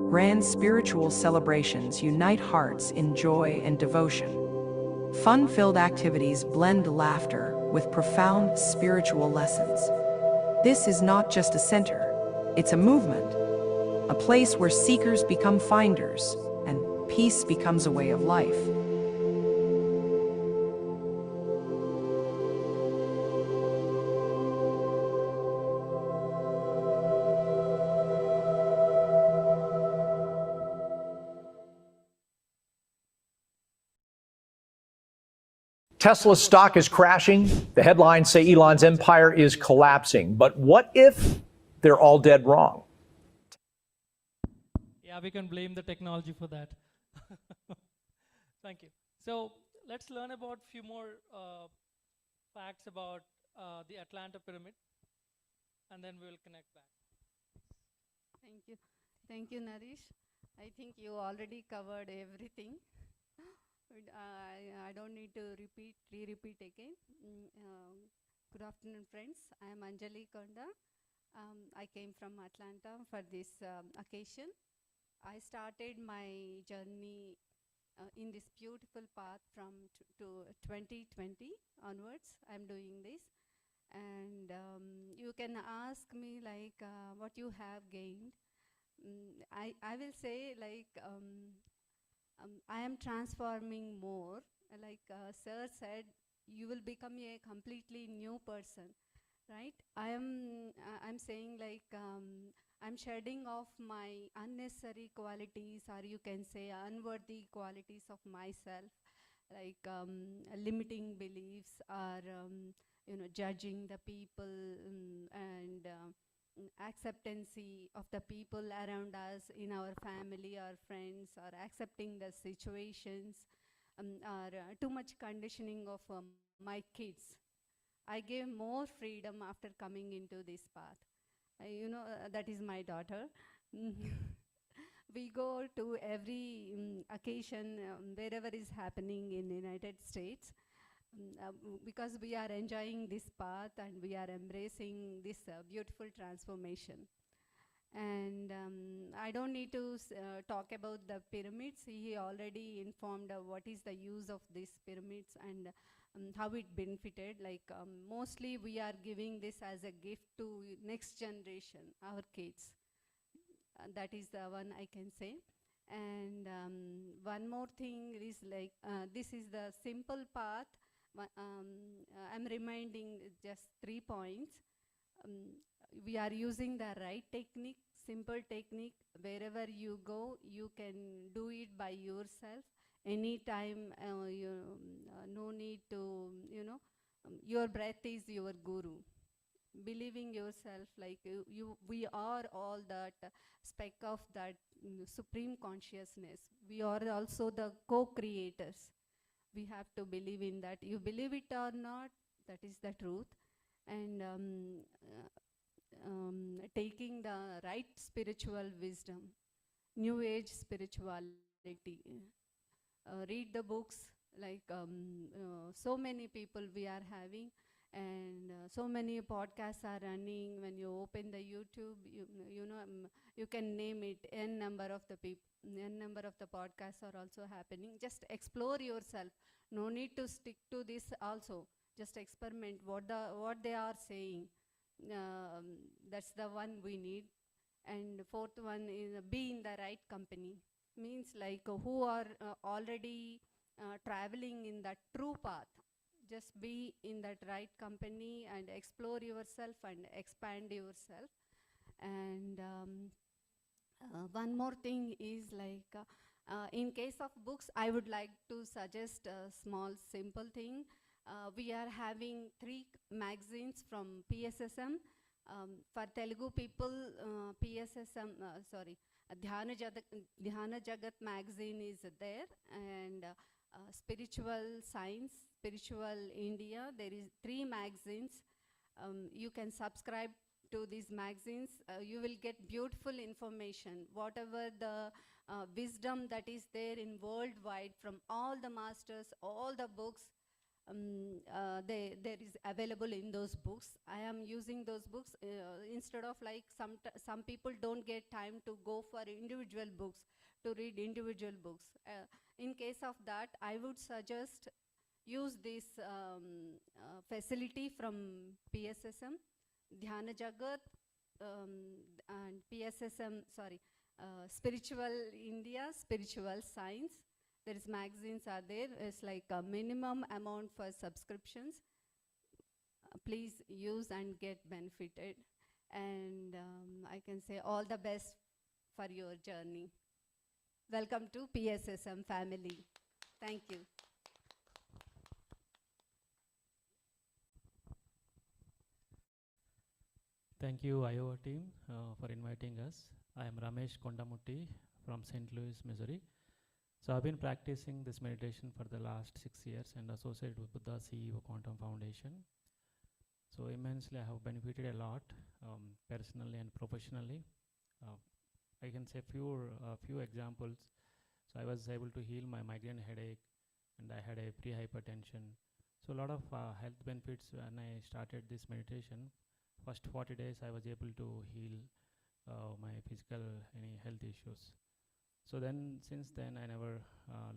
Grand spiritual celebrations unite hearts in joy and devotion. Fun-filled activities blend laughter with profound spiritual lessons. This is not just a center, it's a movement, a place where seekers become finders and peace becomes a way of life. Tesla stock is crashing. The headlines say Elon's empire is collapsing. But what if they're all dead wrong? Yeah, we can blame the technology for that. Thank you. So let's learn about a few more facts about the Atlanta pyramid, and then we'll connect back. Thank you. Thank you, Naresh. I think you already covered everything. I don't need to repeat again. Good afternoon, friends. I am Anjali Konda. I came from Atlanta for this occasion. I started my journey in this beautiful path from to 2020 onwards. I'm doing this, and you can ask me like what you have gained. I will say like. I am transforming more. Like Sir said, you will become a completely new person, right? I'm saying like I'm shedding off my unnecessary qualities, or you can say unworthy qualities of myself, like limiting beliefs, or judging the people, and acceptancy of the people around us in our family or friends, or accepting the situations, or too much conditioning of my kids. I gave more freedom after coming into this path. That is my daughter. We go to every occasion wherever is happening in the United States. Because we are enjoying this path and we are embracing this beautiful transformation. And I don't need to talk about the pyramids. He already informed what is the use of these pyramids and how it benefited. Like mostly we are giving this as a gift to next generation, our kids. That is the one I can say. And one more thing is like this is the simple path. I'm reminding just 3 points. We are using the right technique, simple technique. Wherever you go, you can do it by yourself. Anytime, no need to, your breath is your guru. Believing yourself, like we are all that speck of that supreme consciousness. We are also the co-creators. We have to believe in that. You believe it or not, that is the truth. And taking the right spiritual wisdom, new age spirituality. Read the books, like so many people we are having, and so many podcasts are running. When you open the YouTube, you can name it. N number of the people, n number of the podcasts are also happening. Just explore yourself. No need to stick to this also. Just experiment what they are saying. That's the one we need. And fourth one is be in the right company. Means like who are already traveling in that true path. Just be in that right company and explore yourself and expand yourself. And one more thing is like in case of books, I would like to suggest a small simple thing. We are having 3 magazines from PSSM. For Telugu people, Dhyana Jagat magazine is there, and Spiritual Science, Spiritual India. There is 3 magazines. You can subscribe to these magazines. You will get beautiful information, whatever the wisdom that is there in worldwide from all the masters, all the books. There is available in those books. I am using those books instead of like some people don't get time to go for individual books, to read individual books. In case of that, I would suggest use this facility from PSSM, Dhyana Jagat, and PSSM, Spiritual India, Spiritual Science. There is magazines are there. It's like a minimum amount for subscriptions. Please use and get benefited. And I can say all the best for your journey. Welcome to PSSM family. Thank you. Thank you, Iowa team, for inviting us. I am Ramesh Kondamutti from St. Louis, Missouri. So I've been practicing this meditation for the last 6 years and associated with Buddha CEO Quantum Foundation. So immensely I have benefited a lot, personally and professionally. I can say few examples. So I was able to heal my migraine headache, and I had a pre-hypertension. So a lot of health benefits when I started this meditation. First 40 days I was able to heal my physical any health issues. So then, since then, I never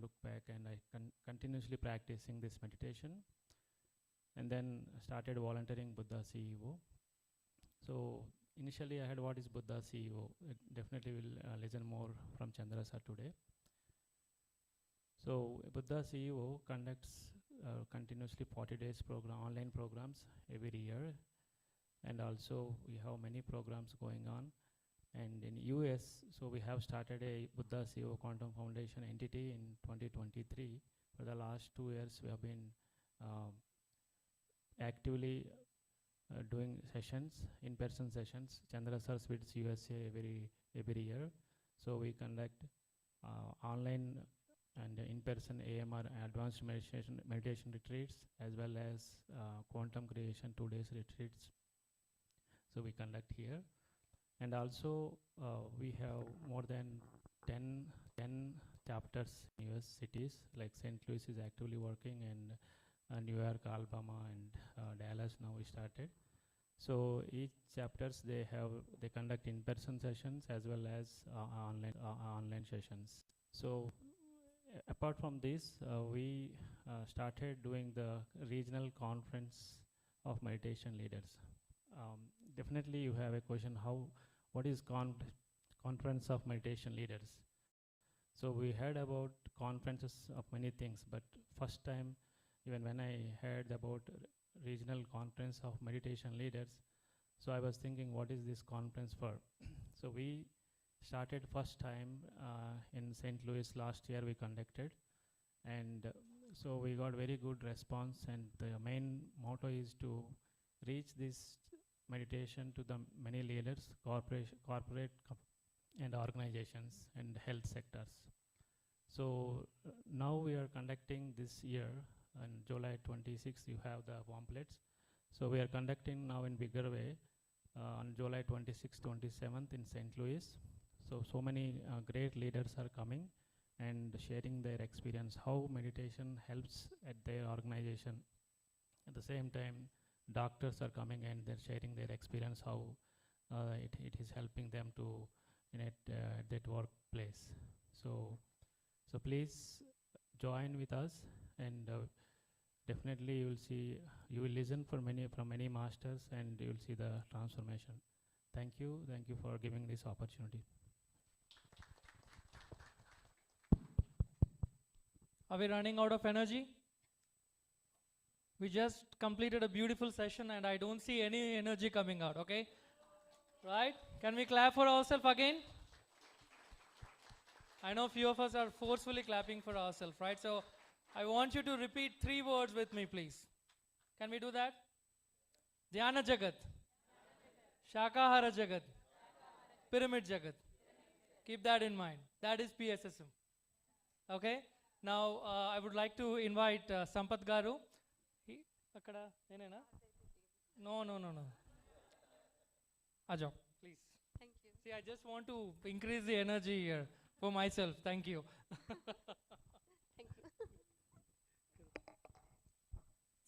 looked back, and I continuously practicing this meditation. And then started volunteering Buddha CEO. So initially, I had what is Buddha CEO. Definitely will listen more from Chandra sir today. So Buddha CEO conducts continuously 40 days program, online programs every year, and also we have many programs going on. And in US, so we have started a Buddha CEO Quantum Foundation entity in 2023. For the last 2 years, we have been actively doing sessions, in-person sessions. Chandra Sir visits USA every year. So we conduct online and in-person AMR advanced meditation retreats, as well as quantum creation 2 days retreats. So we conduct here. And also, we have more than 10 chapters in US cities, like St. Louis is actively working, and New York, Alabama, and Dallas now we started. So each chapters, they conduct in-person sessions as well as online sessions. So apart from this, we started doing the regional conference of meditation leaders. Definitely you have a question, what is conference of meditation leaders? So we heard about conferences of many things, but first time, even when I heard about regional conference of meditation leaders, so I was thinking, what is this conference for? So we started first time in St. Louis last year we conducted, and so we got very good response, and the main motto is to reach this meditation to the many leaders, corporate and organizations and health sectors. So now we are conducting this year, on July 26th you have the pamphlets. So we are conducting now in bigger way on July 26th, 27th in St. Louis. So many great leaders are coming and sharing their experience, how meditation helps at their organization. At the same time, doctors are coming and they're sharing their experience, how it is helping them to that workplace. So please join with us, and definitely you will listen from many masters, and you will see the transformation. Thank you for giving this opportunity. Are we running out of energy? We just completed a beautiful session and I don't see any energy coming out, okay? Right? Can we clap for ourselves again? I know few of us are forcefully clapping for ourselves, right? So I want you to repeat 3 words with me, please. Can we do that? Dhyana Jagat, Shakahara Jagat, Pyramid Jagat. Keep that in mind. That is PSSM. Okay? Now, I would like to invite Sampath Garu. Akkada, nenena? No. Ajo, please. Thank you. See, I just want to increase the energy here for myself. Thank you. Thank you.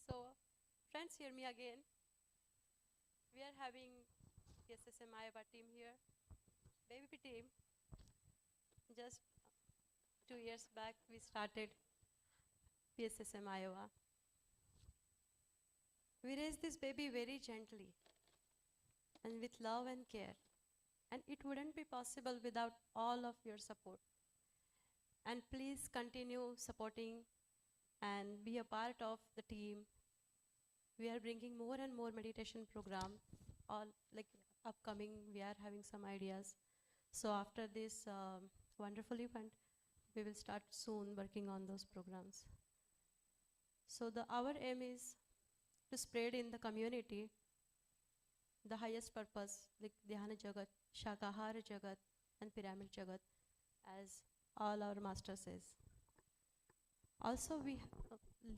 So, friends, hear me again. We are having PSSM Iowa team here. Baby team. Just 2 years back, we started PSSM Iowa. We raised this baby very gently and with love and care. And it wouldn't be possible without all of your support. And please continue supporting and be a part of the team. We are bringing more and more meditation program. All like upcoming, we are having some ideas. So after this wonderful event, we will start soon working on those programs. So our aim is to spread in the community the highest purpose, like Dhyana Jagat, Shakahara Jagat, and Pyramid Jagat, as all our master says. Also, we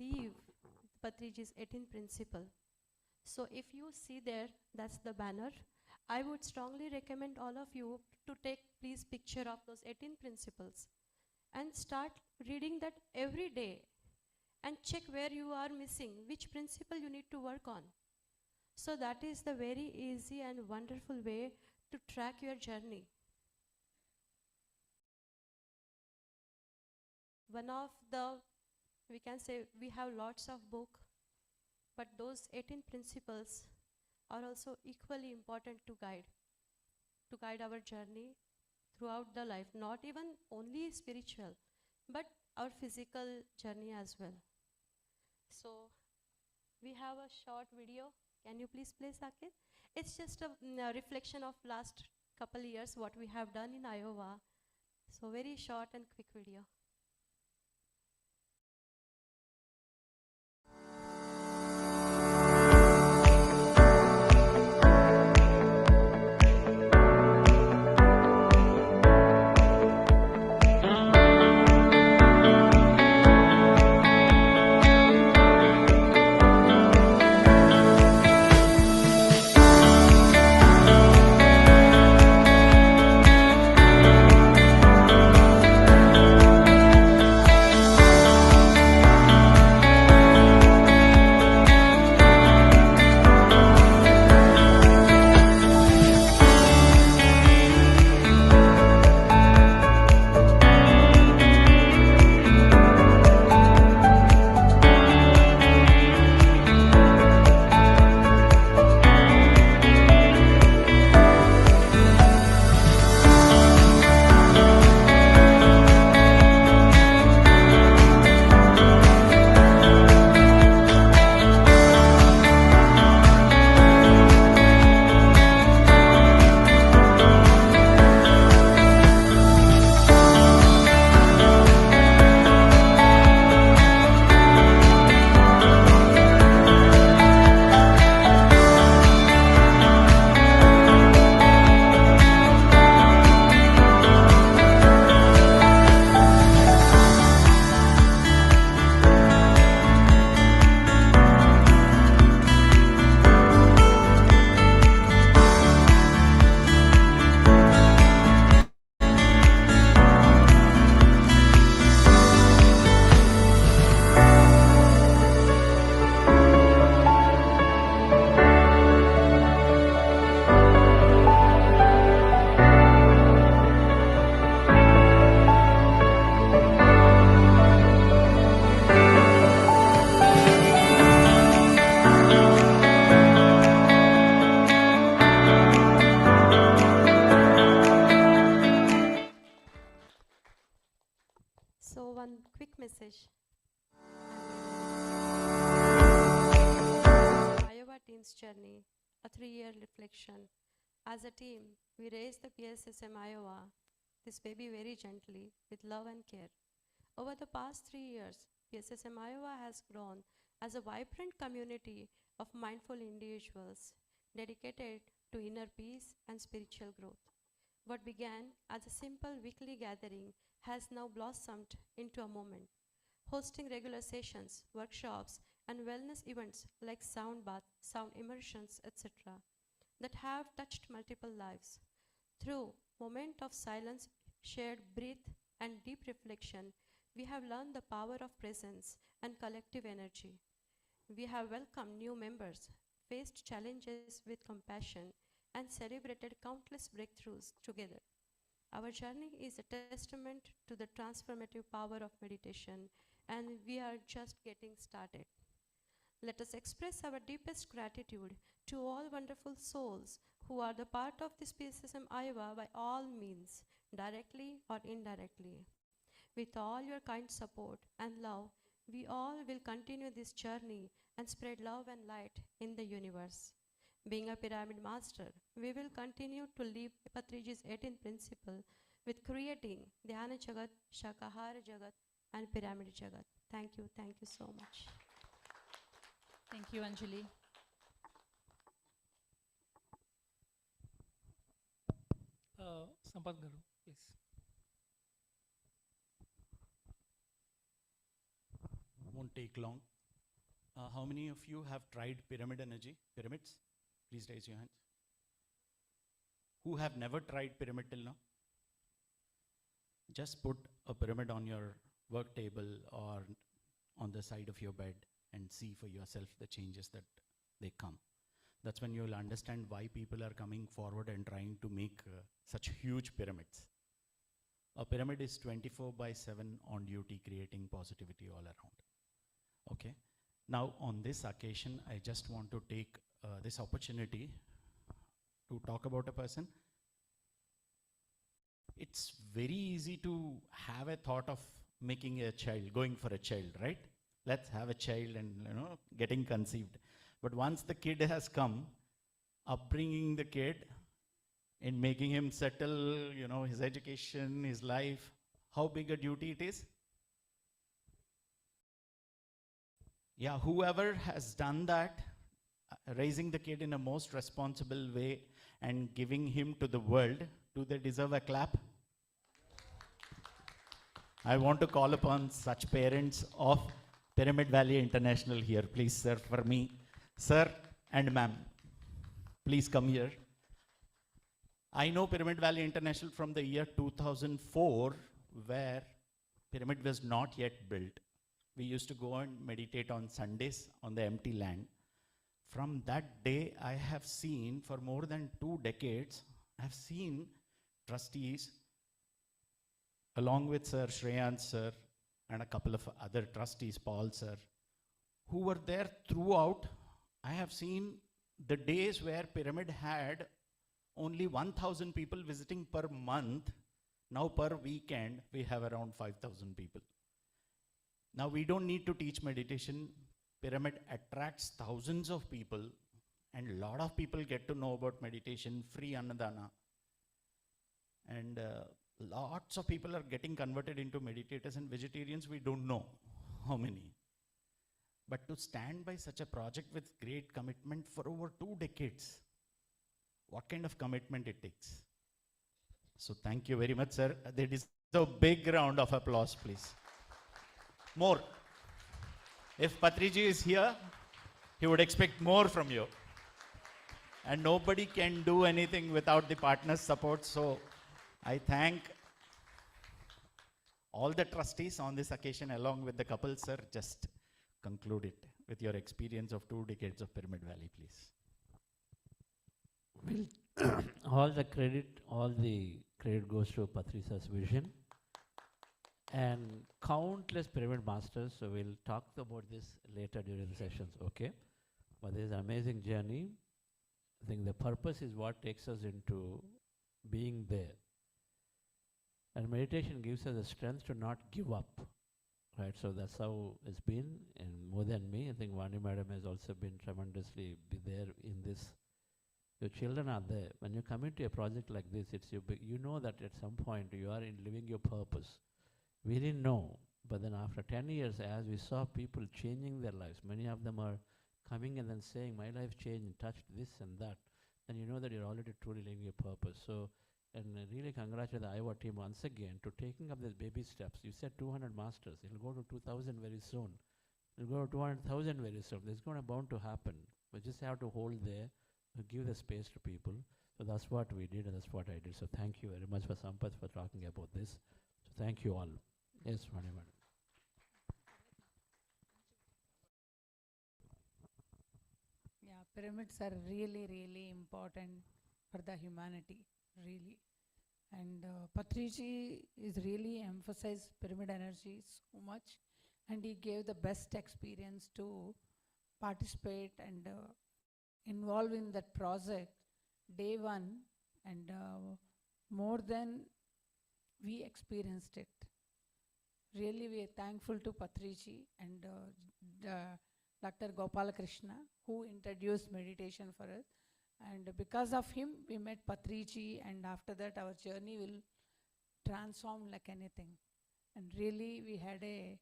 leave Patriji's 18th principle. So if you see there, that's the banner. I would strongly recommend all of you to take please picture of those 18 principles and start reading that every day and check where you are missing, which principle you need to work on. So that is the very easy and wonderful way to track your journey. One of the, we can say we have lots of books, but those 18 principles are also equally important to guide our journey throughout the life, not even only spiritual, but our physical journey as well. So we have a short video. Can you please play, Saket? It's just a reflection of last couple years, what we have done in Iowa. So very short and quick video. So one quick message. Iowa Team's journey, a 3-year reflection. As a team, we raised the PSSM Iowa, this baby very gently, with love and care. Over the past 3 years, PSSM Iowa has grown as a vibrant community of mindful individuals dedicated to inner peace and spiritual growth. What began as a simple weekly gathering has now blossomed into a moment hosting regular sessions, workshops, and wellness events like sound bath, sound immersions, etc., that have touched multiple lives. Through moment of silence, shared breath, and deep reflection, we have learned the power of presence and collective energy. We have welcomed new members, faced challenges with compassion, and celebrated countless breakthroughs together. Our journey is a testament to the transformative power of meditation, and we are just getting started. Let us express our deepest gratitude to all wonderful souls who are the part of this PSSM Iowa by all means, directly or indirectly. With all your kind support and love, we all will continue this journey and spread love and light in the universe. Being a pyramid master, we will continue to live Patriji's 18th principle with creating Dhyana Jagat, Shakahara Jagat, and Pyramid Jagat. Thank you so much. Thank you, Anjali. Sampath Garu, please. Won't take long. How many of you have tried pyramid energy? Pyramids? Please raise your hands. Who have never tried pyramid till now? Just put a pyramid on your work table or on the side of your bed and see for yourself the changes that they come. That's when you'll understand why people are coming forward and trying to make such huge pyramids. A pyramid is 24/7 on duty, creating positivity all around. Okay. Now, on this occasion, I just want to take this opportunity to talk about a person. It's very easy to have a thought of making a child, going for a child, right? Let's have a child and, getting conceived. But once the kid has come, upbringing the kid and making him settle, his education, his life, how big a duty it is? Yeah, whoever has done that, raising the kid in a most responsible way and giving him to the world, do they deserve a clap? I want to call upon such parents of Pyramid Valley International here. Please, sir, for me. Sir and ma'am, please come here. I know Pyramid Valley International from the year 2004, where pyramid was not yet built. We used to go and meditate on Sundays on the empty land. From that day, I have seen, for more than 2 decades, I have seen trustees, along with Sir Shreyans sir, and a couple of other trustees, Paul sir, who were there throughout. I have seen the days where pyramid had only 1,000 people visiting per month. Now per weekend, we have around 5,000 people. Now we don't need to teach meditation. Pyramid attracts thousands of people, and a lot of people get to know about meditation, free Annadana. And lots of people are getting converted into meditators, and vegetarians, we don't know how many. But to stand by such a project with great commitment for over 2 decades, what kind of commitment it takes? So thank you very much, sir. There is a big round of applause, please. More. If Patriji is here, he would expect more from you. And nobody can do anything without the partner's support. So I thank all the trustees on this occasion, along with the couple, sir. Just conclude it with your experience of 2 decades of Pyramid Valley, please. Well, all the credit goes to Patrisa's vision and countless pyramid masters. So we'll talk about this later during the sessions, okay? But this is an amazing journey. I think the purpose is what takes us into being there. And meditation gives us the strength to not give up, right? So that's how it's been, and more than me, I think Vani Madam has also been tremendously there in this. Your children are there. When you come into a project like this, it's you know that at some point you are living your purpose. We didn't know, but then after 10 years, as we saw people changing their lives, many of them are coming and then saying, my life changed and touched this and that, then you know that you're already truly living your purpose. So And really congratulate the Iowa team once again to taking up these baby steps. You said 200 masters. It'll go to 2,000 very soon. It'll go to 200,000 very soon. This is going to bound to happen. We just have to hold there, give the space to people. So that's what we did, and that's what I did. So thank you very much for Sampath for talking about this. So thank you all. Yes, Vani madam. Yeah, pyramids are really, really important for the humanity, really. And Patriji is really emphasized pyramid energy so much, and he gave the best experience to participate and involve in that project day one, and more than we experienced it. Really, we are thankful to Patriji and Dr. Gopalakrishna, who introduced meditation for us. And because of him, we met Patriji, and after that, our journey will transform like anything. And really, we had a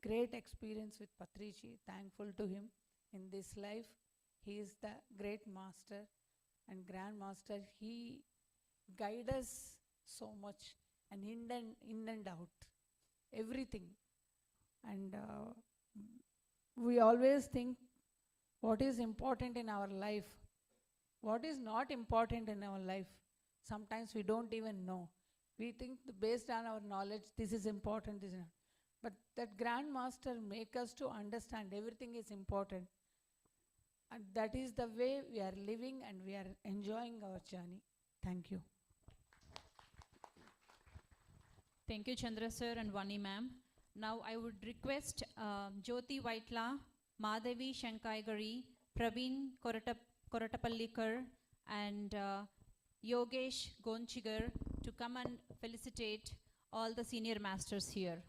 great experience with Patriji. Thankful to him in this life. He is the great master and grand master. He guides us so much, and in and out, everything. And we always think what is important in our life, what is not important in our life. Sometimes we don't even know. We think based on our knowledge, this is important, this is not. But that Grand Master make us to understand everything is important. And that is the way we are living, and we are enjoying our journey. Thank you. Thank you, Chandra sir and Vani ma'am. Now I would request Jyoti Vaitla, Madhavi Shankaigari, Praveen Koratapallikar, and Yogesh Gonchigar to come and felicitate all the senior masters here.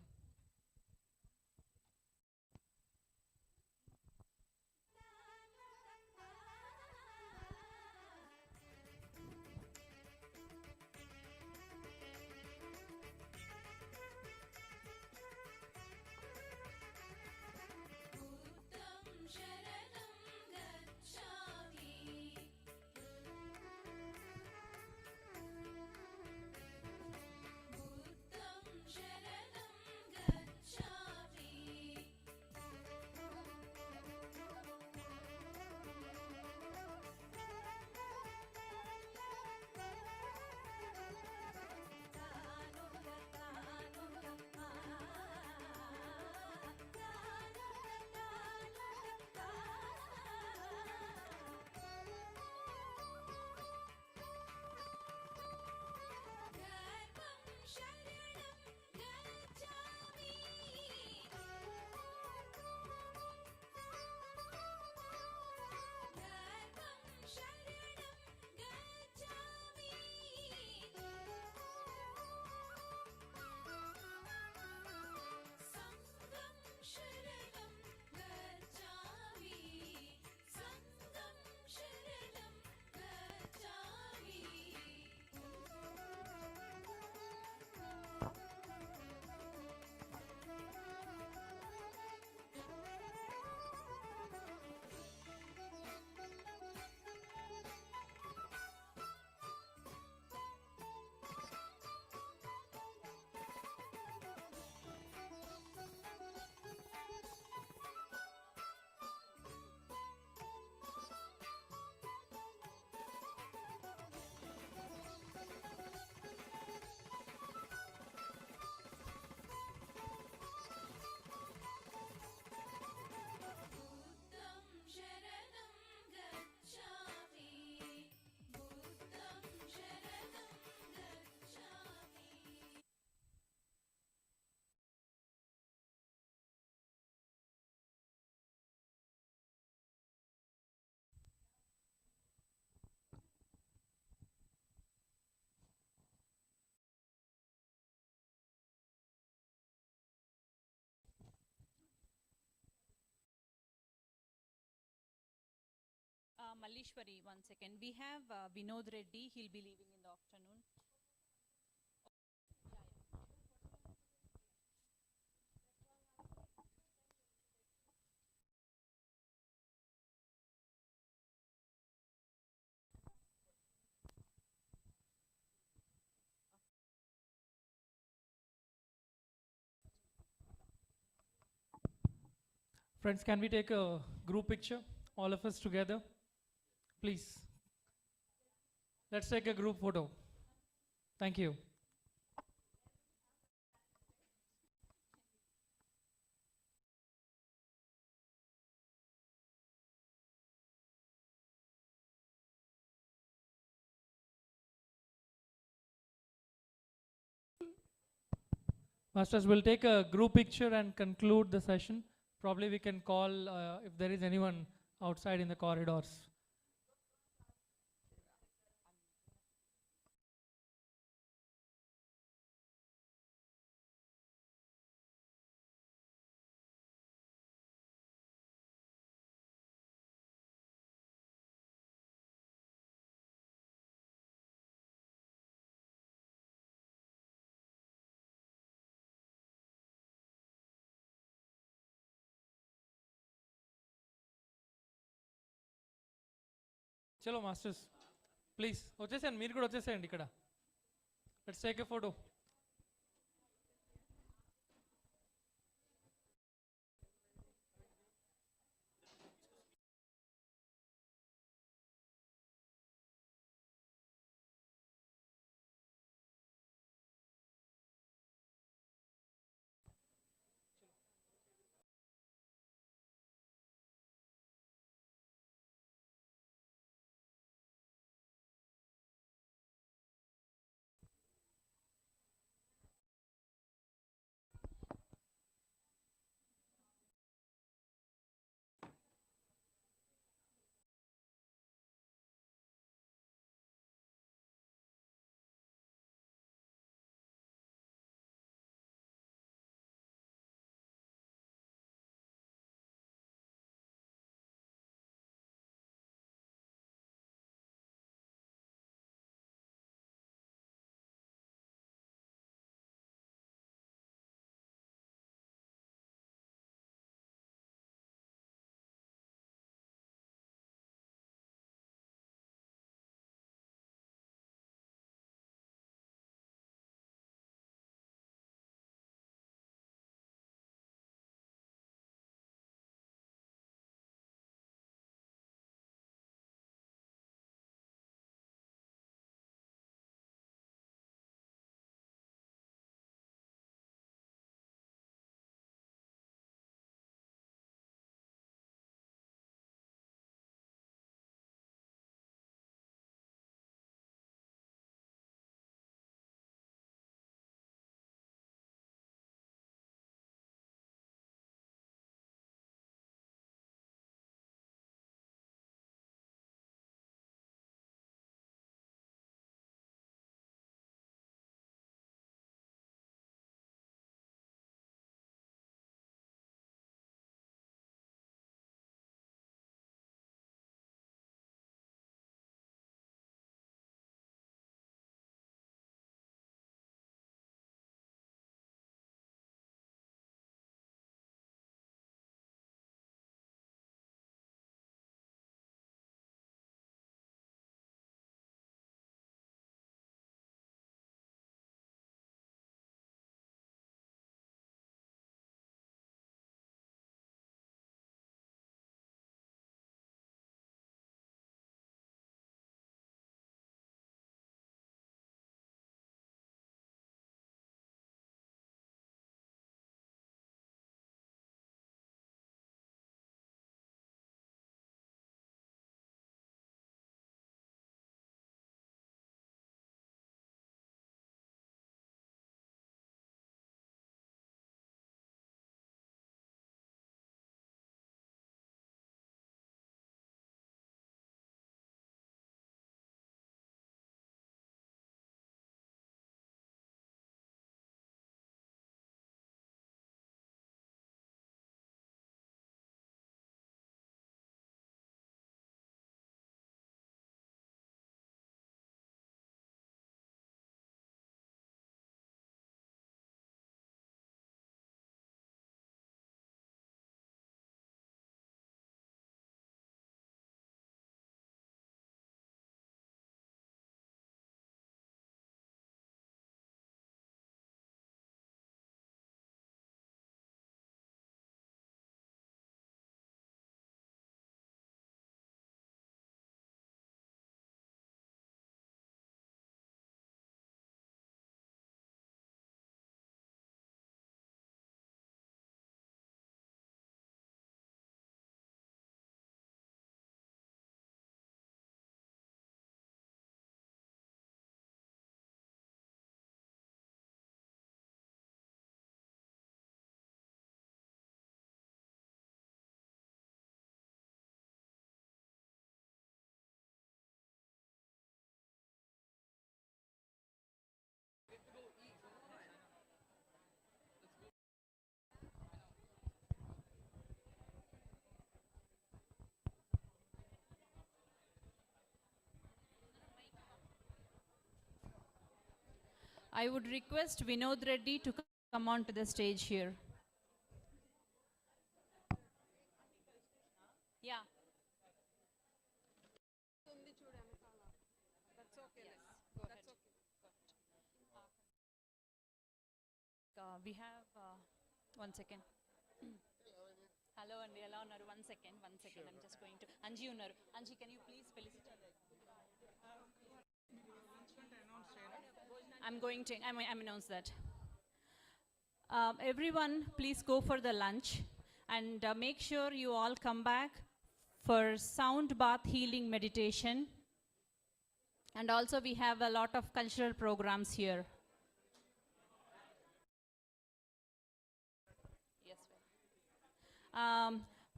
Malleshwari, 1 second. We have Vinod Reddy. He'll be leaving in the afternoon. Friends, can we take a group picture? All of us together? Please. Let's take a group photo. Thank you. Masters, we'll take a group picture and conclude the session. Probably we can call if there is anyone outside in the corridors. చలో masters please వచ్చేసేయండి, మీరు కూడా వచ్చేసేయండి ఇక్కడ. Let's take a photo. I would request Vinod Reddy to come on to the stage here. Yeah. We have, 1 second. Hello, Andy. Hello, Naru. 1 second. 1 second. I'm just going to. Anji, Naru. Anji, can you please felicitate? I'm going to. I'm announce that. Everyone, please go for the lunch, and make sure you all come back for sound bath healing meditation. And also, we have a lot of cultural programs here.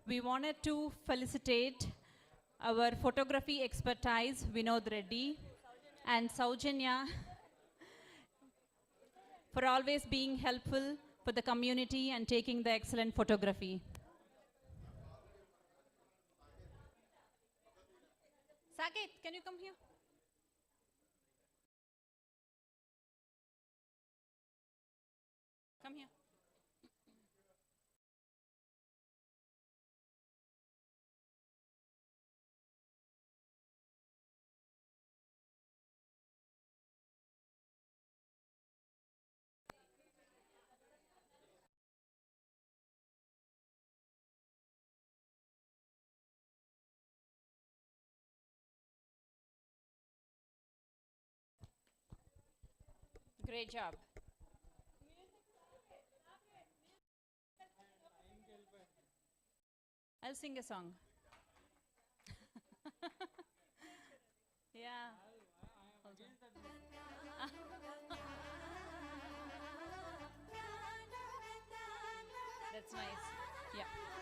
We wanted to felicitate our photography expertise, Vinod Reddy, and Saujanya for always being helpful for the community and taking the excellent photography. Saket, can you come here? Come here. Great job. I'll sing a song. Yeah. That's nice. Yeah.